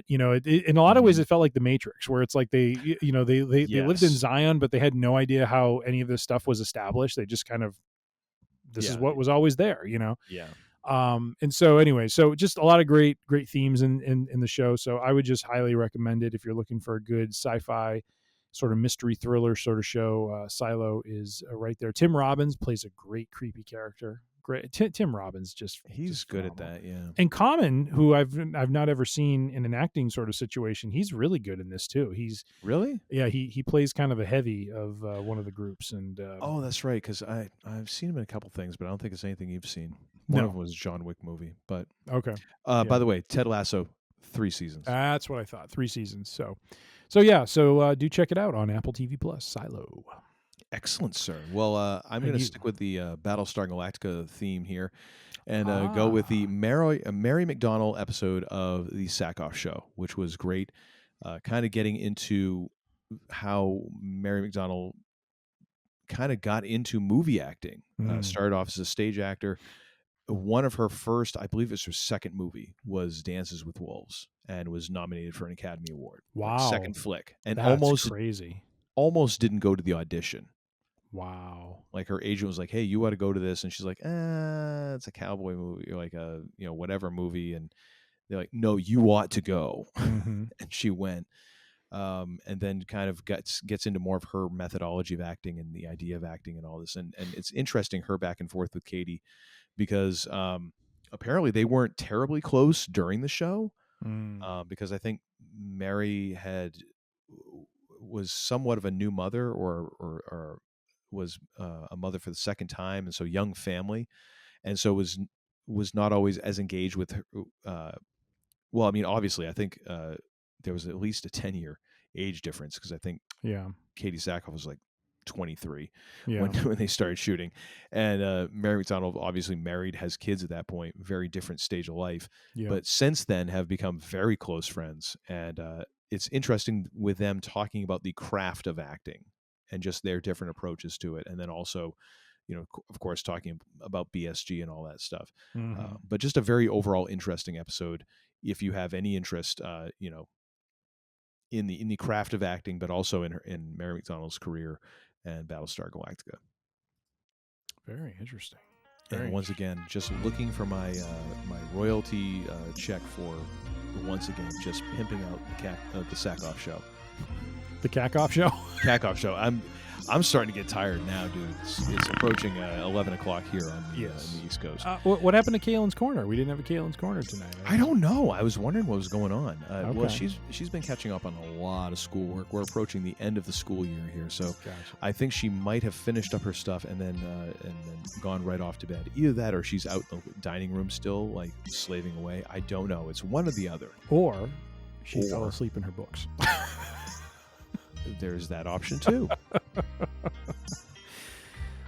In a lot of ways, it felt like the Matrix, where it's like they lived in Zion, but they had no idea how any of this stuff was established. They just kind of, this is what was always there, and so anyway, so just a lot of great themes in the show. So I would just highly recommend it if you're looking for a good sci-fi sort of mystery thriller sort of show. Silo is right there. Tim Robbins plays a great creepy character. Great. Tim Robbins he's good at that. Yeah. And Common, who I've not ever seen in an acting sort of situation, he's really good in this too. He's really, he plays kind of a heavy of one of the groups. And oh, that's right, because I've seen him in a couple things, but I don't think it's anything you've seen. One of them was a John Wick movie. But okay. By the way, Ted Lasso, 3 seasons. That's what I thought. 3 seasons. So do check it out on Apple TV Plus. Silo. Excellent, sir. Well, I'm going to stick with the Battlestar Galactica theme here. and go with the Mary McDonnell episode of the Sackhoff Show, which was great. Kind of getting into how Mary McDonnell kind of got into movie acting. Started off as a stage actor. One of her first, I believe it's her second movie, was Dances with Wolves, and was nominated for an Academy Award. Wow. Second flick. And That's crazy. Almost didn't go to the audition. Wow. Like her agent was like, "Hey, you ought to go to this," and she's like, "It's a cowboy movie, or like a whatever movie," and they're like, "No, you ought to go," and she went, and then kind of gets into more of her methodology of acting and the idea of acting and all this, and it's interesting her back and forth with Katie, because apparently they weren't terribly close during the show, because I think Mary was somewhat of a new mother, or was a mother for the second time, and so young family, and so was not always as engaged with her. Well, I mean, obviously, I think there was at least a 10-year age difference, because I think Katie Sackhoff was like 23 when they started shooting, and Mary McDonnell obviously married, has kids at that point, very different stage of life, but since then have become very close friends, and it's interesting with them talking about the craft of acting and just their different approaches to it. And then also, of course, talking about BSG and all that stuff. But just a very overall interesting episode. If you have any interest, in the craft of acting, but also in Mary McDonnell's career and Battlestar Galactica. Very interesting. And once again, just looking for my my royalty check for, once again, just pimping out the Sackhoff Show. The Cacoff Show? Cacoff Show. I'm starting to get tired now, dude. It's approaching 11 o'clock here on the East Coast. What happened to Kaylin's Corner? We didn't have a Kaylin's Corner tonight. Right? I don't know. I was wondering what was going on. Well, she's been catching up on a lot of schoolwork. We're approaching the end of the school year here, so I think she might have finished up her stuff and then gone right off to bed. Either that, or she's out in the dining room still, like slaving away. I don't know. It's one or the other. Or she fell asleep in her books. There's that option too.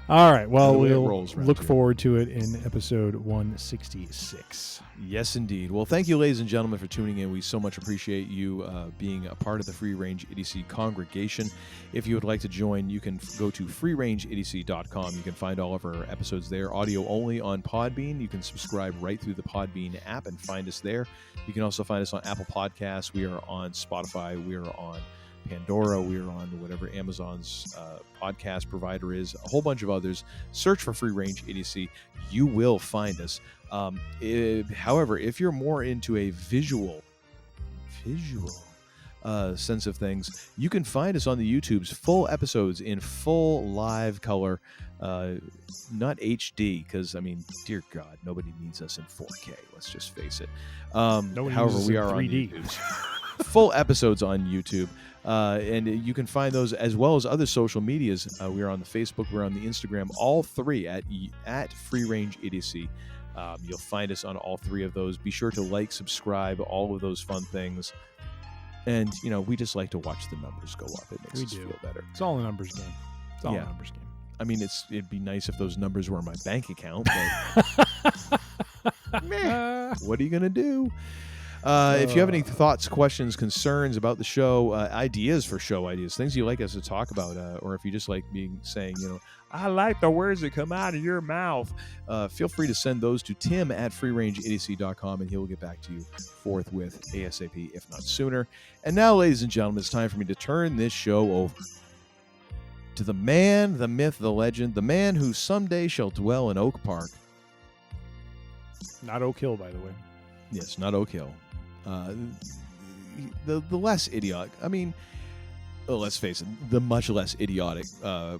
All right. Well, we'll look forward to it in episode 166. Yes, indeed. Well, thank you, ladies and gentlemen, for tuning in. We so much appreciate you being a part of the Free Range Idiocy congregation. If you would like to join, you can go to freerangeidiocy.com. You can find all of our episodes there, audio only on Podbean. You can subscribe right through the Podbean app and find us there. You can also find us on Apple Podcasts. We are on Spotify. We are on Pandora. We are on whatever Amazon's podcast provider is, a whole bunch of others. Search for Free Range Idiocy. You will find us. However, if you're more into a visual sense of things, you can find us on the YouTube's full episodes in full live color, not HD, because, I mean, dear God, nobody needs us in 4K. Let's just face it. However, we are 3D. On the YouTube's full episodes on YouTube. And you can find those as well as other social medias. We're on the Facebook, we're on the Instagram, all three at Free Range Idiocy. You'll find us on all three of those. Be sure to like, subscribe, all of those fun things. And, we just like to watch the numbers go up. It makes us feel better. It's all a numbers game. It's all a numbers game. I mean, it'd be nice if those numbers were in my bank account, but what are you going to do? If you have any thoughts, questions, concerns about the show, ideas for show ideas, things you like us to talk about, or if you just like saying, I like the words that come out of your mouth, feel free to send those to Tim at freerangeidiocy.com, and he'll get back to you forthwith, ASAP, if not sooner. And now, ladies and gentlemen, it's time for me to turn this show over to the man, the myth, the legend, the man who someday shall dwell in Oak Park. Not Oak Hill, by the way. Yes, not Oak Hill. The less idiotic, I mean, let's face it, the much less idiotic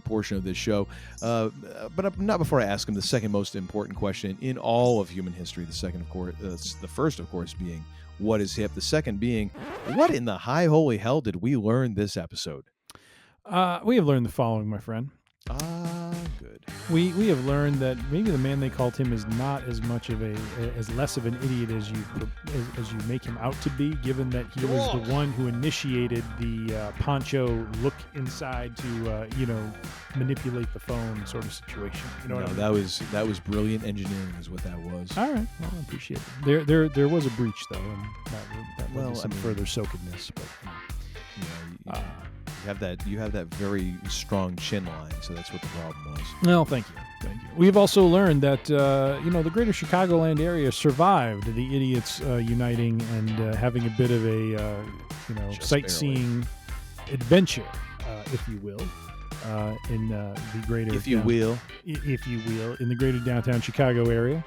portion of this show. But not before I ask him the second most important question in all of human history. The second, of course, the first, of course, being what is hip. The second being, what in the high holy hell did we learn this episode? We have learned the following, my friend. Good. We have learned that maybe the man they called him is not as much of as less of an idiot as you make him out to be, given that he was the one who initiated the Poncho look inside to manipulate the phone sort of situation. You know what I mean? that was brilliant engineering, is what that was. All right, well, I appreciate it. There was a breach though, and that led to some further soakedness. But you have that very strong chin line, so that's what the problem was. Well, thank you. We've also learned that the greater Chicagoland area survived the idiots uniting and having a bit of a sightseeing adventure, if you will, in the greater in the greater downtown Chicago area.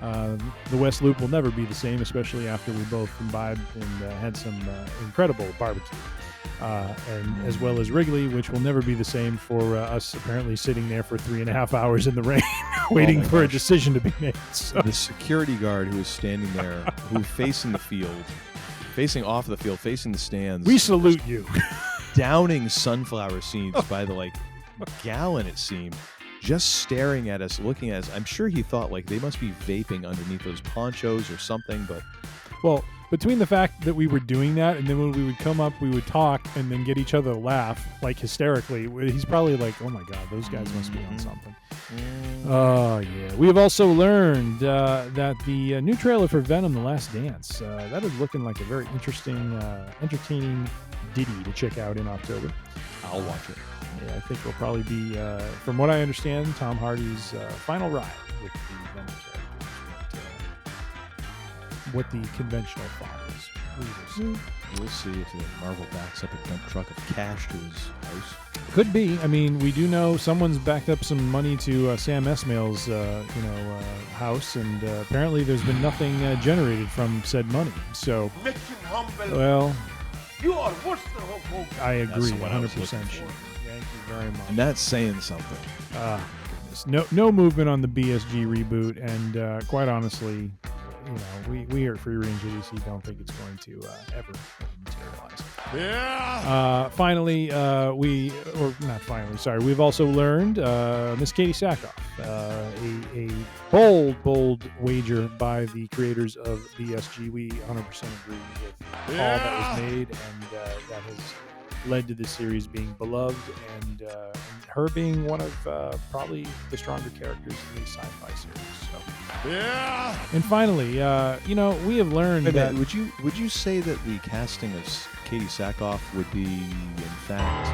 The West Loop will never be the same, especially after we both imbibed and had some incredible barbecue. And as well as Wrigley, which will never be the same for us apparently sitting there for 3.5 hours in the rain waiting for a decision to be made. So. The security guard who was standing there, who facing the field, facing off the field, facing the stands. We salute you. Downing sunflower seeds by the gallon, it seemed, just staring at us, looking at us. I'm sure he thought they must be vaping underneath those ponchos or something, but... Well, between the fact that we were doing that and then when we would come up, we would talk and then get each other to laugh, hysterically, he's probably like, oh my God, those guys must be on something. Oh, yeah. We have also learned that the new trailer for Venom, The Last Dance, that is looking like a very interesting, entertaining ditty to check out in October. I'll watch it. Yeah, I think it'll probably be, from what I understand, Tom Hardy's final ride with the Venom character. What the conventional thought is. We'll see if Marvel backs up a dump truck of cash to his house. Could be. I mean, we do know someone's backed up some money to Sam Esmail's, house, and apparently there's been nothing generated from said money. So, well, you are worse than Hulk Hogan. I agree, 100%. Thank you very much. And that's saying something. Goodness. No movement on the BSG reboot, and quite honestly, we here at Free Range Idiocy don't think it's going to ever materialize. Yeah. Finally, we've also learned Miss Katie Sackhoff, a bold wager by the creators of BSG. We 100% agree with all that was made, and that has led to this series being beloved, and her being one of probably the stronger characters in the sci-fi series. So. Yeah. And finally, we have learned that. Would you say that the casting of Katie Sackhoff would be, in fact,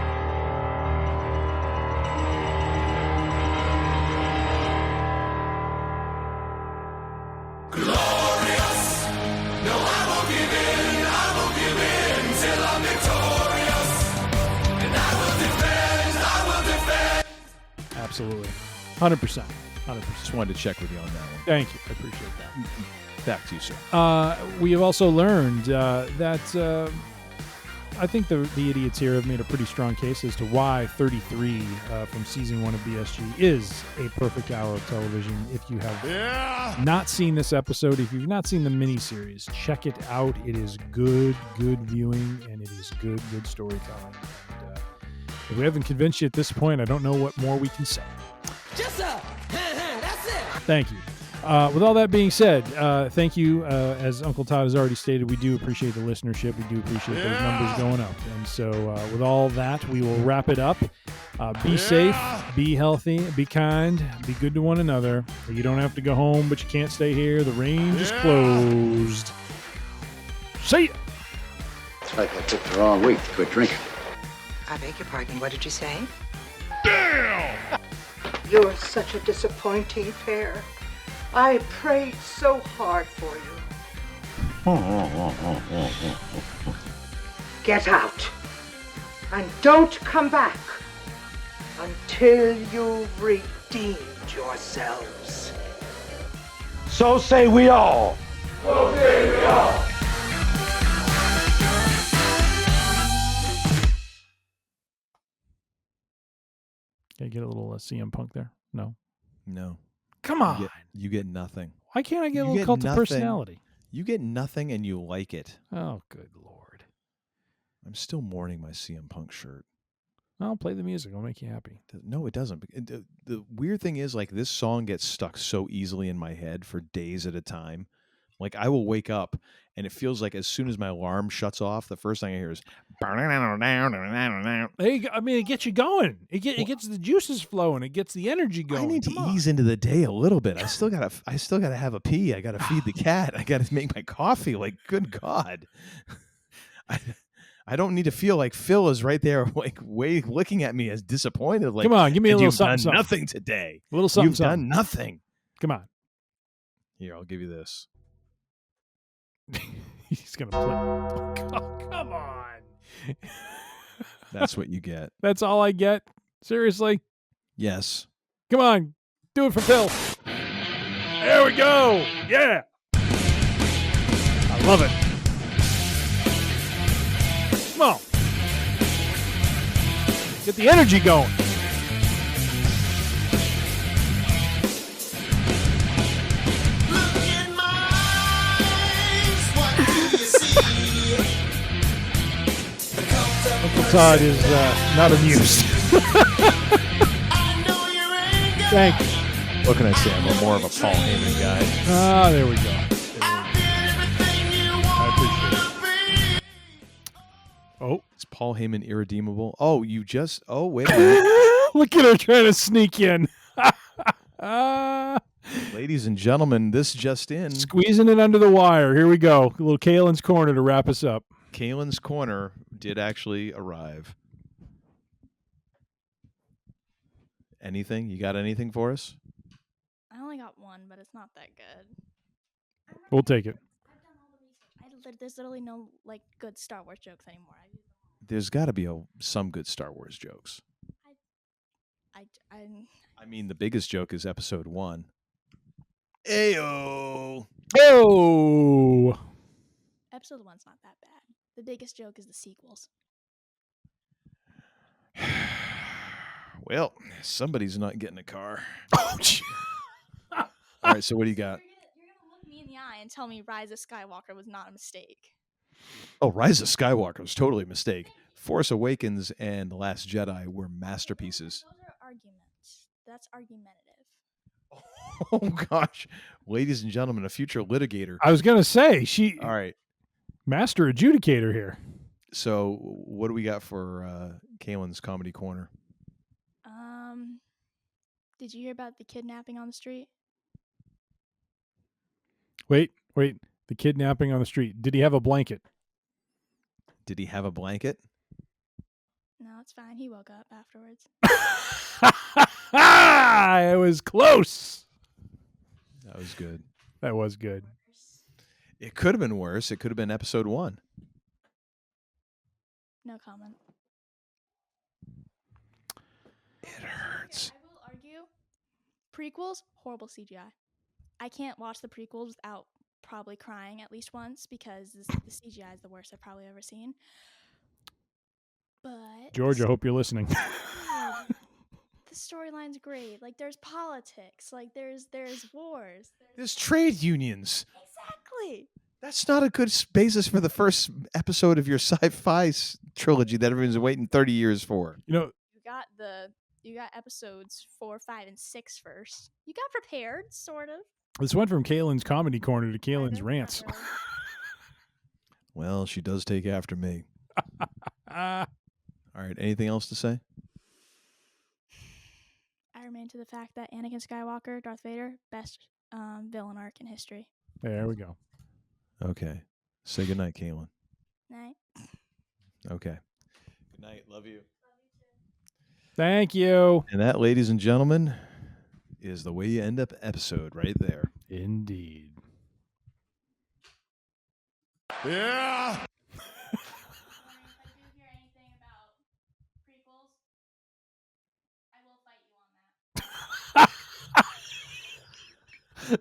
glorious? No, I won't give in till I'm victorious. And I will defend. Absolutely. 100%. Just wanted to check with you on that one. Thank you. I appreciate that. Back to you, sir. We have also learned that I think the idiots here have made a pretty strong case as to why 33 from season 1 of BSG is a perfect hour of television. If you have not seen this episode, if you've not seen the miniseries, check it out. It is good viewing, and it is good storytelling. And, if we haven't convinced you at this point, I don't know what more we can say. Yes, sir. That's it. Thank you. With all that being said, thank you. As Uncle Todd has already stated, we do appreciate the listenership. We do appreciate those numbers going up. And so with all that, we will wrap it up. Be safe, be healthy, be kind, be good to one another. You don't have to go home, but you can't stay here. The range is closed. See ya. It's like I took the wrong week to quit drinking. I beg your pardon. What did you say? Damn! You're such a disappointing pair. I prayed so hard for you. Get out. And don't come back until you've redeemed yourselves. So say we all. So say we all. Can I get a little CM Punk there? No. Come on. You get nothing. Why can't I get a little cult of personality? You get nothing and you like it. Oh, good Lord. I'm still mourning my CM Punk shirt. I'll play the music. It'll make you happy. No, it doesn't. The weird thing is, like, this song gets stuck so easily in my head for days at a time. Like, I will wake up, and it feels like as soon as my alarm shuts off, the first thing I hear is... There you go. I mean, it gets you going. It gets the juices flowing. It gets the energy going. I need to ease into the day a little bit. I still gotta have a pee. I gotta feed the cat. I gotta make my coffee. Like, good God. I don't need to feel like Phil is right there, like, looking at me as disappointed. Like, come on, give me a little you've something. Done nothing today. A little something. You've done nothing. Come on. Here, I'll give you this. He's gonna play. Oh, come on. That's what you get. That's all I get. Seriously. Yes. Come on, do it for Phil. There we go. Yeah. I love it. Come on. Get the energy going. Uncle Todd is not amused. Thank you. What can I say? I'm more of a Paul Heyman guy. Ah, there we go. I appreciate it. Oh. Is Paul Heyman irredeemable? Oh, wait a minute. Look at her trying to sneak in. Ladies and gentlemen, this just in. Squeezing it under the wire. Here we go. A little Kalen's Corner to wrap us up. Kalen's Corner did actually arrive. Anything? You got anything for us? I only got one, but it's not that good. We'll take it. There's literally no good Star Wars jokes anymore. There's got to be some good Star Wars jokes. I mean, the biggest joke is Episode 1. Ayo! Oh! Episode 1's not that bad. The biggest joke is the sequels. Well, somebody's not getting a car. Oh, all right, so what do you got? You're going to look me in the eye and tell me Rise of Skywalker was not a mistake. Oh, Rise of Skywalker was totally a mistake. Force Awakens and The Last Jedi were masterpieces. Those are arguments. That's argumentative. Oh, gosh. Ladies and gentlemen, a future litigator. I was going to say, all right. Master adjudicator here. So what do we got for Kalen's Comedy Corner? Did you hear about the kidnapping on the street? Wait. The kidnapping on the street. Did he have a blanket? Did he have a blanket? No, it's fine. He woke up afterwards. It was close. That was good. That was good. It could have been worse. It could have been Episode 1. No comment. It hurts. I will argue, prequels, horrible CGI. I can't watch the prequels without probably crying at least once because the CGI is the worst I've probably ever seen. But George, I hope you're listening. The storyline's great. Like, there's politics. Like, there's wars. There's trade unions. Exactly. That's not a good basis for the first episode of your sci-fi trilogy that everyone's waiting 30 years for. You know, you got episodes 4, 5, and 6 first. You got prepared, sort of. This went from Kalen's Comedy Corner to Kalen's Rants. Really. Well, she does take after me. All right. Anything else to say? I remain to the fact that Anakin Skywalker, Darth Vader, best villain arc in history. There we go. Okay. Say goodnight, Kalen. Night. Okay. Good night. Love you. Thank you. And that, ladies and gentlemen, is the way you end up episode right there. Indeed. Yeah.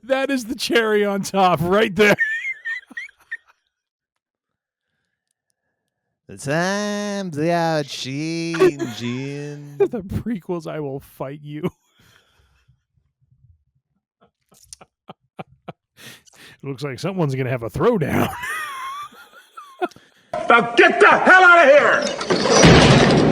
That is the cherry on top right there. The times they are changing. The prequels, I will fight you. It looks like someone's going to have a throwdown. Now get the hell out of here!